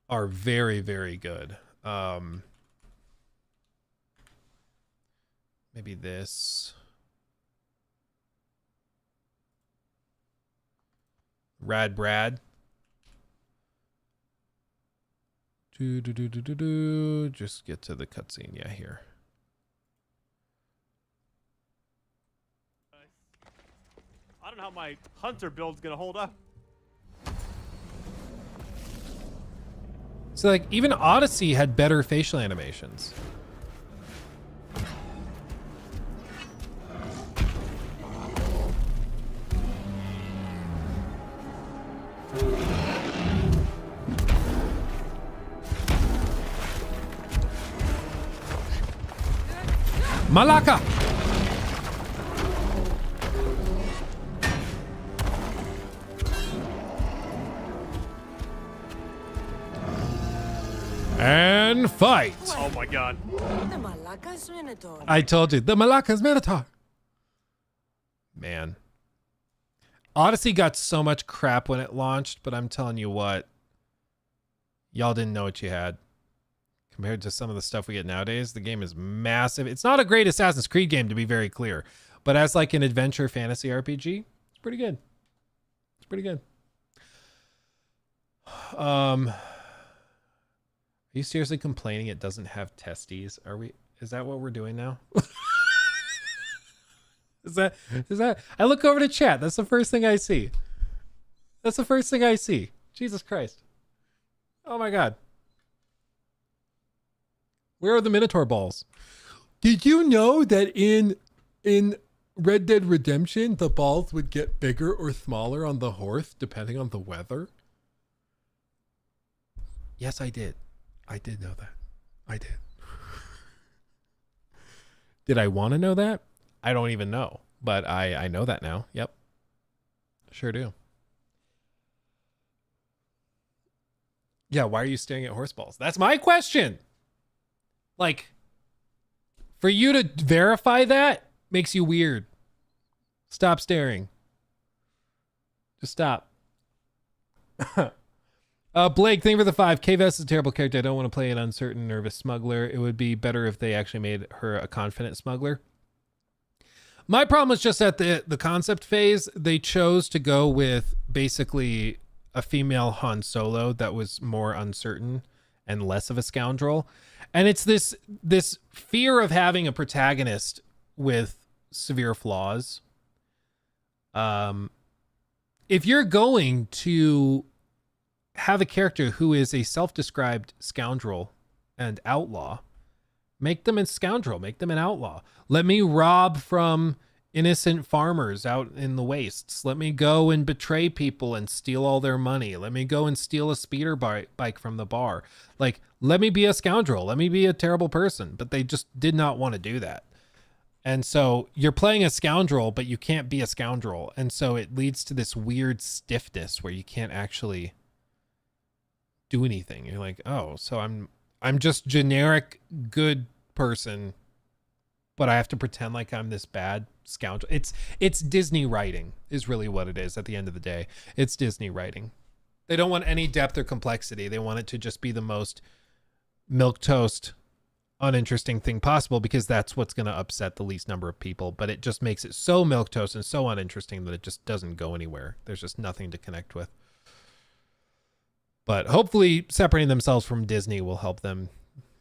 are very, very good. Maybe this. Rad Brad. Just get to the cutscene. Yeah, here. I don't know how my hunter build's gonna hold up. So, like, even Odyssey had better facial animations. Malaka! And fight! Oh my god. The Malaka's Minotaur. I told you, the Malaka's Minotaur. Man. Odyssey got so much crap when it launched, but I'm telling you what, y'all didn't know what you had. Compared to some of the stuff we get nowadays, the game is massive. It's not a great Assassin's Creed game, to be very clear, but as like an adventure fantasy RPG, it's pretty good. It's pretty good. Are you seriously complaining it doesn't have testes? Is that what we're doing now? Is that I look over to chat. That's the first thing I see. That's the first thing I see. Jesus Christ. Oh my God. Where are the Minotaur balls? Did you know that in Red Dead Redemption, the balls would get bigger or smaller on the horse depending on the weather? Yes, I did. I did know that. I did. Did I want to know that? I don't even know, but I know that now. Yep. Sure do. Yeah, why are you staring at horse balls? That's my question. Like, for you to verify that makes you weird. Stop staring. Just stop. Blake, thank you for the 5. K-Vest is a terrible character. I don't want to play an uncertain, nervous smuggler. It would be better if they actually made her a confident smuggler. My problem was just at the concept phase, they chose to go with basically a female Han Solo that was more uncertain and less of a scoundrel. And it's this fear of having a protagonist with severe flaws. If you're going to have a character who is a self-described scoundrel and outlaw, make them a scoundrel, make them an outlaw. Let me rob from innocent farmers out in the wastes. Let me go and betray people and steal all their money. Let me go and steal a speeder bike from the bar. Like, let me be a scoundrel. Let me be a terrible person. But they just did not want to do that. And so you're playing a scoundrel, but you can't be a scoundrel. And so it leads to this weird stiffness where you can't actually do anything. You're like, oh, so I'm just generic good person, but I have to pretend like I'm this bad scoundrel. It's Disney writing is really what it is at the end of the day. It's Disney writing. They don't want any depth or complexity. They want it to just be the most milquetoast, uninteresting thing possible because that's what's going to upset the least number of people. But it just makes it so milquetoast and so uninteresting that it just doesn't go anywhere. There's just nothing to connect with. But hopefully separating themselves from Disney will help them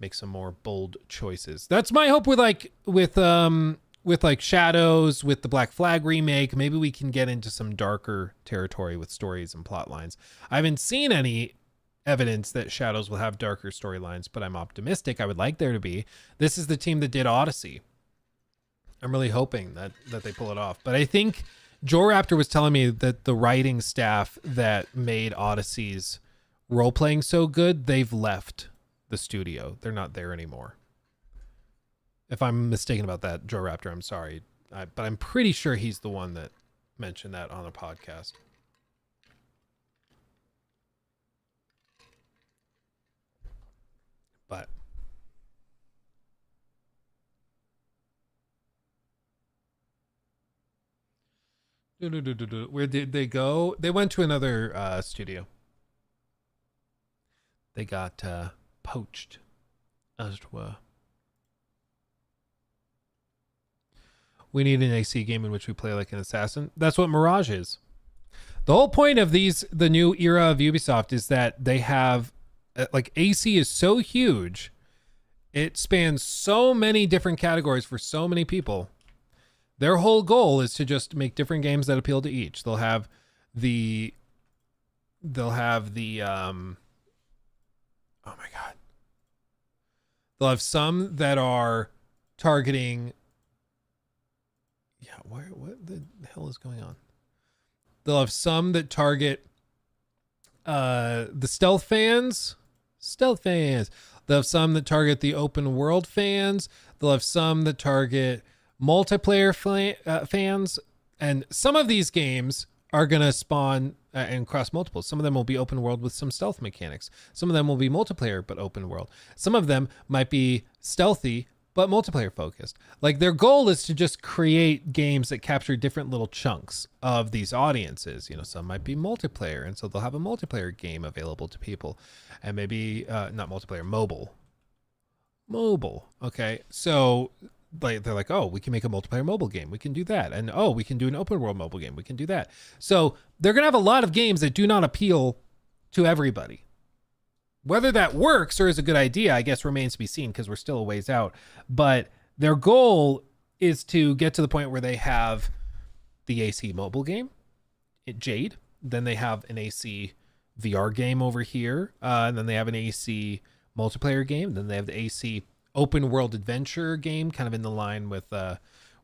make some more bold choices. That's my hope with Shadows, with the Black Flag remake. Maybe we can get into some darker territory with stories and plot lines. I haven't seen any evidence that Shadows will have darker storylines, but I'm optimistic. I would like there to be. This is the team that did Odyssey. I'm really hoping that they pull it off. But I think Joe Raptor was telling me that the writing staff that made Odyssey's role-playing so good, they've left the studio. They're not there anymore. If I'm mistaken about that, Joe Raptor, I'm sorry. But I'm pretty sure he's the one that mentioned that on a podcast. But where did they go? They went to another studio. They got poached, as it were. We need an AC game in which we play like an assassin. That's what Mirage is. The whole point of the new era of Ubisoft is that they have, like, AC is so huge. It spans so many different categories for so many people. Their whole goal is to just make different games that appeal to each. They'll have the oh my God. They'll have some that are targeting. Yeah, what the hell is going on? They'll have some that target the stealth fans. They'll have some that target the open world fans. They'll have some that target multiplayer fans. And some of these games are going to spawn and cross multiples. Some of them will be open world with some stealth mechanics. Some of them will be multiplayer but open world. Some of them might be stealthy but multiplayer focused. Like, their goal is to just create games that capture different little chunks of these audiences. You know, some might be multiplayer, and so they'll have a multiplayer game available to people. And maybe not multiplayer, mobile. Okay, so like, they're like, oh, we can make a multiplayer mobile game, we can do that. And oh, we can do an open world mobile game, we can do that. So they're gonna have a lot of games that do not appeal to everybody. Whether that works or is a good idea, I guess, remains to be seen, because we're still a ways out. But their goal is to get to the point where they have the AC mobile game, Jade. Then they have an AC VR game over here. And then they have an AC multiplayer game. Then they have the AC open world adventure game, kind of in the line with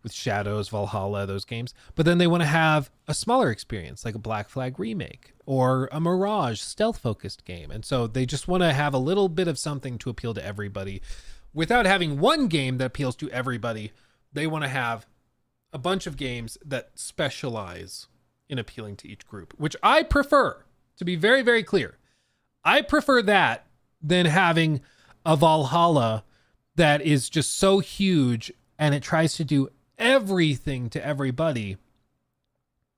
Shadows, Valhalla, those games. But then they want to have a smaller experience, like a Black Flag remake or a Mirage stealth-focused game. And so they just want to have a little bit of something to appeal to everybody. Without having one game that appeals to everybody, they want to have a bunch of games that specialize in appealing to each group, which I prefer, to be very, very clear. I prefer that than having a Valhalla that is just so huge and it tries to do everything to everybody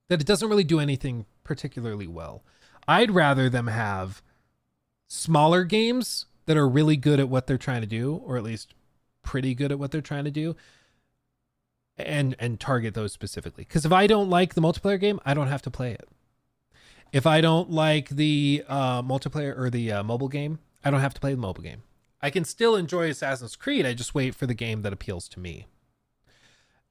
that it doesn't really do anything particularly well. I'd rather them have smaller games that are really good at what they're trying to do, or at least pretty good at what they're trying to do, and target those specifically. Because if I don't like the multiplayer game, I don't have to play it. If I don't like the multiplayer or the mobile game, I don't have to play the mobile game. I can still enjoy Assassin's Creed. I just wait for the game that appeals to me.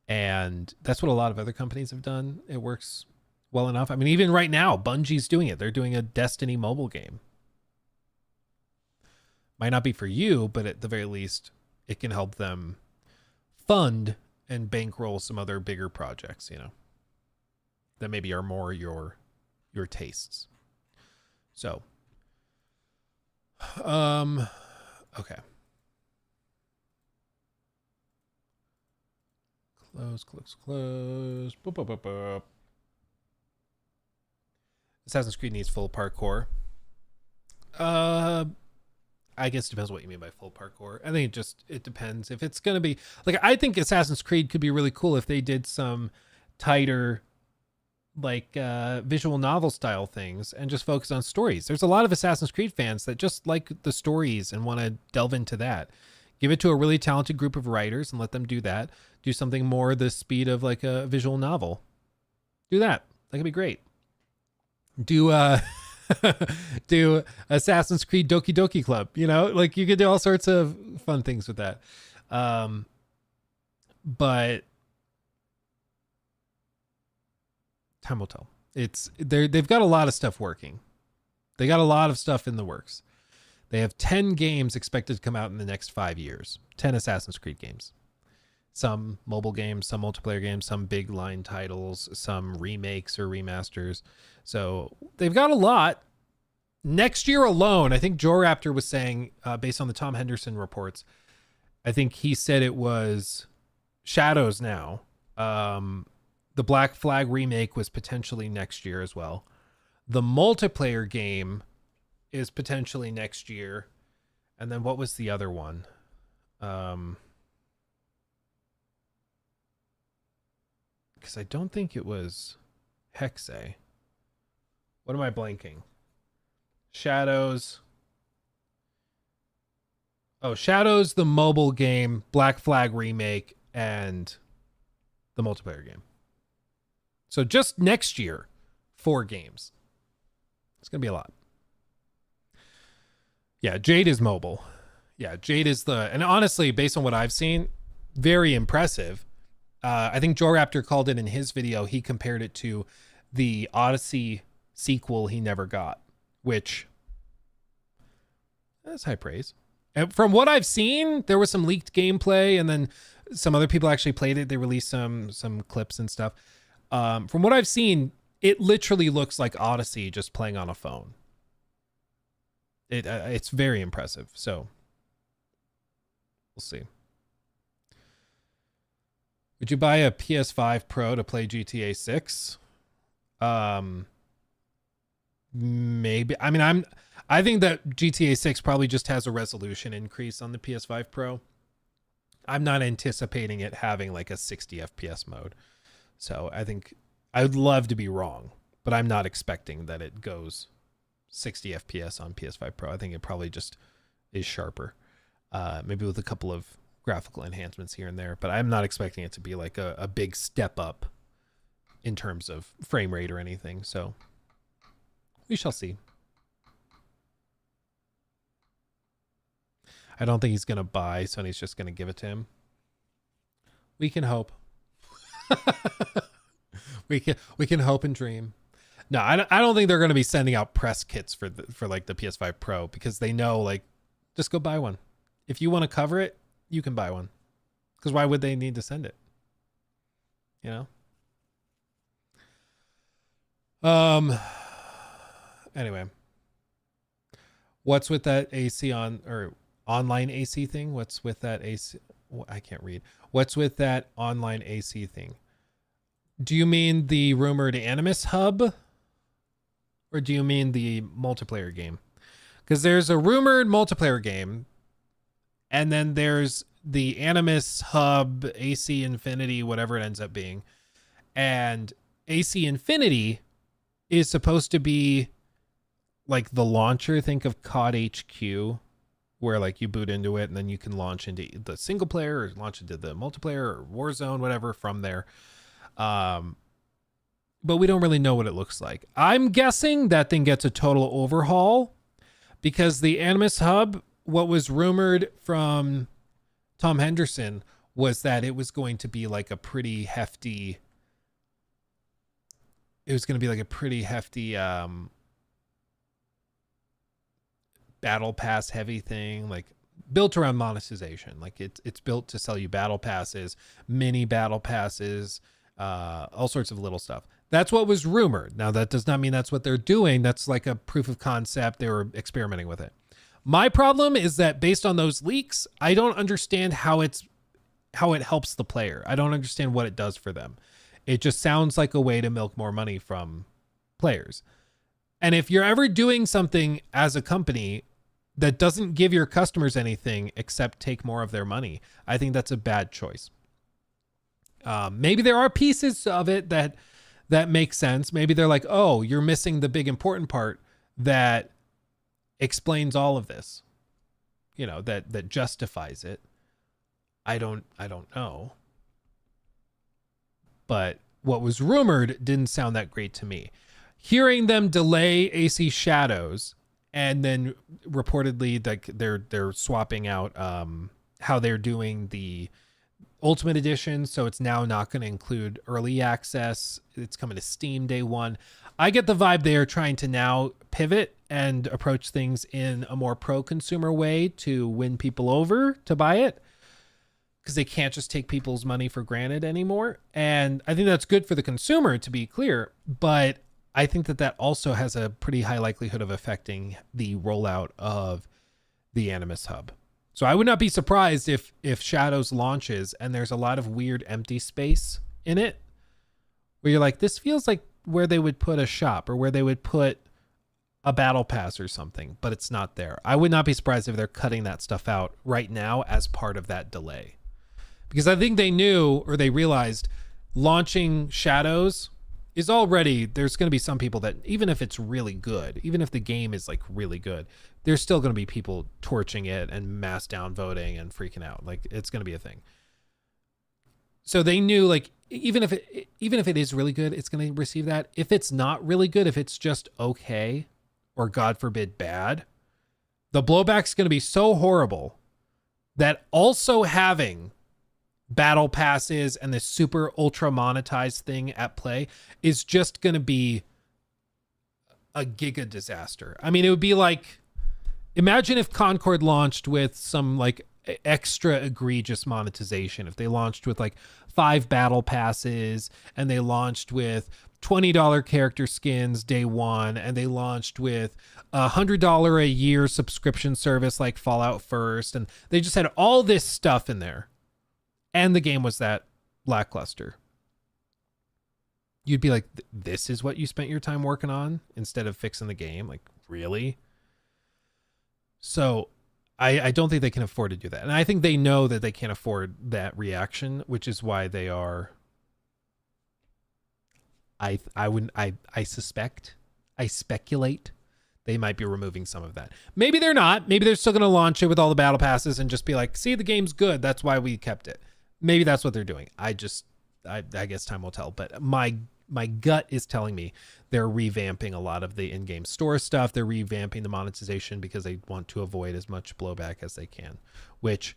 And that's what a lot of other companies have done. It works well enough. I mean, even right now, Bungie's doing it. They're doing a Destiny mobile game. Might not be for you, but at the very least, it can help them fund and bankroll some other bigger projects, you know, that maybe are more your tastes. So, okay. Close. Boop, boop, boop, boop. Assassin's Creed needs full parkour. I guess it depends what you mean by full parkour. I think it depends. If it's going to be like, I think Assassin's Creed could be really cool if they did some tighter, like visual novel style things and just focus on stories. There's a lot of Assassin's Creed fans that just like the stories and want to delve into that. Give it to a really talented group of writers and let them do that. Do something more the speed of like a visual novel. Do that. That could be great. Do Assassin's Creed Doki Doki Club, you know, like you could do all sorts of fun things with that. But time will tell. They've got a lot of stuff working. They got a lot of stuff in the works. They have 10 games expected to come out in the next 5 years. 10 Assassin's Creed games. Some mobile games, some multiplayer games, some big line titles, some remakes or remasters. So they've got a lot. Next year alone, I think Joe Raptor was saying, based on the Tom Henderson reports, I think he said it was Shadows now. The Black Flag remake was potentially next year as well. The multiplayer game is potentially next year. And then what was the other one? Because I don't think it was Hexe. What am I blanking? Shadows. Oh, Shadows, the mobile game, Black Flag remake, and the multiplayer game. So just next year, 4 games. It's going to be a lot. Yeah, Jade is mobile. Yeah, Jade is and honestly, based on what I've seen, very impressive. I think Joe Raptor called it in his video. He compared it to the Odyssey sequel he never got, which that's high praise. And from what I've seen, there was some leaked gameplay, and then some other people actually played it. They released some clips and stuff. From what I've seen, it literally looks like Odyssey just playing on a phone. It's very impressive. So We'll see. Would you buy a PS5 Pro to play GTA 6? Maybe. I mean, I think that GTA 6 probably just has a resolution increase on the PS5 Pro. I'm not anticipating it having like a 60 FPS mode. So I think I would love to be wrong, but I'm not expecting that it goes 60 FPS on PS5 Pro. I think it probably just is sharper. Maybe with a couple of graphical enhancements here and there, but I'm not expecting it to be like a big step up in terms of frame rate or anything. So we shall see. I don't think he's going to buy. Sony's just going to give it to him. We can hope. we can hope and dream. No, I don't think they're going to be sending out press kits for like the PS5 Pro, because they know, like, just go buy one. If you want to cover it, you can buy one. Because why would they need to send it? You know? Anyway. What's with that AC online AC thing? What's with that AC? I can't read. What's with that online AC thing? Do you mean the rumored Animus Hub? Or do you mean the multiplayer game? Because there's a rumored multiplayer game, and then there's the Animus Hub, AC Infinity, whatever it ends up being. And AC Infinity is supposed to be like the launcher. Think of COD HQ, where like you boot into it and then you can launch into the single player or launch into the multiplayer or Warzone, whatever, from there. But we don't really know what it looks like. I'm guessing that thing gets a total overhaul, because the Animus Hub, what was rumored from Tom Henderson was that it was going to be like a pretty hefty, battle pass heavy thing, like built around monetization. Like it's built to sell you battle passes, mini battle passes, all sorts of little stuff. That's what was rumored. Now, that does not mean that's what they're doing. That's like a proof of concept. They were experimenting with it. My problem is that based on those leaks, I don't understand how it helps the player. I don't understand what it does for them. It just sounds like a way to milk more money from players. And if you're ever doing something as a company that doesn't give your customers anything except take more of their money, I think that's a bad choice. Maybe there are pieces of it that make sense. Maybe they're like, oh, you're missing the big important part that explains all of this, you know, that justifies it. I don't know. But what was rumored didn't sound that great to me. Hearing them delay AC Shadows, and then reportedly like they're swapping out how they're doing the Ultimate Edition, so it's now not going to include early access. It's coming to Steam day one. I get the vibe they are trying to now pivot and approach things in a more pro-consumer way to win people over to buy it, because they can't just take people's money for granted anymore. And I think that's good for the consumer, to be clear, but I think that also has a pretty high likelihood of affecting the rollout of the Animus Hub. So I would not be surprised if Shadows launches and there's a lot of weird empty space in it, where you're like, this feels like where they would put a shop or where they would put a battle pass or something, but it's not there. I would not be surprised if they're cutting that stuff out right now as part of that delay, because I think they knew, or they realized, launching Shadows is already, there's going to be some people that, even if it's really good, even if the game is like really good, there's still going to be people torching it and mass downvoting and freaking out. Like, it's going to be a thing. So they knew, like, even if it is really good, it's going to receive that. If it's not really good, if it's just okay, or God forbid bad, the blowback's going to be so horrible that also having battle passes and this super ultra monetized thing at play is just going to be a giga disaster. I mean, it would be like, imagine if Concord launched with some like extra egregious monetization, if they launched with like 5 battle passes and they launched with $20 character skins day one, and they launched with $100 a year subscription service like Fallout First, and they just had all this stuff in there, and the game was that lackluster, you'd be like, this is what you spent your time working on instead of fixing the game? Like, really? So I don't think they can afford to do that. And I think they know that they can't afford that reaction, which is why they are, I speculate they might be removing some of that. Maybe they're not. Maybe they're still going to launch it with all the battle passes and just be like, see, the game's good, that's why we kept it. Maybe that's what they're doing. I guess time will tell. But my gut is telling me they're revamping a lot of the in-game store stuff. They're revamping the monetization because they want to avoid as much blowback as they can, which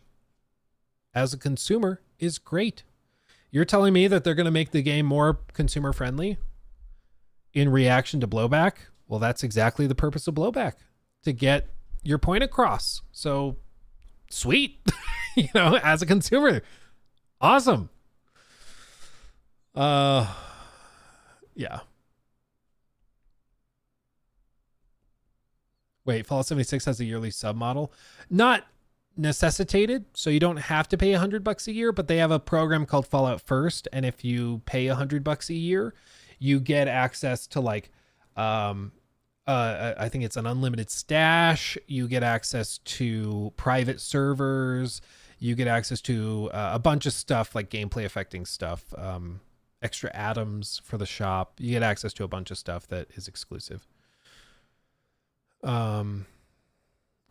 as a consumer is great. You're telling me that they're going to make the game more consumer friendly in reaction to blowback? Well, that's exactly the purpose of blowback, to get your point across. So sweet, as a consumer, awesome. Yeah. Wait, Fallout 76 has a yearly sub model. Not necessitated, so you don't have to pay $100 a year, but they have a program called Fallout First, and if you pay $100 a year, you get access to like I think it's an unlimited stash. You get access to private servers. You get access to a bunch of stuff like gameplay affecting stuff, extra atoms for the shop. You get access to a bunch of stuff that is exclusive.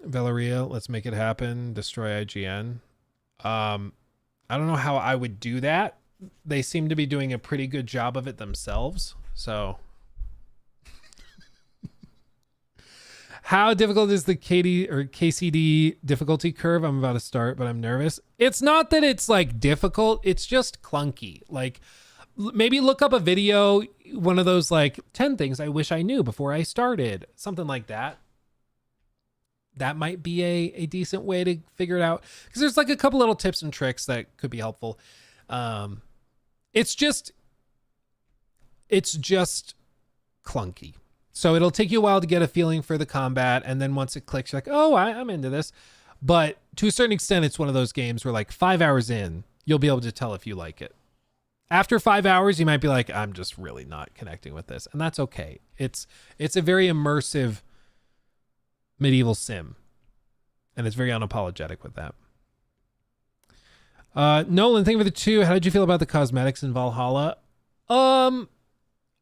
Valeria, let's make it happen. Destroy IGN. I don't know how I would do that. They seem to be doing a pretty good job of it themselves. So how difficult is the KCD difficulty curve? I'm about to start, but I'm nervous. It's not that it's like difficult. It's just clunky. Like, maybe look up a video, one of those like 10 things I wish I knew before I started, something like that. That might be a decent way to figure it out, because there's like a couple little tips and tricks that could be helpful. It's just clunky. So it'll take you a while to get a feeling for the combat, and then once it clicks, you're like, oh, I'm into this. But to a certain extent, it's one of those games where like 5 hours in, you'll be able to tell if you like it. After 5 hours, you might be like, I'm just really not connecting with this. And that's okay. It's a very immersive medieval sim, and it's very unapologetic with that. Nolan, thank you for the 2. How did you feel about the cosmetics in Valhalla?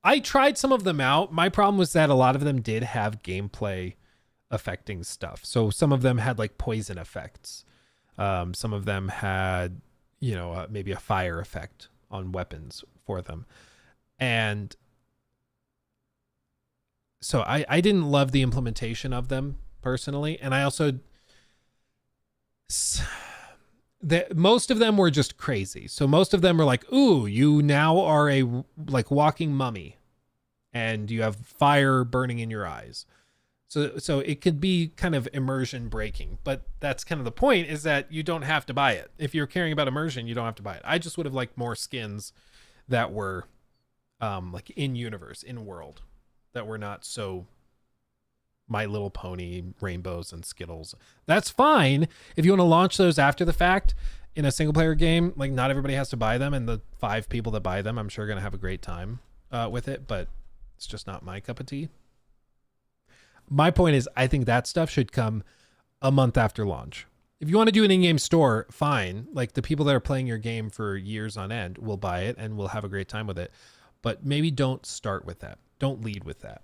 I tried some of them out. My problem was that a lot of them did have gameplay affecting stuff. So some of them had like poison effects. Some of them had, maybe a fire effect on weapons for them. And so I didn't love the implementation of them personally. And I also, most of them were just crazy. So most of them were like, ooh, you now are a like walking mummy and you have fire burning in your eyes. So it could be kind of immersion breaking, but that's kind of the point, is that you don't have to buy it. If you're caring about immersion, you don't have to buy it. I just would have liked more skins that were like in universe, in world, that were not so My Little Pony, rainbows and Skittles. That's fine if you want to launch those after the fact in a single player game. Like, not everybody has to buy them, and the 5 people that buy them, I'm sure, are going to have a great time with it, but it's just not my cup of tea. My point is, I think that stuff should come a month after launch. If you want to do an in-game store, fine. Like, the people that are playing your game for years on end will buy it and will have a great time with it. But maybe don't start with that. Don't lead with that.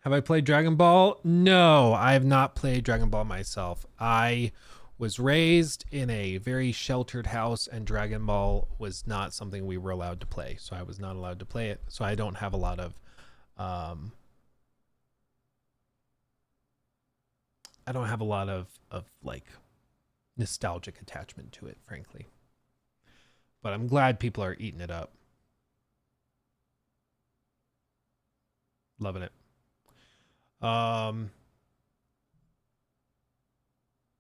Have I played Dragon Ball? No, I have not played Dragon Ball myself. I was raised in a very sheltered house, and Dragon Ball was not something we were allowed to play. So I was not allowed to play it. So I don't have a lot of I don't have a lot of like nostalgic attachment to it, frankly. But I'm glad people are eating it up. Loving it.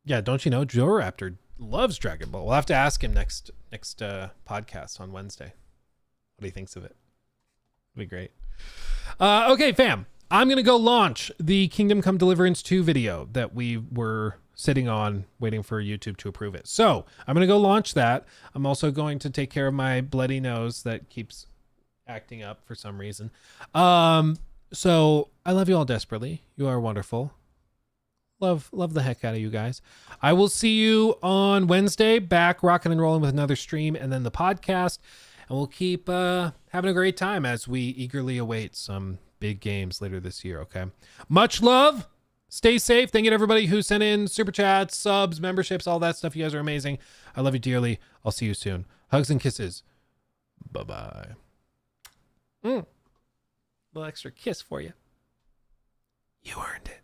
Yeah, don't you know Joe Raptor loves Dragon Ball? We'll have to ask him next podcast on Wednesday what he thinks of it. It'll be great. Okay, fam. I'm going to go launch the Kingdom Come Deliverance 2 video that we were sitting on waiting for YouTube to approve it. So I'm going to go launch that. I'm also going to take care of my bloody nose that keeps acting up for some reason. So I love you all desperately. You are wonderful. Love the heck out of you guys. I will see you on Wednesday, back rocking and rolling with another stream and then the podcast. And we'll keep having a great time as we eagerly await some big games later this year, okay? Much love. Stay safe. Thank you to everybody who sent in super chats, subs, memberships, all that stuff. You guys are amazing. I love you dearly. I'll see you soon. Hugs and kisses. Bye-bye. Little extra kiss for you. You earned it.